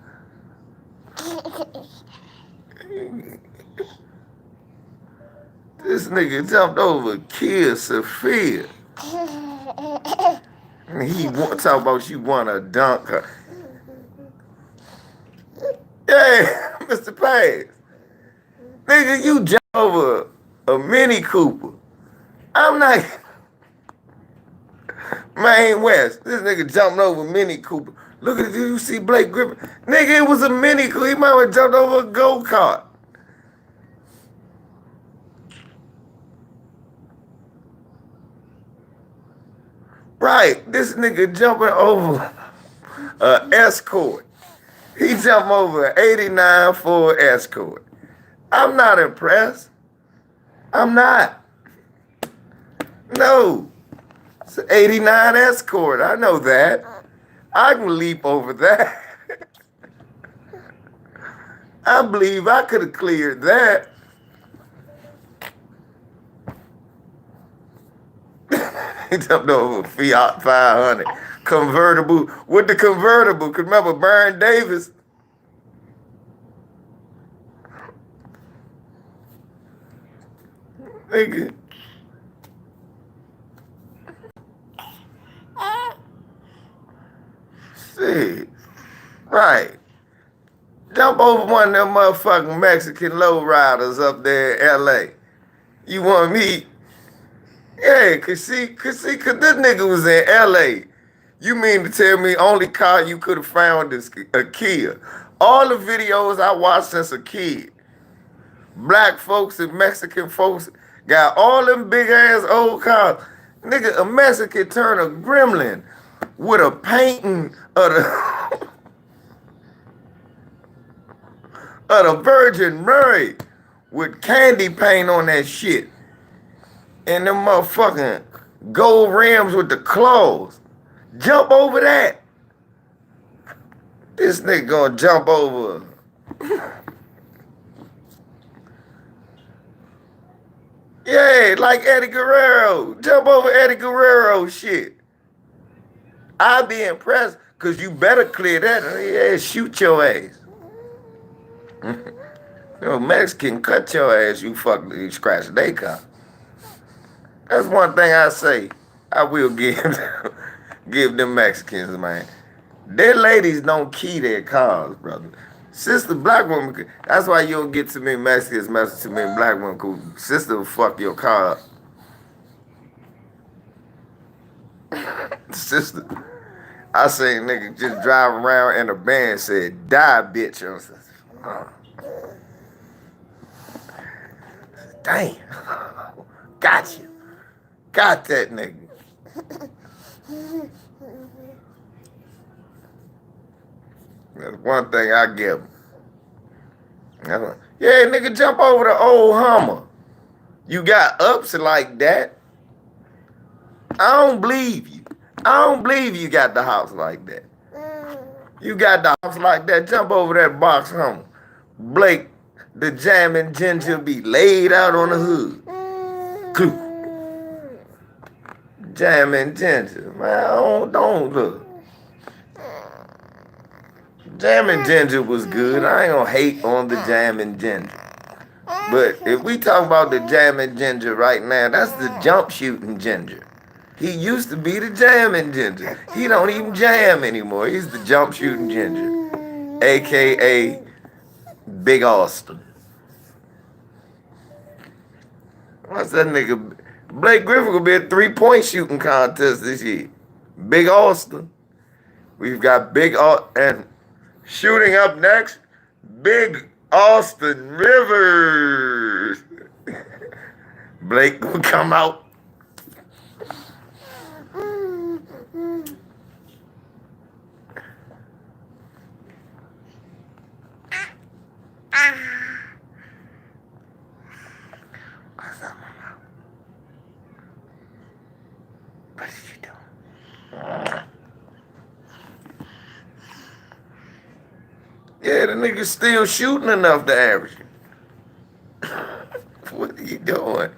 This nigga jumped over a Kia Sophia. And he talk about you want to dunk her. Yeah, Mr. Page. Nigga, you jump over a Mini Cooper. I'm not... Main West. This nigga jumping over Mini Cooper. Look at you see Blake Griffin. Nigga, it was a Mini Cooper. He might have jumped over a go-kart. Right. This nigga jumping over an Escort. He jumped over an 89 Ford Escort. I'm not impressed. I'm not. No. It's an 89 Escort. I know that. I can leap over that. I believe I could have cleared that. He jumped over a Fiat 500 convertible with the convertible. Cause remember Baron Davis. Nigga. Shit. Right. Jump over one of them motherfucking Mexican lowriders up there in LA. You want me? Yeah, cause this nigga was in LA. You mean to tell me only car you could have found is a Kia? All the videos I watched since a kid, black folks and Mexican folks got all them big ass old cars. Nigga, a Mexican turned a gremlin with a painting of the of the Virgin Mary with candy paint on that shit. And them motherfucking gold rims with the claws. Jump over that. This nigga gonna jump over. Yeah, like Eddie Guerrero. Jump over Eddie Guerrero shit. I'd be impressed, cause you better clear that. Yeah, shoot your ass. You Mexican cut your ass, you scratch their car. That's one thing I say. I will give them Mexicans, man. Their ladies don't key their cars, brother. Sister black woman, that's why you don't get too many Mexicans messing too many black women, cause sister will fuck your car up. Sister, I seen nigga just driving around and a band said, die, bitch. I was like, oh. Damn. Got you. Got that nigga. That's one thing I give him. Yeah, nigga, jump over the old Hummer. You got ups like that. I don't believe you. I don't believe you got the house like that. You got the house like that. Jump over that box Hummer. Blake The jamming ginger be laid out on the hood. Clou. Jamming ginger. Man, don't look. Jamming ginger was good. I ain't gonna hate on the jamming ginger. But if we talk about the jamming ginger right now, that's the jump shooting ginger. He used to be the jamming ginger. He don't even jam anymore. He's the jump shooting ginger, aka Big Austin. What's that nigga? Blake Griffin will be a 3-point shooting contest this year. Big Austin. We've got Big and shooting up next, Big Austin Rivers. Blake will come out. What is you doing? Yeah, the nigga's still shooting enough to average. What are you doing?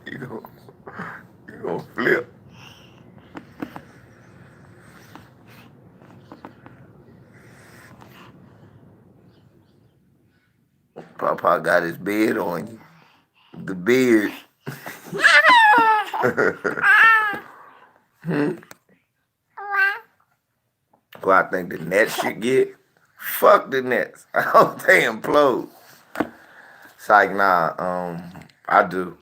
You gonna flip. Papa got his beard on you. The beard. Well, I think the Nets should get. Fuck the Nets. I hope they implode. It's like, nah, I do.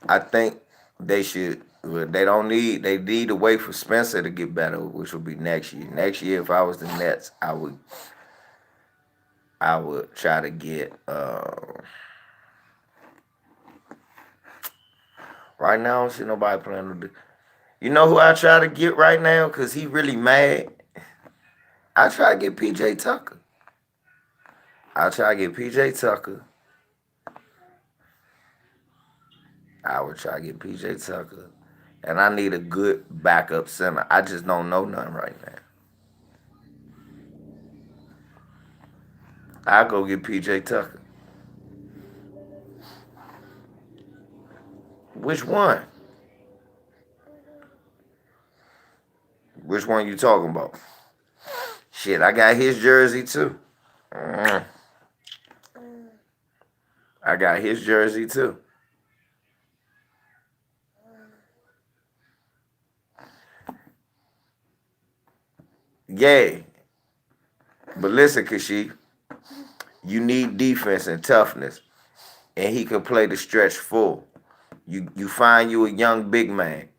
I think they should. They don't need. They need to wait for Spencer to get better, which will be next year. Next year, if I was the Nets, I would try to get. Right now, I don't see nobody playing with. You know who I try to get right now? Cause he really mad. I try to get PJ Tucker. I try to get PJ Tucker. I would try to get PJ Tucker. And I need a good backup center. I just don't know none right now. I'll go get PJ Tucker. Which one? Which one you talking about? Shit, I got his jersey too. I got his jersey too. Yeah. But listen, Kashif, you need defense and toughness. And he can play the stretch full. You find you a young big man.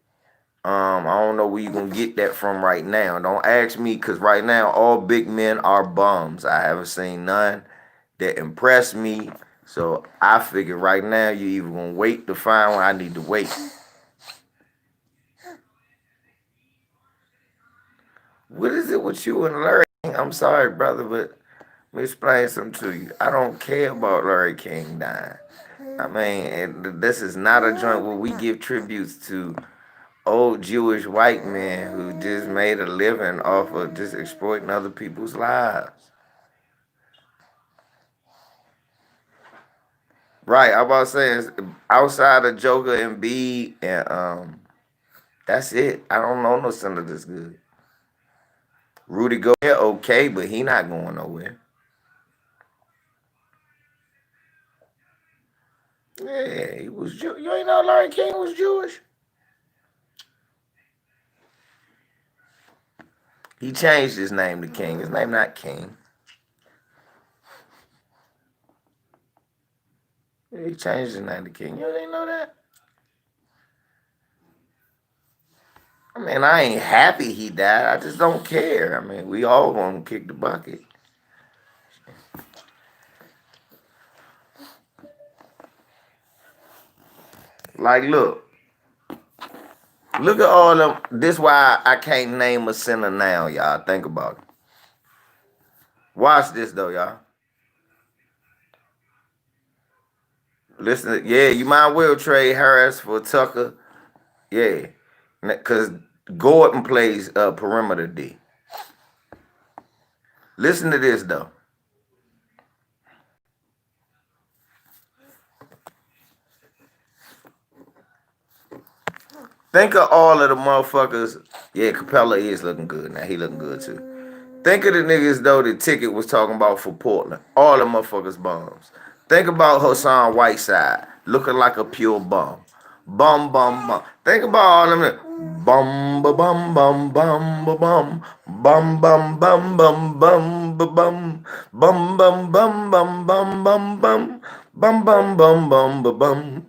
I don't know where you're going to get that from right now. Don't ask me, because right now all big men are bums. I haven't seen none that impress me. So I figure right now you either going to wait to find one. I need to wait. What is it with you and Larry King? I'm sorry, brother, but let me explain something to you. I don't care about Larry King dying. I mean, this is not a joint where we give tributes to old Jewish white men who just made a living off of just exploiting other people's lives. Right, I'm about to say, outside of Joker and B, and that's it. I don't know no center that's good. Rudy Gobert, okay, but he not going nowhere. Yeah, he was Jewish. You ain't know Larry King was Jewish? He changed his name to King. His name not King. Yeah, he changed his name to King. You didn't know that? I mean, I ain't happy he died. I just don't care. I mean, we all gonna kick the bucket. Like, look at all them. This why I can't name a center now, y'all. Think about it. Watch this though, y'all. Listen, yeah, you might well trade Harris for Tucker. Yeah, because Gordon plays perimeter D. Listen to this though. Think of all of the motherfuckers. Yeah, Capella is looking good now. He looking good too. Think of the niggas though the ticket was talking about for Portland. All the motherfuckers bums. Think about Hassan Whiteside looking like a pure bum. Bum bum bum. Think about all them bum ba bum bum bum ba bum bum bum bum bum bum ba bum bum bum bum bum bum bum bum bum bum bum bum ba bum.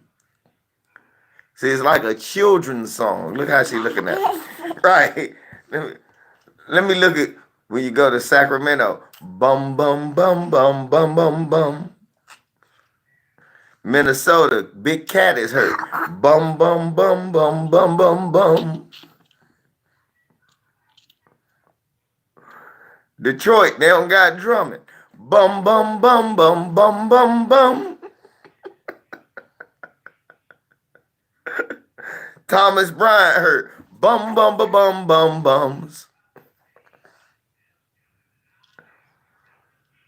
See, it's like a children's song. Look how she looking at me. Right. Let me look at when you go to Sacramento. Bum bum bum bum bum bum bum. Minnesota, Big Cat is hurt. Bum bum bum bum bum bum bum. Detroit, they don't got drumming. Bum bum bum bum bum bum bum. Thomas Bryant hurt. Bum bum bum bum bum bums.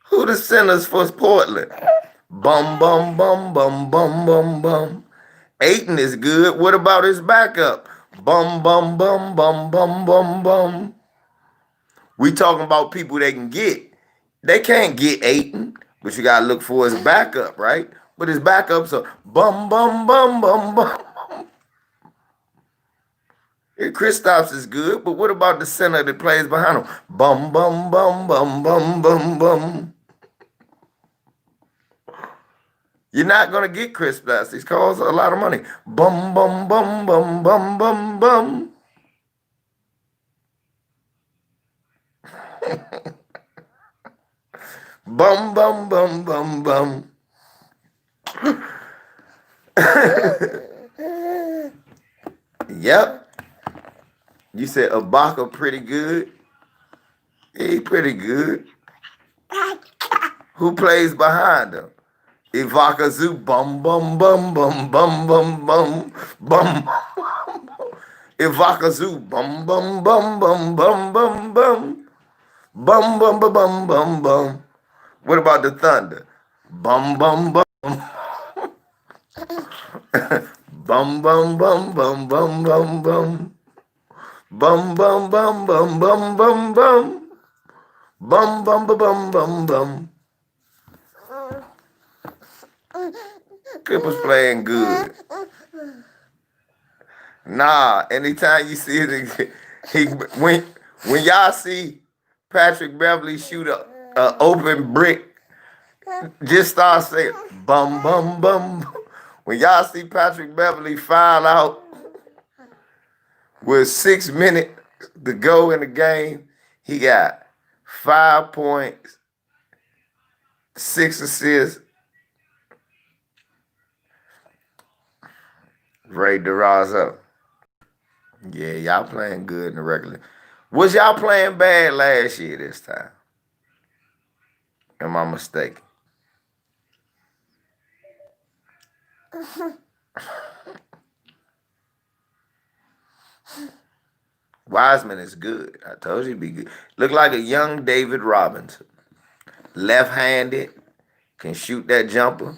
Who the centers for Portland? Bum bum bum bum bum bum bum. Aiton is good. What about his backup? Bum bum bum bum bum bum bum. We talking about people they can get. They can't get Aiton, but you gotta look for his backup, right? But his backups are bum bum bum bum bum. Kristaps is good, but what about the center that plays behind him? Bum bum bum bum bum bum bum. You're not gonna get Kristaps. These costs a lot of money. Bum bum bum bum bum bum bum. Bum bum bum bum bum. Yep. You said Ibaka pretty good. He pretty good. Who plays behind him? Ibaka Zoo. Bum bum bum bum bum bum bum bum. Ibaka Zoo. Bum bum bum bum bum bum bum. Bum bum bum bum bum bum. What about the Thunder? Bum bum bum. Bum bum bum bum bum bum bum. Bum bum bum bum bum bum bum. Bum bum bum bum bum bum. Clippers playing good. Nah, anytime you see it, when y'all see Patrick Beverly shoot a open brick, just start saying bum bum bum. When y'all see Patrick Beverly foul out with 6 minutes to go in the game, he got 5 points, 6 assists. Ray DeRozan. Yeah, y'all playing good in the regular. Was y'all playing bad last year this time? Am I mistaken? Wiseman is good. I told you he'd be good. Look like a young David Robinson. Left-handed, can shoot that jumper.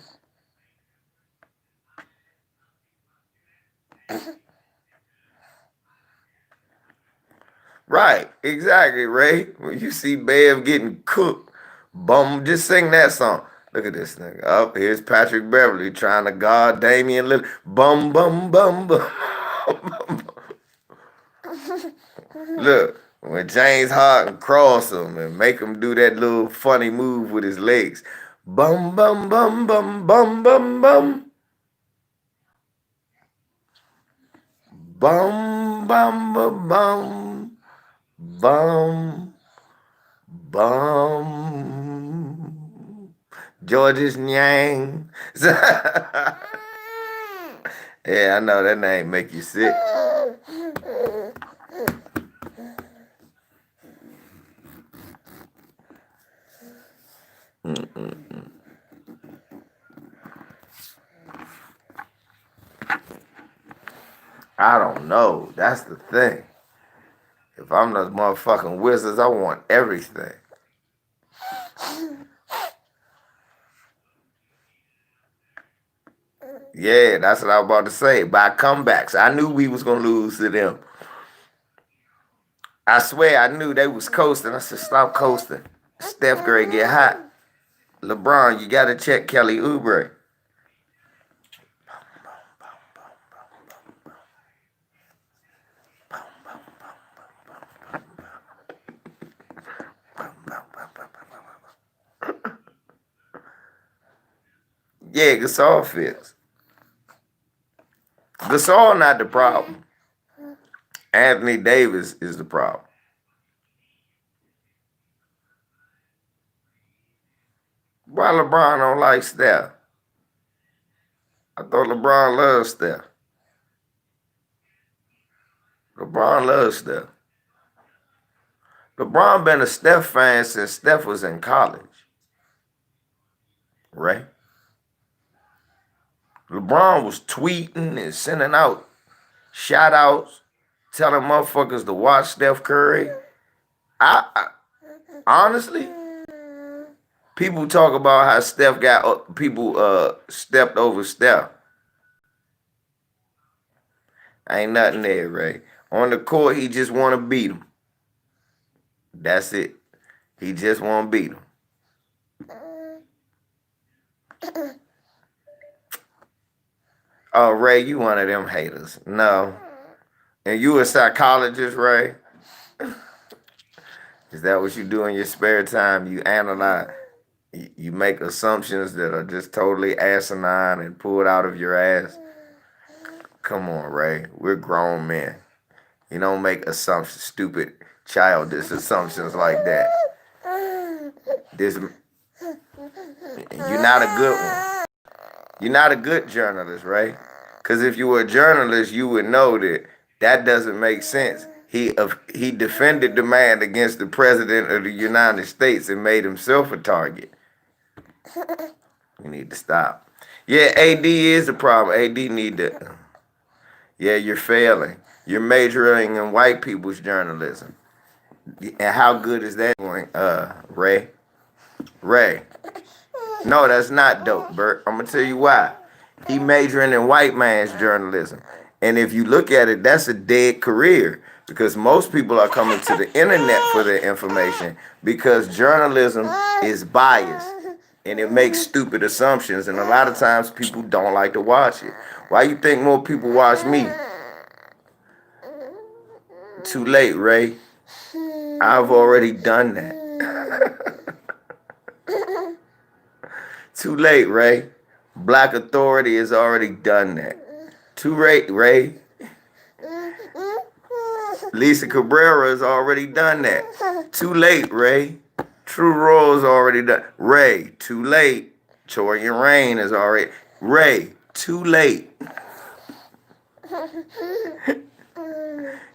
Right, exactly, Ray. When you see Bev getting cooked, bum, just sing that song. Look at this nigga. Up here's Patrick Beverly trying to guard Damian Lillard. Bum, bum, bum, bum. Look, when James Harden cross him and make him do that little funny move with his legs. Bum, bum, bum, bum, bum, bum, bum. Bum, bum, bum, bum. Bum, bum. George's Nyang. Yeah, I know that name make you sick. I don't know. That's the thing. If I'm those motherfucking Wizards, I want everything. Yeah, that's what I was about to say. By comebacks. I knew we was gonna lose to them. I swear I knew they was coasting. I said, stop coasting. Steph Curry get hot. LeBron, you gotta check Kelly Oubre. Yeah, Gasol fits. Gasol not the problem. Anthony Davis is the problem. Why LeBron don't like Steph? I thought LeBron loves Steph. LeBron loves Steph. LeBron been a Steph fan since Steph was in college. Right? LeBron was tweeting and sending out shout outs, telling motherfuckers to watch Steph Curry. I honestly, people talk about how Steph got people stepped over Steph. Ain't nothing there, Ray. On the court, he just want to beat him. That's it. He just want to beat him. Oh, Ray, you one of them haters. No. And you a psychologist, Ray? Is that what you do in your spare time? You analyze, you make assumptions that are just totally asinine and pulled out of your ass? Come on, Ray. We're grown men. You don't make assumptions, stupid, childish assumptions like that. You're not a good one. You're not a good journalist, right? Because if you were a journalist, you would know that doesn't make sense. He defended the man against the president of the United States and made himself a target. You need to stop. Yeah, AD is the problem. AD need to. Yeah, you're failing. You're majoring in white people's journalism. And how good is that going, Ray? Ray. No, that's not dope, Bert. I'm gonna tell you why. He majoring in white man's journalism. And if you look at it, that's a dead career because most people are coming to the internet for their information because journalism is biased and it makes stupid assumptions. And a lot of times people don't like to watch it. Why you think more people watch me? Too late, Ray. I've already done that. Too late, Ray. Black Authority has already done that. Too late, Ray. Lisa Cabrera has already done that. Too late, Ray. True Royal has already done. Ray, too late. Torian Rain is already. Ray, too late.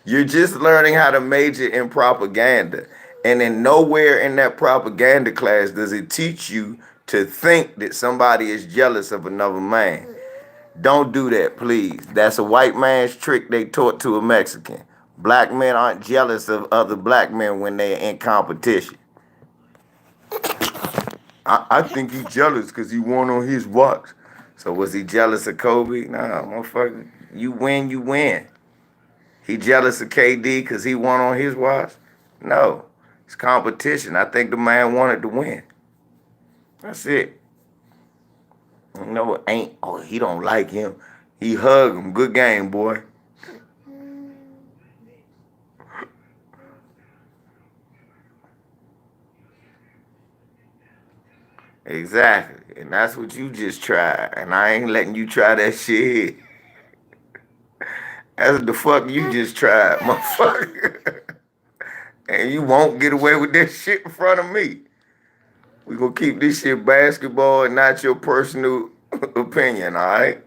You're just learning how to major in propaganda. And then nowhere in that propaganda class does it teach you to think that somebody is jealous of another man. Don't do that, please. That's a white man's trick they taught to a Mexican. Black men aren't jealous of other black men when they're in competition. I think he's jealous because he won on his watch. So was he jealous of Kobe? Nah, motherfucker. You win, you win. He jealous of KD because he won on his watch? No. It's competition. I think the man wanted to win. That's it. No, it ain't. Oh, he don't like him. He hug him. Good game, boy. Exactly. And that's what you just tried. And I ain't letting you try that shit. That's the fuck you just tried, motherfucker. And you won't get away with that shit in front of me. We gonna keep this shit basketball and not your personal opinion, all right?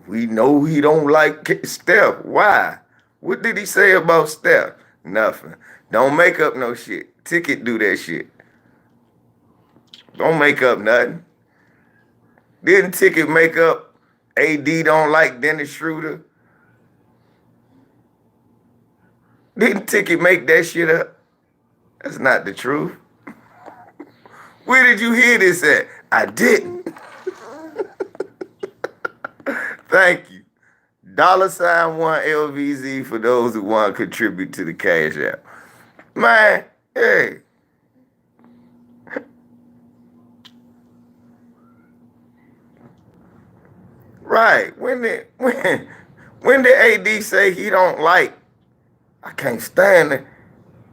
We know he don't like Steph. Why? What did he say about Steph? Nothing. Don't make up no shit. Ticket do that shit. Don't make up nothing. Didn't Ticket make up AD don't like Dennis Schroeder? Didn't Ticket make that shit up? That's not the truth. Where did you hear this at? I didn't. Thank you. $1LVZ for those who want to contribute to the Cash App. Man, hey. Right. When did AD say he don't like, I can't stand it.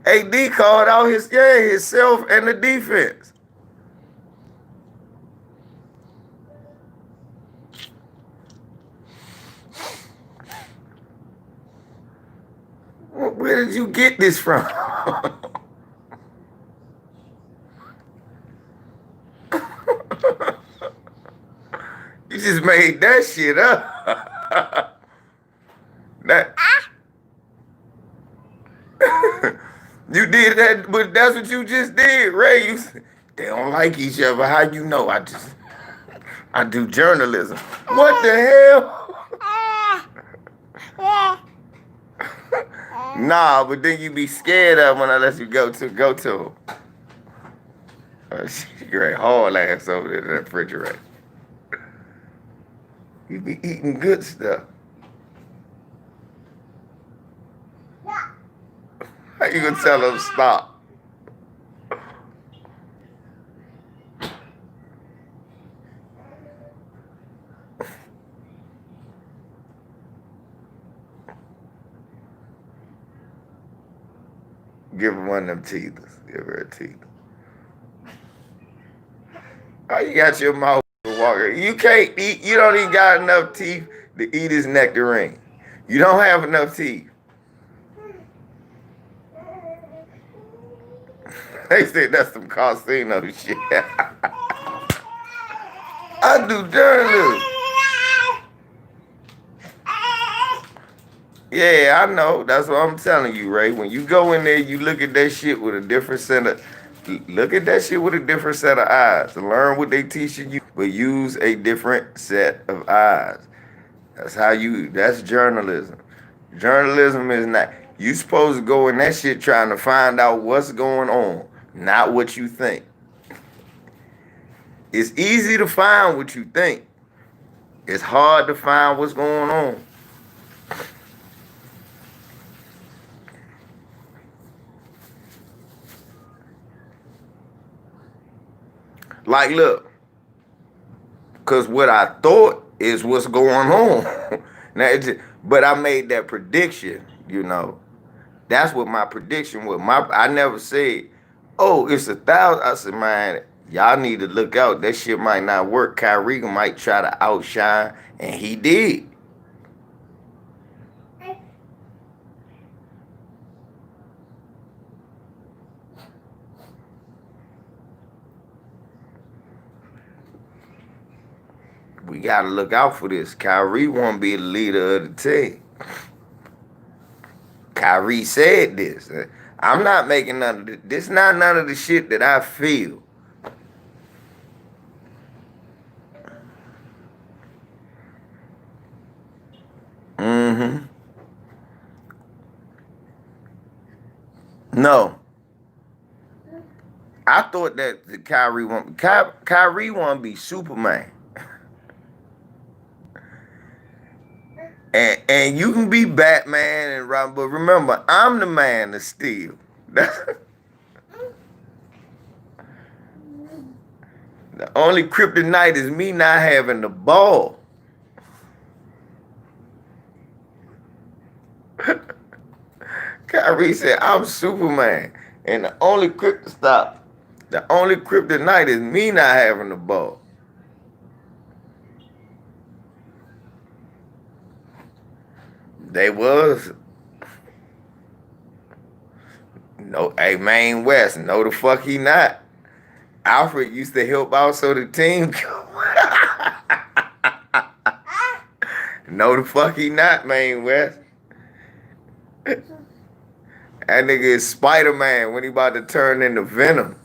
AD called out himself and the defense. Where did you get this from? You just made that shit up. That you did that, but that's what you just did, Ray. They don't like each other. How you know? I do journalism. What the hell? Nah, but then you be scared of when I let you go to him. She great hard ass over there in that refrigerator. You be eating good stuff. How you gonna tell them stop? Give her one of them teethers. Give her a teether. Oh, you got your mouth walker. You can't eat. You don't even got enough teeth to eat his nectarine. You don't have enough teeth. They said that's some casino shit. I do journalism. Yeah, I know. That's what I'm telling you, Ray. When you go in there, you look at that shit with a different set of eyes. Learn what they teaching you, but use a different set of eyes. That's journalism. Journalism is not, you supposed to go in that shit trying to find out what's going on, not what you think. It's easy to find what you think. It's hard to find what's going on. Like, look, because what I thought is what's going on. But I made that prediction, you know. That's what my prediction was. I never said, oh, it's 1,000. I said, man, y'all need to look out. That shit might not work. Kyrie might try to outshine, and he did. We got to look out for this. Kyrie won't be the leader of the team. Kyrie said this. I'm not making none of this. This is not none of the shit that I feel. No. I thought that the Kyrie want to be Superman. And you can be Batman and Robin, but remember, I'm the man of steel. The only kryptonite is me not having the ball. Kyrie said, I'm Superman. And the only kryptonite is me not having the ball. They was. No, hey, Maine West, no the fuck he not. Alfred used to help out so the team. No the fuck he not, Maine West. That nigga is Spider-Man when he about to turn into Venom.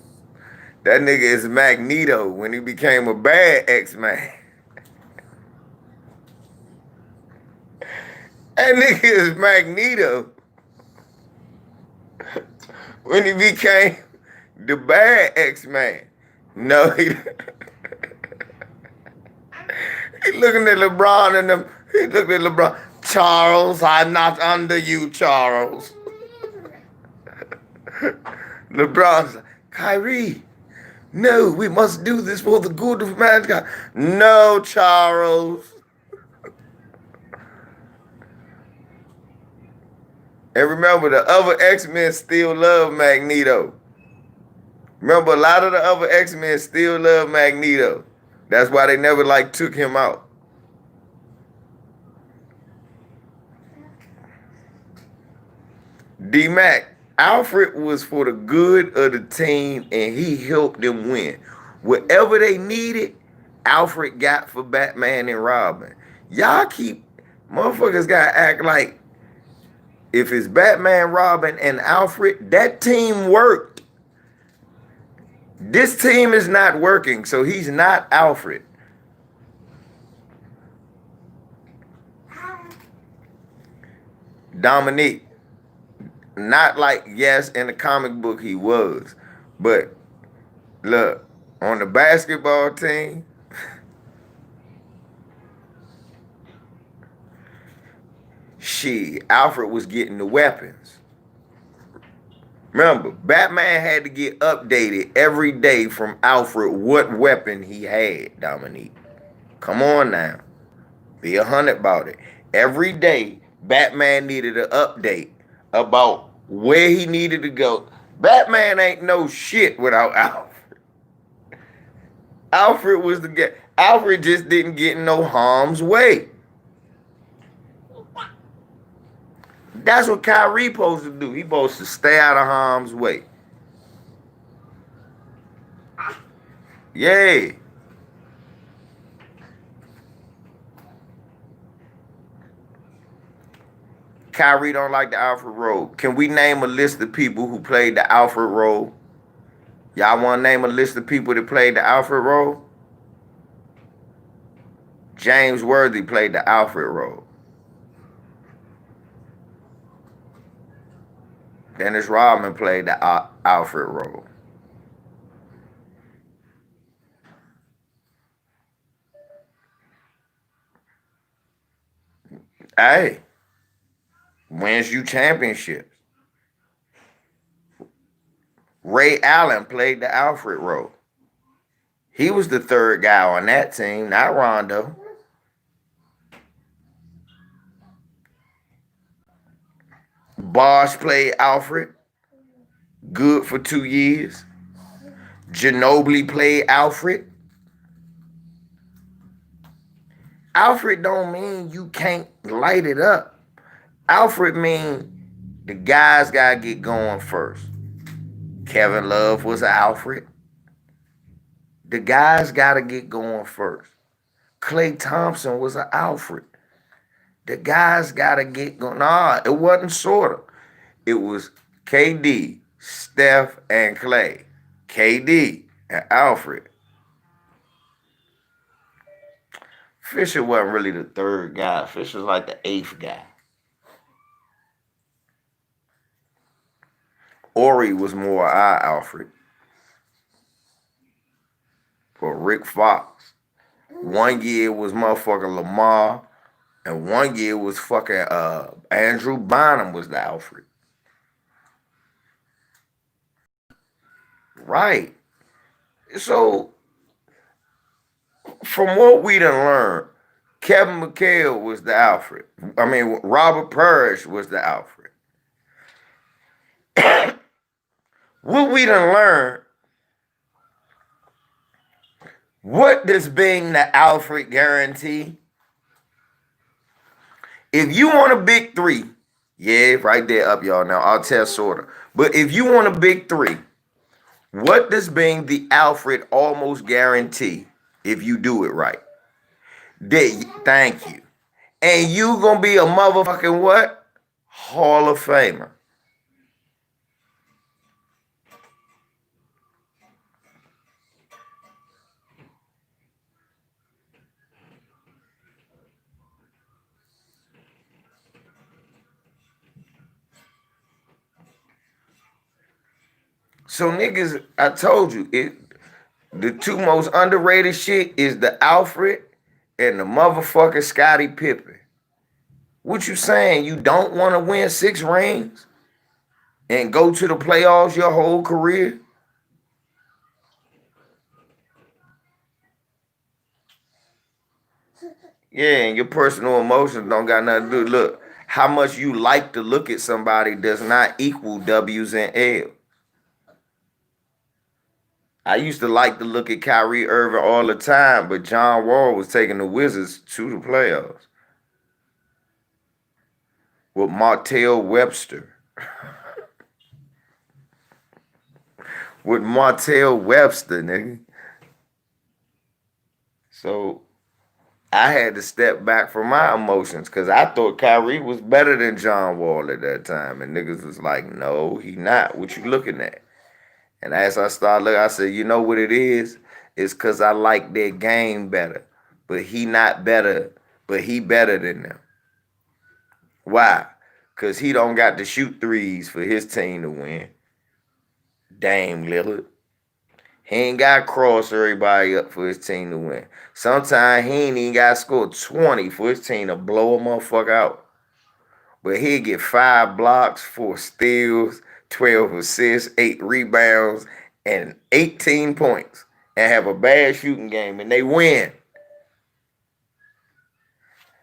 That nigga is Magneto when he became a bad X-Man. That nigga is Magneto when he became the bad X-Man. No, he looking at LeBron and them. He looked at LeBron. Charles, I'm not under you, Charles. LeBron's like, Kyrie, no, we must do this for the good of mankind. No, Charles. And remember, the other X-Men still love Magneto. Remember, a lot of the other X-Men still love Magneto. That's why they never took him out. D-Mac, Alfred was for the good of the team and he helped them win. Whatever they needed, Alfred got for Batman and Robin. Y'all keep, motherfuckers gotta act like if it's Batman, Robin, and Alfred, that team worked. This team is not working, so he's not Alfred. Dominique, not like, yes, in the comic book he was, but look, on the basketball team, Alfred was getting the weapons. Remember, Batman had to get updated every day from Alfred what weapon he had, Dominique. Come on now. Be 100 about it. Every day, Batman needed an update about where he needed to go. Batman ain't no shit without Alfred. Alfred was the guy. Alfred just didn't get in no harm's way. That's what Kyrie supposed to do. He supposed to stay out of harm's way. Yay. Kyrie don't like the Alfred role. Can we name a list of people who played the Alfred role? Y'all want to name a list of people that played the Alfred role? James Worthy played the Alfred role. Dennis Rodman played the Alfred role. Hey, wins you championships. Ray Allen played the Alfred role. He was the third guy on that team, not Rondo. Bosh played Alfred. Good for 2 years. Ginobili played Alfred. Alfred don't mean you can't light it up. Alfred mean the guys gotta get going first. Kevin Love was an Alfred. The guys gotta get going first. Klay Thompson was an Alfred. The guys gotta get going. Nah, it wasn't sort of. It was KD, Steph, and Klay. KD and Alfred. Fisher wasn't really the third guy. Fisher was like the 8th guy. Ori was more our Alfred. For Rick Fox. 1 year was motherfucking Lamar. And 1 year was fucking Andrew Bynum was the Alfred. Right. So, from what we done learned, Kevin McHale was the Alfred. I mean, Robert Parrish was the Alfred. What we done learned, what does being the Alfred guarantee? If you want a big three, yeah, right there up, y'all. Now, I'll tell sorta. But if you want a big three, what does being the Alfred almost guarantee if you do it right? Thank you. And you gonna be a motherfucking what? Hall of Famer. So niggas, I told you, the two most underrated shit is the Alfred and the motherfucking Scottie Pippen. What you saying? You don't want to win 6 rings and go to the playoffs your whole career? Yeah, and your personal emotions don't got nothing to do. Look, how much you like to look at somebody does not equal W's and L's. I used to like to look at Kyrie Irving all the time, but John Wall was taking the Wizards to the playoffs with Martell Webster. With Martell Webster, nigga. So I had to step back from my emotions because I thought Kyrie was better than John Wall at that time. And niggas was like, no, he not. What you looking at? And as I started looking, I said, you know what it is? It's because I like their game better. But he not better, but he better than them. Why? Because he don't got to shoot threes for his team to win. Dame Lillard. He ain't got to cross everybody up for his team to win. Sometimes he ain't even got to score 20 for his team to blow a motherfucker out. But he'll get 5 blocks, 4 steals, 12 assists, 8 rebounds, and 18 points. And have a bad shooting game, and they win.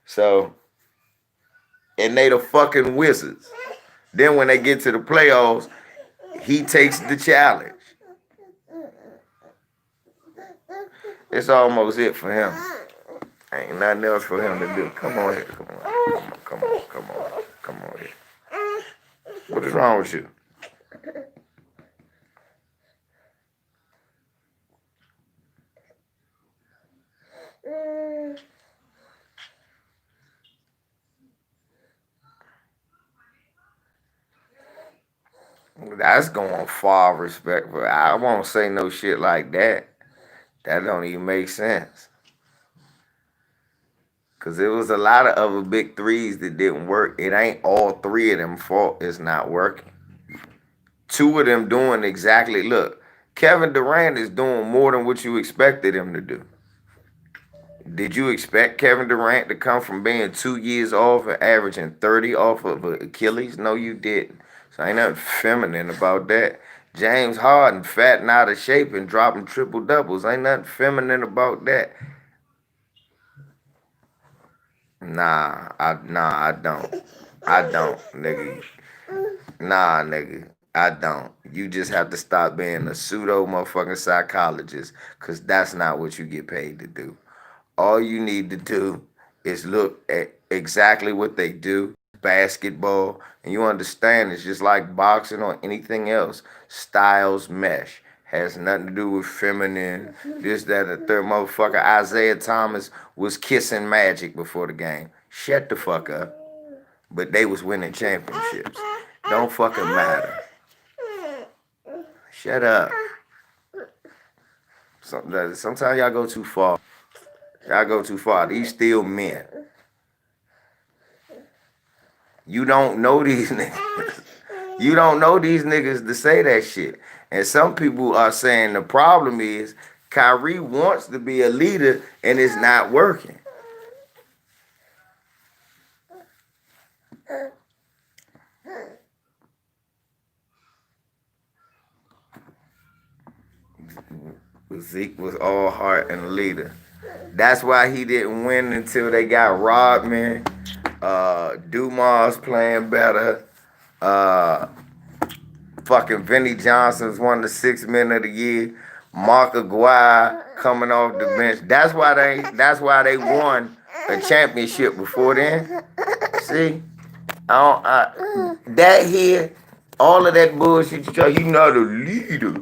So, and they the fucking Wizards. Then when they get to the playoffs, he takes the challenge. It's almost it for him. Ain't nothing else for him to do. Come on here. Come on here. What is wrong with you? That's going far respect, but I won't say no shit like that. That don't even make sense. Because there was a lot of other big threes that didn't work. It ain't all 3 of them fault it's not working. 2 of them doing exactly, look, Kevin Durant is doing more than what you expected him to do. Did you expect Kevin Durant to come from being 2 years off and averaging 30 off of Achilles? No, you didn't. So ain't nothing feminine about that. James Harden fatting out of shape and dropping triple doubles. Ain't nothing feminine about that. Nah, I don't. I don't, nigga. Nah, nigga. I don't. You just have to stop being a pseudo motherfucking psychologist, because that's not what you get paid to do. All you need to do is look at exactly what they do, basketball, and you understand it's just like boxing or anything else. Styles mesh. Has nothing to do with feminine, this, that, and the third. Motherfucker Isaiah Thomas was kissing Magic before the game. Shut the fuck up. But they was winning championships. Don't fucking matter. Shut up. Sometimes y'all go too far. Y'all go too far. These still men. You don't know these niggas. You don't know these niggas to say that shit. And some people are saying the problem is Kyrie wants to be a leader and it's not working. Zeke was all heart and a leader. That's why he didn't win until they got Rodman. Dumas playing better. Fucking Vinnie Johnson's one of the 6 men of the year. Mark Aguirre coming off the bench. That's why they won a championship before then. See? That here, all of that bullshit, you not a leader.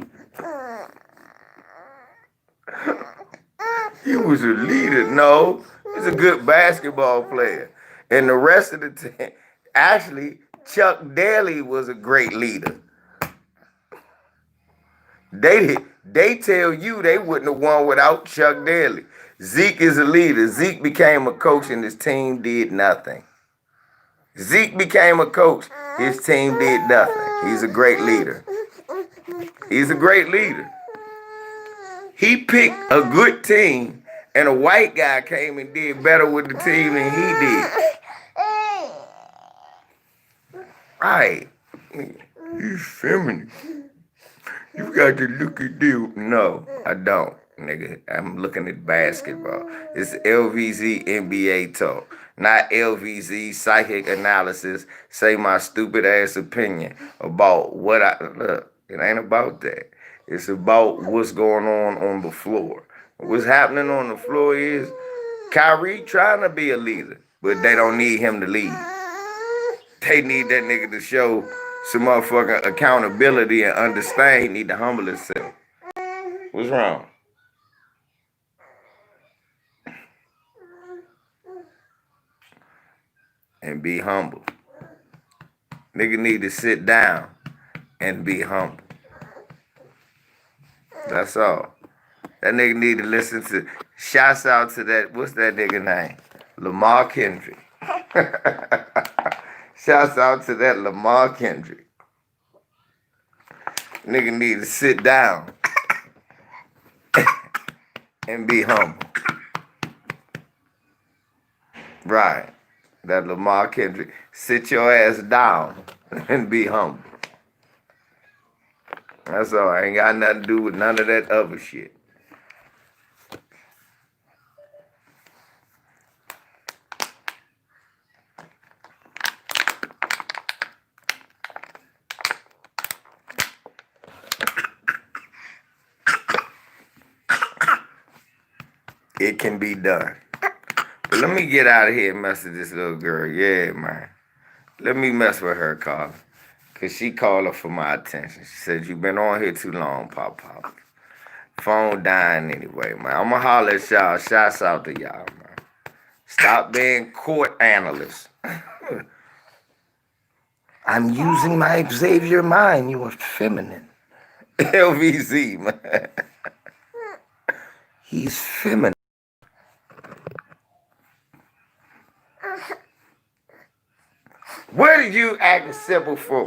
He was a leader. No, he's a good basketball player. And the rest of the team, actually, Chuck Daly was a great leader. They tell you they wouldn't have won without Chuck Daly. Zeke is a leader. Zeke became a coach and his team did nothing. Zeke became a coach. His team did nothing. He's a great leader. He's a great leader. He picked a good team, and a white guy came and did better with the team than he did. Right. He's feminine. You got to look at this. No, I don't, nigga. I'm looking at basketball. It's LVZ NBA talk, not LVZ psychic analysis. Say my stupid ass opinion about what I look. It ain't about that. It's about what's going on the floor. What's happening on the floor is Kyrie trying to be a leader, but they don't need him to lead. They need that nigga to show some motherfucking accountability and understand he need to humble himself. What's wrong? And be humble. Nigga need to sit down and be humble. That's all. That nigga need to listen to, shouts out to that, what's that nigga name? Lamar Kendrick. Shouts out to that Lamar Kendrick. Nigga need to sit down and be humble. Right. That Lamar Kendrick. Sit your ass down and be humble. That's all. I ain't got nothing to do with none of that other shit. It can be done. But let me get out of here and mess with this little girl. Yeah, man. Let me mess with her, Carla. Because she called her for my attention. She said, you been on here too long, Pop. Phone dying anyway, man. I'm going to holler at y'all. Shouts out to y'all, man. Stop being court analysts. I'm using my Xavier mind. You are feminine. LVZ, man. He's feminine. What did you act simple for?